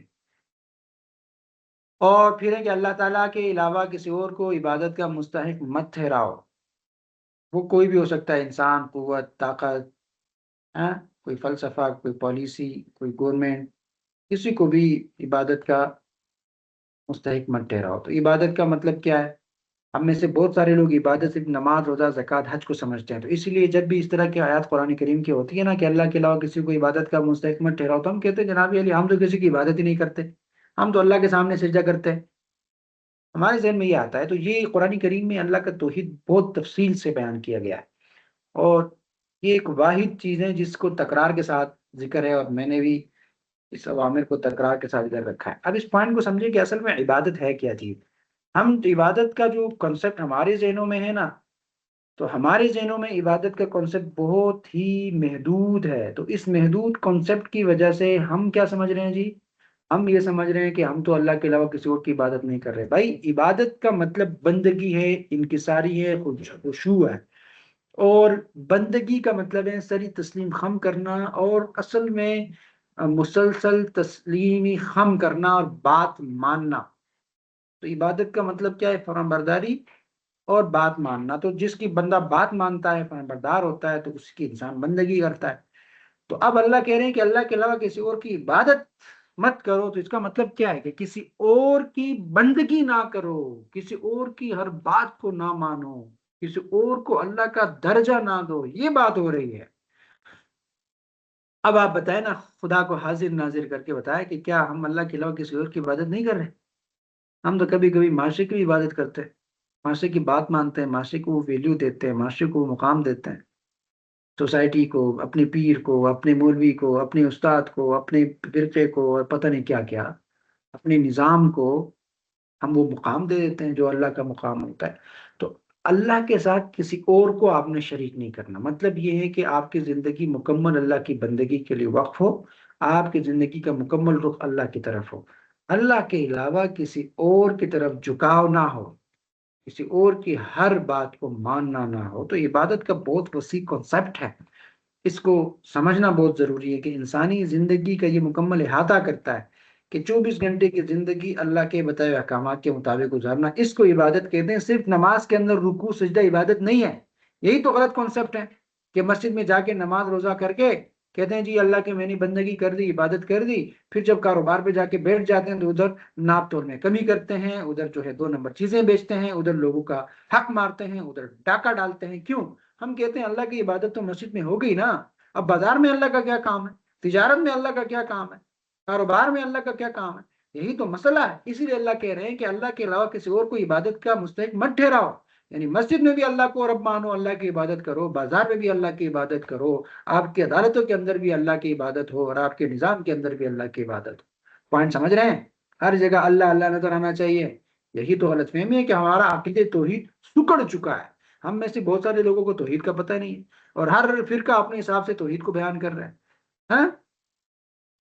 Speaker 1: اور پھر ہے کہ اللہ تعالیٰ کے علاوہ کسی اور کو عبادت کا مستحق مت ٹھہراؤ، وہ کوئی بھی ہو سکتا ہے، انسان، قوت، طاقت، ہاں، کوئی فلسفہ، کوئی پالیسی، کوئی گورنمنٹ، کسی کو بھی عبادت کا مستحق مت ٹھہراؤ۔ تو عبادت کا مطلب کیا ہے؟ ہم میں سے بہت سارے لوگ عبادت صرف نماز، روزہ، زکوٰۃ، حج کو سمجھتے ہیں، تو اسی لیے جب بھی اس طرح کی آیات قرآن کریم کی ہوتی ہے نا کہ اللہ کے علاوہ کسی کو عبادت کا مستحق مت ٹھہراؤ، تو ہم کہتے ہیں جناب علی ہم تو کسی کی عبادت ہی نہیں کرتے، ہم تو اللہ کے سامنے سجدہ کرتے ہیں، ہمارے ذہن میں یہ آتا ہے۔ تو یہ قرآن کریم میں اللہ کا توحید بہت تفصیل سے بیان کیا گیا ہے، اور یہ ایک واحد چیز ہے جس کو تکرار کے ساتھ ذکر ہے، اور میں نے بھی اس اوامر کو تکرار کے ساتھ ادھر رکھا ہے۔ اب اس پوائنٹ کو سمجھے کہ اصل میں عبادت ہے کیا چیز۔ ہم عبادت کا جو کنسپٹ ہمارے ذہنوں میں ہے نا، تو ہمارے ذہنوں میں عبادت کا کنسپٹ بہت ہی محدود ہے، تو اس محدود کنسپٹ کی وجہ سے ہم کیا سمجھ رہے ہیں جی؟ ہم یہ سمجھ رہے ہیں کہ ہم تو اللہ کے علاوہ کسی اور کی عبادت نہیں کر رہے۔ بھائی عبادت کا مطلب بندگی ہے، انکساری ہے، خشوع ہے، اور بندگی کا مطلب ہے سری تسلیم خم کرنا، اور اصل میں مسلسل تسلیمی خم کرنا اور بات ماننا۔ تو عبادت کا مطلب کیا ہے؟ فرمان برداری اور بات ماننا۔ تو جس کی بندہ بات مانتا ہے، فرمان بردار ہوتا ہے، تو اس کی انسان بندگی کرتا ہے۔ تو اب اللہ کہہ رہے ہیں کہ اللہ کے علاوہ کسی اور کی عبادت مت کرو، تو اس کا مطلب کیا ہے کہ کسی اور کی بندگی نہ کرو، کسی اور کی ہر بات کو نہ مانو، کسی اور کو اللہ کا درجہ نہ دو، یہ بات ہو رہی ہے۔ اب آپ بتائیں نا، خدا کو حاضر ناظر کر کے بتائیں کہ کیا ہم اللہ کے علاوہ کسی اور کی عبادت نہیں کر رہے؟ ہم تو کبھی کبھی معاشرے کی بھی عبادت کرتے ہیں، معاشرے کی بات مانتے ہیں، معاشرے کو وہ ویلیو دیتے ہیں، معاشرے کو وہ مقام دیتے ہیں، سوسائٹی کو، اپنے پیر کو، اپنے مولوی کو، اپنے استاد کو، اپنے فرقے کو، اور پتہ نہیں کیا کیا، اپنے نظام کو ہم وہ مقام دے دیتے ہیں جو اللہ کا مقام ہوتا ہے۔ تو اللہ کے ساتھ کسی اور کو آپ نے شریک نہیں کرنا، مطلب یہ ہے کہ آپ کی زندگی مکمل اللہ کی بندگی کے لیے وقف ہو، آپ کی زندگی کا مکمل رخ اللہ کی طرف ہو، اللہ کے علاوہ کسی اور کی طرف جھکاؤ نہ ہو، کسی اور کی ہر بات کو ماننا نہ ہو۔ تو عبادت کا بہت وسیع کنسپٹ ہے، اس کو سمجھنا بہت ضروری ہے کہ انسانی زندگی کا یہ مکمل احاطہ کرتا ہے کہ 24 گھنٹے کی زندگی اللہ کے بتائے ہوئے احکامات کے مطابق گزارنا، اس کو عبادت کہتے ہیں۔ صرف نماز کے اندر رکوع سجدہ عبادت نہیں ہے، یہی تو غلط کانسیپٹ ہے کہ مسجد میں جا کے نماز روزہ کر کے کہتے ہیں جی اللہ کی میں نے بندگی کر دی، عبادت کر دی، پھر جب کاروبار پہ جا کے بیٹھ جاتے ہیں تو ادھر ناپ تول میں کمی کرتے ہیں، ادھر جو ہے 2 نمبر چیزیں بیچتے ہیں، ادھر لوگوں کا حق مارتے ہیں، ادھر ڈاکہ ڈالتے ہیں۔ کیوں؟ ہم کہتے ہیں اللہ کی عبادت تو مسجد میں ہو گئی نا، اب بازار میں اللہ کا کیا کام ہے؟ تجارت میں اللہ کا کیا کام ہے؟ کاروبار میں اللہ کا کیا کام ہے؟ یہی تو مسئلہ ہے۔ اسی لیے اللہ کہہ رہے ہیں کہ اللہ کے علاوہ کسی اور کو عبادت کا مستحق مت ٹھہراؤ، یعنی مسجد میں بھی اللہ کو رب مانو، اللہ کی عبادت کرو، بازار میں بھی اللہ کی عبادت کرو، آپ کی عدالتوں کے اندر بھی اللہ کی عبادت ہو، اور آپ کے نظام کے اندر بھی اللہ کی عبادت ہو۔ پوائنٹ سمجھ رہے ہیں؟ ہر جگہ اللہ اللہ نظر آنا چاہیے، یہی تو غلط فہمی ہے کہ ہمارا عقیدہ توحید سکڑ چکا ہے۔ ہم میں سے بہت سارے لوگوں کو توحید کا پتہ نہیں ہے، اور ہر فرقہ اپنے حساب سے توحید کو بیان کر رہا ہے۔ ہاں؟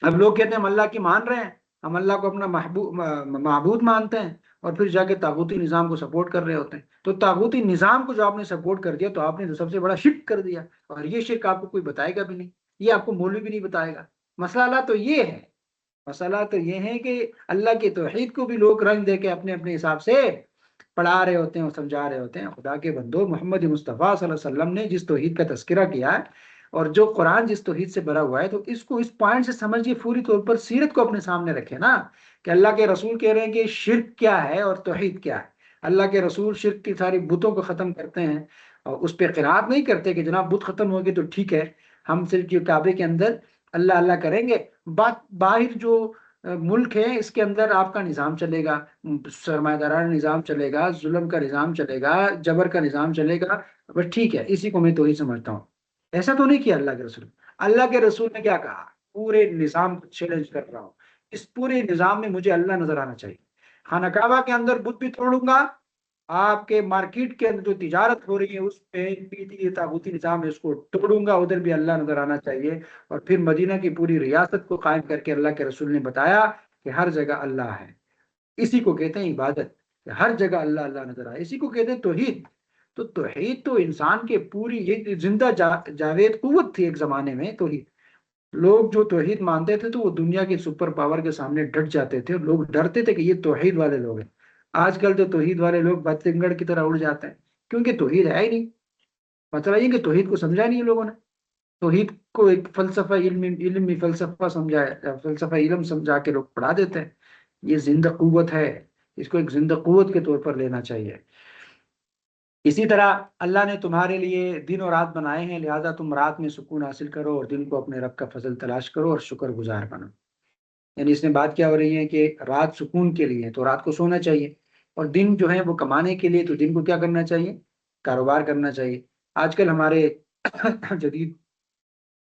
Speaker 1: اب لوگ کہتے ہیں ہم اللہ کی مان رہے ہیں، ہم اللہ کو اپنا معبود مانتے ہیں، اور پھر جا کے طاغوتی نظام کو سپورٹ کر رہے ہوتے ہیں۔ تو طاغوتی نظام کو جو آپ نے سپورٹ کر دیا، تو آپ نے تو سب سے بڑا شرک کر دیا، اور یہ شرک آپ کو کوئی بتائے گا بھی نہیں، یہ آپ کو مولوی بھی نہیں بتائے گا۔ مسئلہ تو یہ ہے، مسئلہ تو یہ ہے کہ اللہ کی توحید کو بھی لوگ رنگ دے کے اپنے اپنے حساب سے پڑھا رہے ہوتے ہیں اور سمجھا رہے ہوتے ہیں۔ خدا کے بندو، محمد مصطفیٰ صلی اللہ علیہ وسلم نے جس توحید کا تذکرہ کیا ہے، اور جو قرآن جس توحید سے بھرا ہوا ہے، تو اس کو اس پوائنٹ سے سمجھیے، پوری طور پر سیرت کو اپنے سامنے رکھے نا، کہ اللہ کے رسول کہہ رہے ہیں کہ شرک کیا ہے اور توحید کیا ہے۔ اللہ کے رسول شرک کی ساری بتوں کو ختم کرتے ہیں، اور اس پہ قرات نہیں کرتے کہ جناب بت ختم ہوگی تو ٹھیک ہے، ہم صرف یہ کعبے کے اندر اللہ اللہ کریں گے۔ باہر جو ملک ہے اس کے اندر آپ کا نظام چلے گا، سرمایہ دارانہ نظام چلے گا، ظلم کا نظام چلے گا، جبر کا نظام چلے گا، بس ٹھیک ہے، اسی کو میں توحید سمجھتا ہوں۔ ایسا تو نہیں کیا اللہ کے رسول۔ اللہ کے رسول نے کیا کہا؟ پورے نظام کو چیلنج کر رہا ہوں، اس پورے نظام میں مجھے اللہ نظر آنا چاہیے۔ خانہ کعبہ کے اندر بت بھی توڑوں گا، آپ کے مارکیٹ کے اندر جو تجارت ہو رہی ہے اس پہ بھی طاغوتی نظام ہے، اس کو توڑوں گا، ادھر بھی اللہ نظر آنا چاہیے۔ اور پھر مدینہ کی پوری ریاست کو قائم کر کے اللہ کے رسول نے بتایا کہ ہر جگہ اللہ ہے۔ اسی کو کہتے ہیں عبادت، کہ ہر جگہ اللہ اللہ نظر آئے، اسی کو کہتے ہیں توحید۔ تو توحید تو انسان کے پوری یہ زندہ جاوید قوت تھی ایک زمانے میں توحید۔ لوگ جو توحید مانتے تھے تو وہ دنیا کے سپر پاور کے سامنے ڈٹ جاتے تھے، اور لوگ ڈرتے تھے کہ یہ توحید والے لوگ ہیں۔ آج کل تو توحید والے لوگ بتنگڑ کی طرح اڑ جاتے ہیں، کیونکہ توحید ہے ہی نہیں۔ مطلب یہ کہ توحید کو سمجھا نہیں ہے لوگوں نے، توحید کو ایک فلسفہ علمی فلسفہ سمجھایا، فلسفہ علم سمجھا کے لوگ پڑھا دیتے ہیں۔ یہ زندہ قوت ہے، اس کو ایک زندہ قوت کے طور پر لینا چاہیے۔ اسی طرح اللہ نے تمہارے لیے دن اور رات بنائے ہیں، لہذا تم رات میں سکون حاصل کرو اور دن کو اپنے رب کا فضل تلاش کرو اور شکر گزار بنو۔ یعنی اس میں بات کیا ہو رہی ہے کہ رات سکون کے لیے تو رات کو سونا چاہیے، اور دن جو ہے وہ کمانے کے لیے تو دن کو کیا کرنا چاہیے؟ کاروبار کرنا چاہیے۔ آج کل ہمارے جدید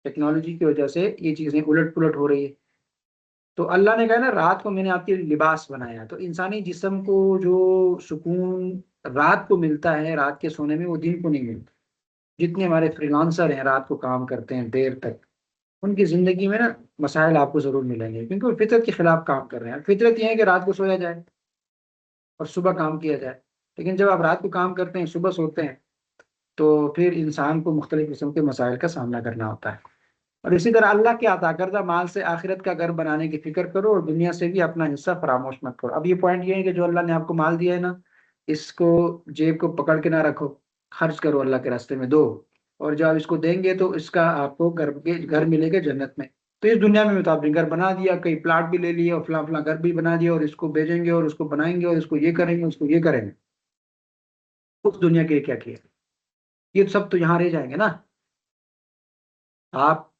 Speaker 1: ٹیکنالوجی کی وجہ سے یہ چیزیں الٹ پلٹ ہو رہی ہے۔ تو اللہ نے کہا نا رات کو میں نے آپ کے لیے لباس بنایا، تو انسانی جسم کو جو سکون رات کو ملتا ہے رات کے سونے میں، وہ دن کو نہیں ملتا۔ جتنے ہمارے فری لانسر ہیں رات کو کام کرتے ہیں دیر تک، ان کی زندگی میں نا مسائل آپ کو ضرور ملیں گے، کیونکہ وہ فطرت کے خلاف کام کر رہے ہیں۔ فطرت یہ ہے کہ رات کو سویا جائے اور صبح کام کیا جائے، لیکن جب آپ رات کو کام کرتے ہیں صبح سوتے ہیں تو پھر انسان کو مختلف قسم کے مسائل کا سامنا کرنا ہوتا ہے۔ اور اسی طرح اللہ کے عطا کردہ مال سے آخرت کا گھر بنانے کی فکر کرو، اور دنیا سے بھی اپنا حصہ فراموش مت کرو۔ اب یہ پوائنٹ یہ ہے کہ جو اللہ نے آپ کو مال دیا ہے نا، اس کو جیب کو پکڑ کے نہ رکھو، خرچ کرو، اللہ کے راستے میں دو، اور جب آپ اس کو دیں گے تو اس کا آپ کو گھر ملے گا جنت میں۔ تو اس دنیا میں آپ نے گھر بنا دیا، کئی پلاٹ بھی لے لیے اور فلاں فلاں گھر بھی بنا دیا، اور اس کو بیچیں گے اور اس کو بنائیں گے اور اس کو یہ کریں گے اس کو یہ کریں گے، اس دنیا کے لیے کیا کیا؟ یہ سب تو یہاں رہ جائیں گے نا۔ آپ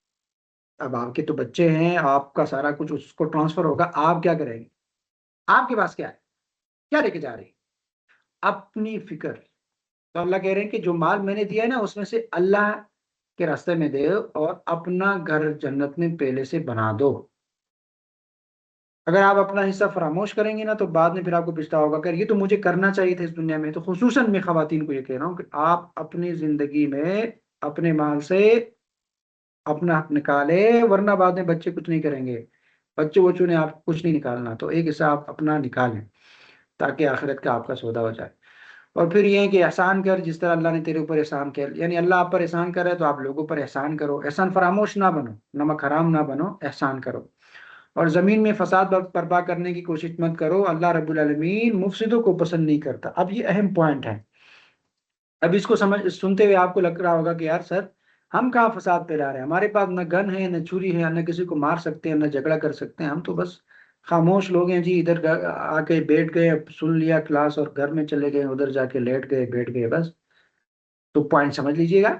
Speaker 1: اب آپ کے تو بچے ہیں، آپ کا سارا کچھ اس کو ٹرانسفر ہوگا، آپ کیا کریں گے؟ آپ کے پاس کیا ہے؟ کیا لے کے جا رہے ہیں؟ اپنی فکر۔ تو اللہ کہہ رہے ہیں کہ جو مال میں نے دیا ہے نا، اس میں سے اللہ کے راستے میں دے اور اپنا گھر جنت میں پہلے سے بنا دو۔ اگر آپ اپنا حصہ فراموش کریں گے نا تو بعد میں پھر آپ کو پچھتاوا ہوگا کہ یہ تو مجھے کرنا چاہیے تھا اس دنیا میں۔ تو خصوصاً میں خواتین کو یہ کہہ رہا ہوں کہ آپ اپنی زندگی میں اپنے مال سے اپنا حق نکالے، ورنہ بعد میں بچے کچھ نہیں کریں گے، بچوں بچوں نے آپ کچھ نہیں نکالنا۔ تو ایک حصہ آپ اپنا نکالیں تاکہ آخرت کا آپ کا سودا ہو جائے۔ اور پھر یہ ہے کہ احسان کر جس طرح اللہ نے تیرے اوپر احسان کیا، یعنی اللہ آپ پر احسان کر رہا ہے تو آپ لوگوں پر احسان کرو، احسان فراموش نہ بنو، نمک حرام نہ بنو، احسان کرو۔ اور زمین میں فساد برپا کرنے کی کوشش مت کرو، اللہ رب العالمین مفسدوں کو پسند نہیں کرتا۔ اب یہ اہم پوائنٹ ہے۔ اب اس کو سنتے ہوئے آپ کو لگ رہا ہوگا کہ یار سر، ہم کہاں فساد پھیلا رہے ہیں؟ ہمارے پاس نہ گن ہے نہ چھری ہے، نہ کسی کو مار سکتے ہیں نہ جھگڑا کر سکتے ہیں، ہم تو بس خاموش لوگ ہیں جی، ادھر آ کے بیٹھ گئے، سن لیا کلاس اور گھر میں چلے گئے، ادھر جا کے لیٹ گئے بیٹھ گئے بس۔ تو پوائنٹ سمجھ لیجئے گا،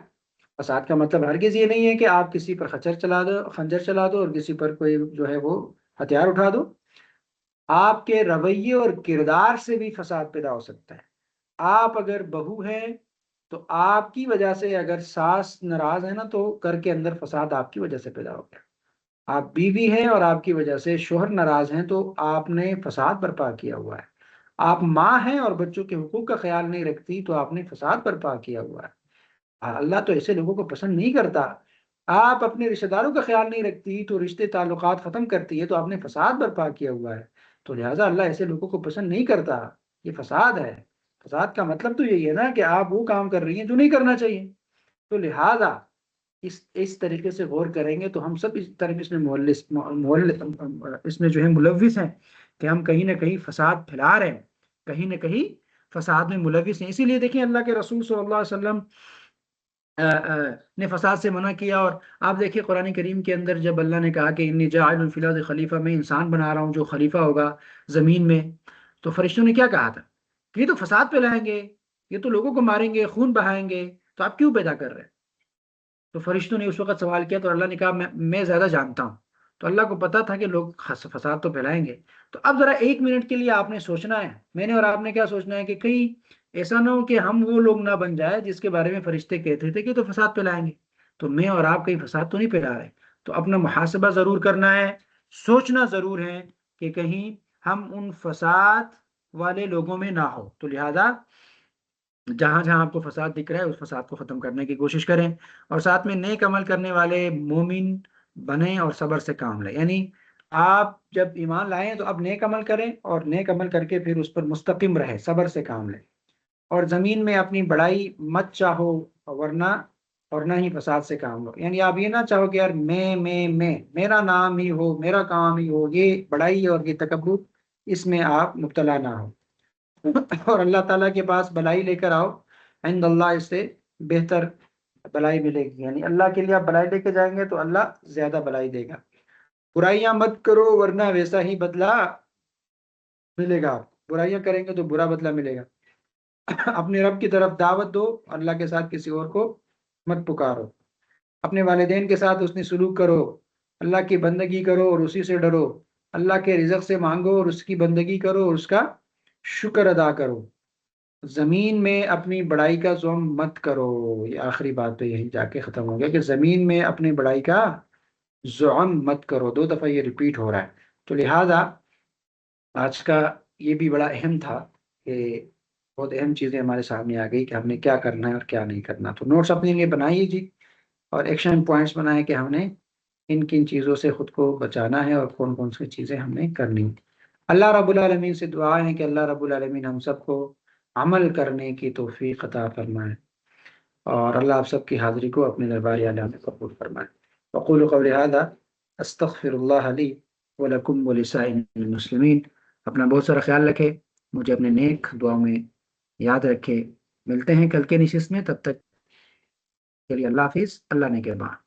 Speaker 1: فساد کا مطلب ہرگز یہ نہیں ہے کہ آپ کسی پر خنجر چلا دو اور کسی پر کوئی جو ہے وہ ہتھیار اٹھا دو۔ آپ کے رویے اور کردار سے بھی فساد پیدا ہو سکتا ہے۔ آپ اگر بہو ہیں تو آپ کی وجہ سے اگر ساس ناراض ہے نا تو گھر کے اندر فساد آپ کی وجہ سے پیدا ہو گیا۔ آپ بیوی ہیں اور آپ کی وجہ سے شوہر ناراض ہیں تو آپ نے فساد برپا کیا ہوا ہے۔ آپ ماں ہیں اور بچوں کے حقوق کا خیال نہیں رکھتی تو آپ نے فساد برپا کیا ہوا ہے۔ اللہ تو ایسے لوگوں کو پسند نہیں کرتا۔ آپ اپنے رشتہ داروں کا خیال نہیں رکھتی تو رشتے تعلقات ختم کرتی ہے تو آپ نے فساد برپا کیا ہوا ہے۔ تو لہٰذا اللہ ایسے لوگوں کو پسند نہیں کرتا، یہ فساد ہے۔ فساد کا مطلب تو یہی ہے نا کہ آپ وہ کام کر رہی ہیں جو نہیں کرنا چاہیے۔ تو لہٰذا اس طریقے سے غور کریں گے تو ہم سب اس طرف اس میں اس میں جو ہے ملوث ہیں کہ ہم کہیں نہ کہیں فساد پھیلا رہے ہیں، کہیں نہ کہیں فساد میں ملوث ہیں۔ اسی لیے دیکھیں اللہ کے رسول صلی اللہ علیہ وسلم نے فساد سے منع کیا۔ اور آپ دیکھیے قرآن کریم کے اندر جب اللہ نے کہا کہ انی جاعل فی الارض خلیفہ، میں انسان بنا رہا ہوں جو خلیفہ ہوگا زمین میں، تو فرشتوں نے کیا کہا تھا کہ یہ تو فساد پھیلائیں گے، یہ تو لوگوں کو ماریں گے، خون بہائیں گے، تو آپ کیوں پیدا کر رہے ہیں؟ تو فرشتوں نے اس وقت سوال کیا تو اللہ نے کہا میں زیادہ جانتا ہوں۔ تو اللہ کو پتا تھا کہ لوگ فساد تو پھیلائیں گے۔ تو اب ذرا ایک منٹ کے لیے آپ نے سوچنا ہے، میں نے اور آپ نے کیا سوچنا ہے کہ کہیں ایسا نہ ہو کہ ہم وہ لوگ نہ بن جائے جس کے بارے میں فرشتے کہتے تھے کہ تو فساد پھیلائیں گے۔ تو میں اور آپ کہیں فساد تو نہیں پھیلا رہے۔ تو اپنا محاسبہ ضرور کرنا ہے، سوچنا ضرور ہے کہ کہیں ہم ان فساد والے لوگوں میں نہ ہو۔ تو لہذا جہاں جہاں آپ کو فساد دکھ رہا ہے اس فساد کو ختم کرنے کی کوشش کریں، اور ساتھ میں نیک عمل کرنے والے مومن بنیں اور صبر سے کام لیں۔ یعنی آپ جب ایمان لائیں تو اب نیک عمل کریں اور نیک عمل کر کے پھر اس پر مستقیم رہیں، صبر سے کام لیں، اور زمین میں اپنی بڑائی مت چاہو، ورنہ اور نہ ہی فساد سے کام لو۔ یعنی آپ یہ نہ چاہو کہ یار میں میرا نام ہی ہو، میرا کام ہی ہو، یہ بڑائی اور یہ تکبر، اس میں آپ مبتلا نہ ہو، اور اللہ تعالیٰ کے پاس بلائی لے کر آؤ، عند اللہ اس سے بہتر بلائی ملے گی۔ یعنی اللہ کے لیے آپ بلائی لے کے جائیں گے تو اللہ زیادہ بلائی دے گا۔ برائیاں مت کرو ورنہ ویسا ہی بدلہ ملے گا، آپ برائیاں کریں گے تو برا بدلہ ملے گا۔ اپنے رب کی طرف دعوت دو، اللہ کے ساتھ کسی اور کو مت پکارو۔ اپنے والدین کے ساتھ اس نے سلوک کرو، اللہ کی بندگی کرو اور اسی سے ڈرو، اللہ کے رزق سے مانگو اور اس کی بندگی کرو اور اس کا شکر ادا کرو۔ زمین میں اپنی بڑائی کا ذم مت کرو۔ یہ آخری بات تو یہی جا کے ختم ہو گیا کہ زمین میں اپنی بڑائی کا ذم مت کرو، 2 دفعہ یہ ریپیٹ ہو رہا ہے۔ تو لہذا آج کا یہ بھی بڑا اہم تھا کہ بہت اہم چیزیں ہمارے سامنے آ گئی کہ ہم نے کیا کرنا ہے اور کیا نہیں کرنا. تو نوٹس اپنے لیے بنائیے جی، اور ایکشن پوائنٹس بنائیں کہ ہم نے کن کن چیزوں سے خود کو بچانا ہے اور کون کون سی چیزیں ہم نے کرنی ہیں. اللہ رب العالمین سے دعا ہے کہ اللہ رب العالمین ہم سب کو عمل کرنے کی توفیق عطا فرمائے، اور اللہ آپ سب کی حاضری کو اپنے دربار اعلیٰ میں قبول فرمائے. وقول قولی ھذا استغفر اللہ لی ولکم ولسائر المسلمین. اپنا بہت سارا خیال رکھے، مجھے اپنے نیک دعاؤں میں یاد رکھے. ملتے ہیں کل کے نشست میں، تب تک کے لیے اللہ حافظ. اللہ نے کے بعد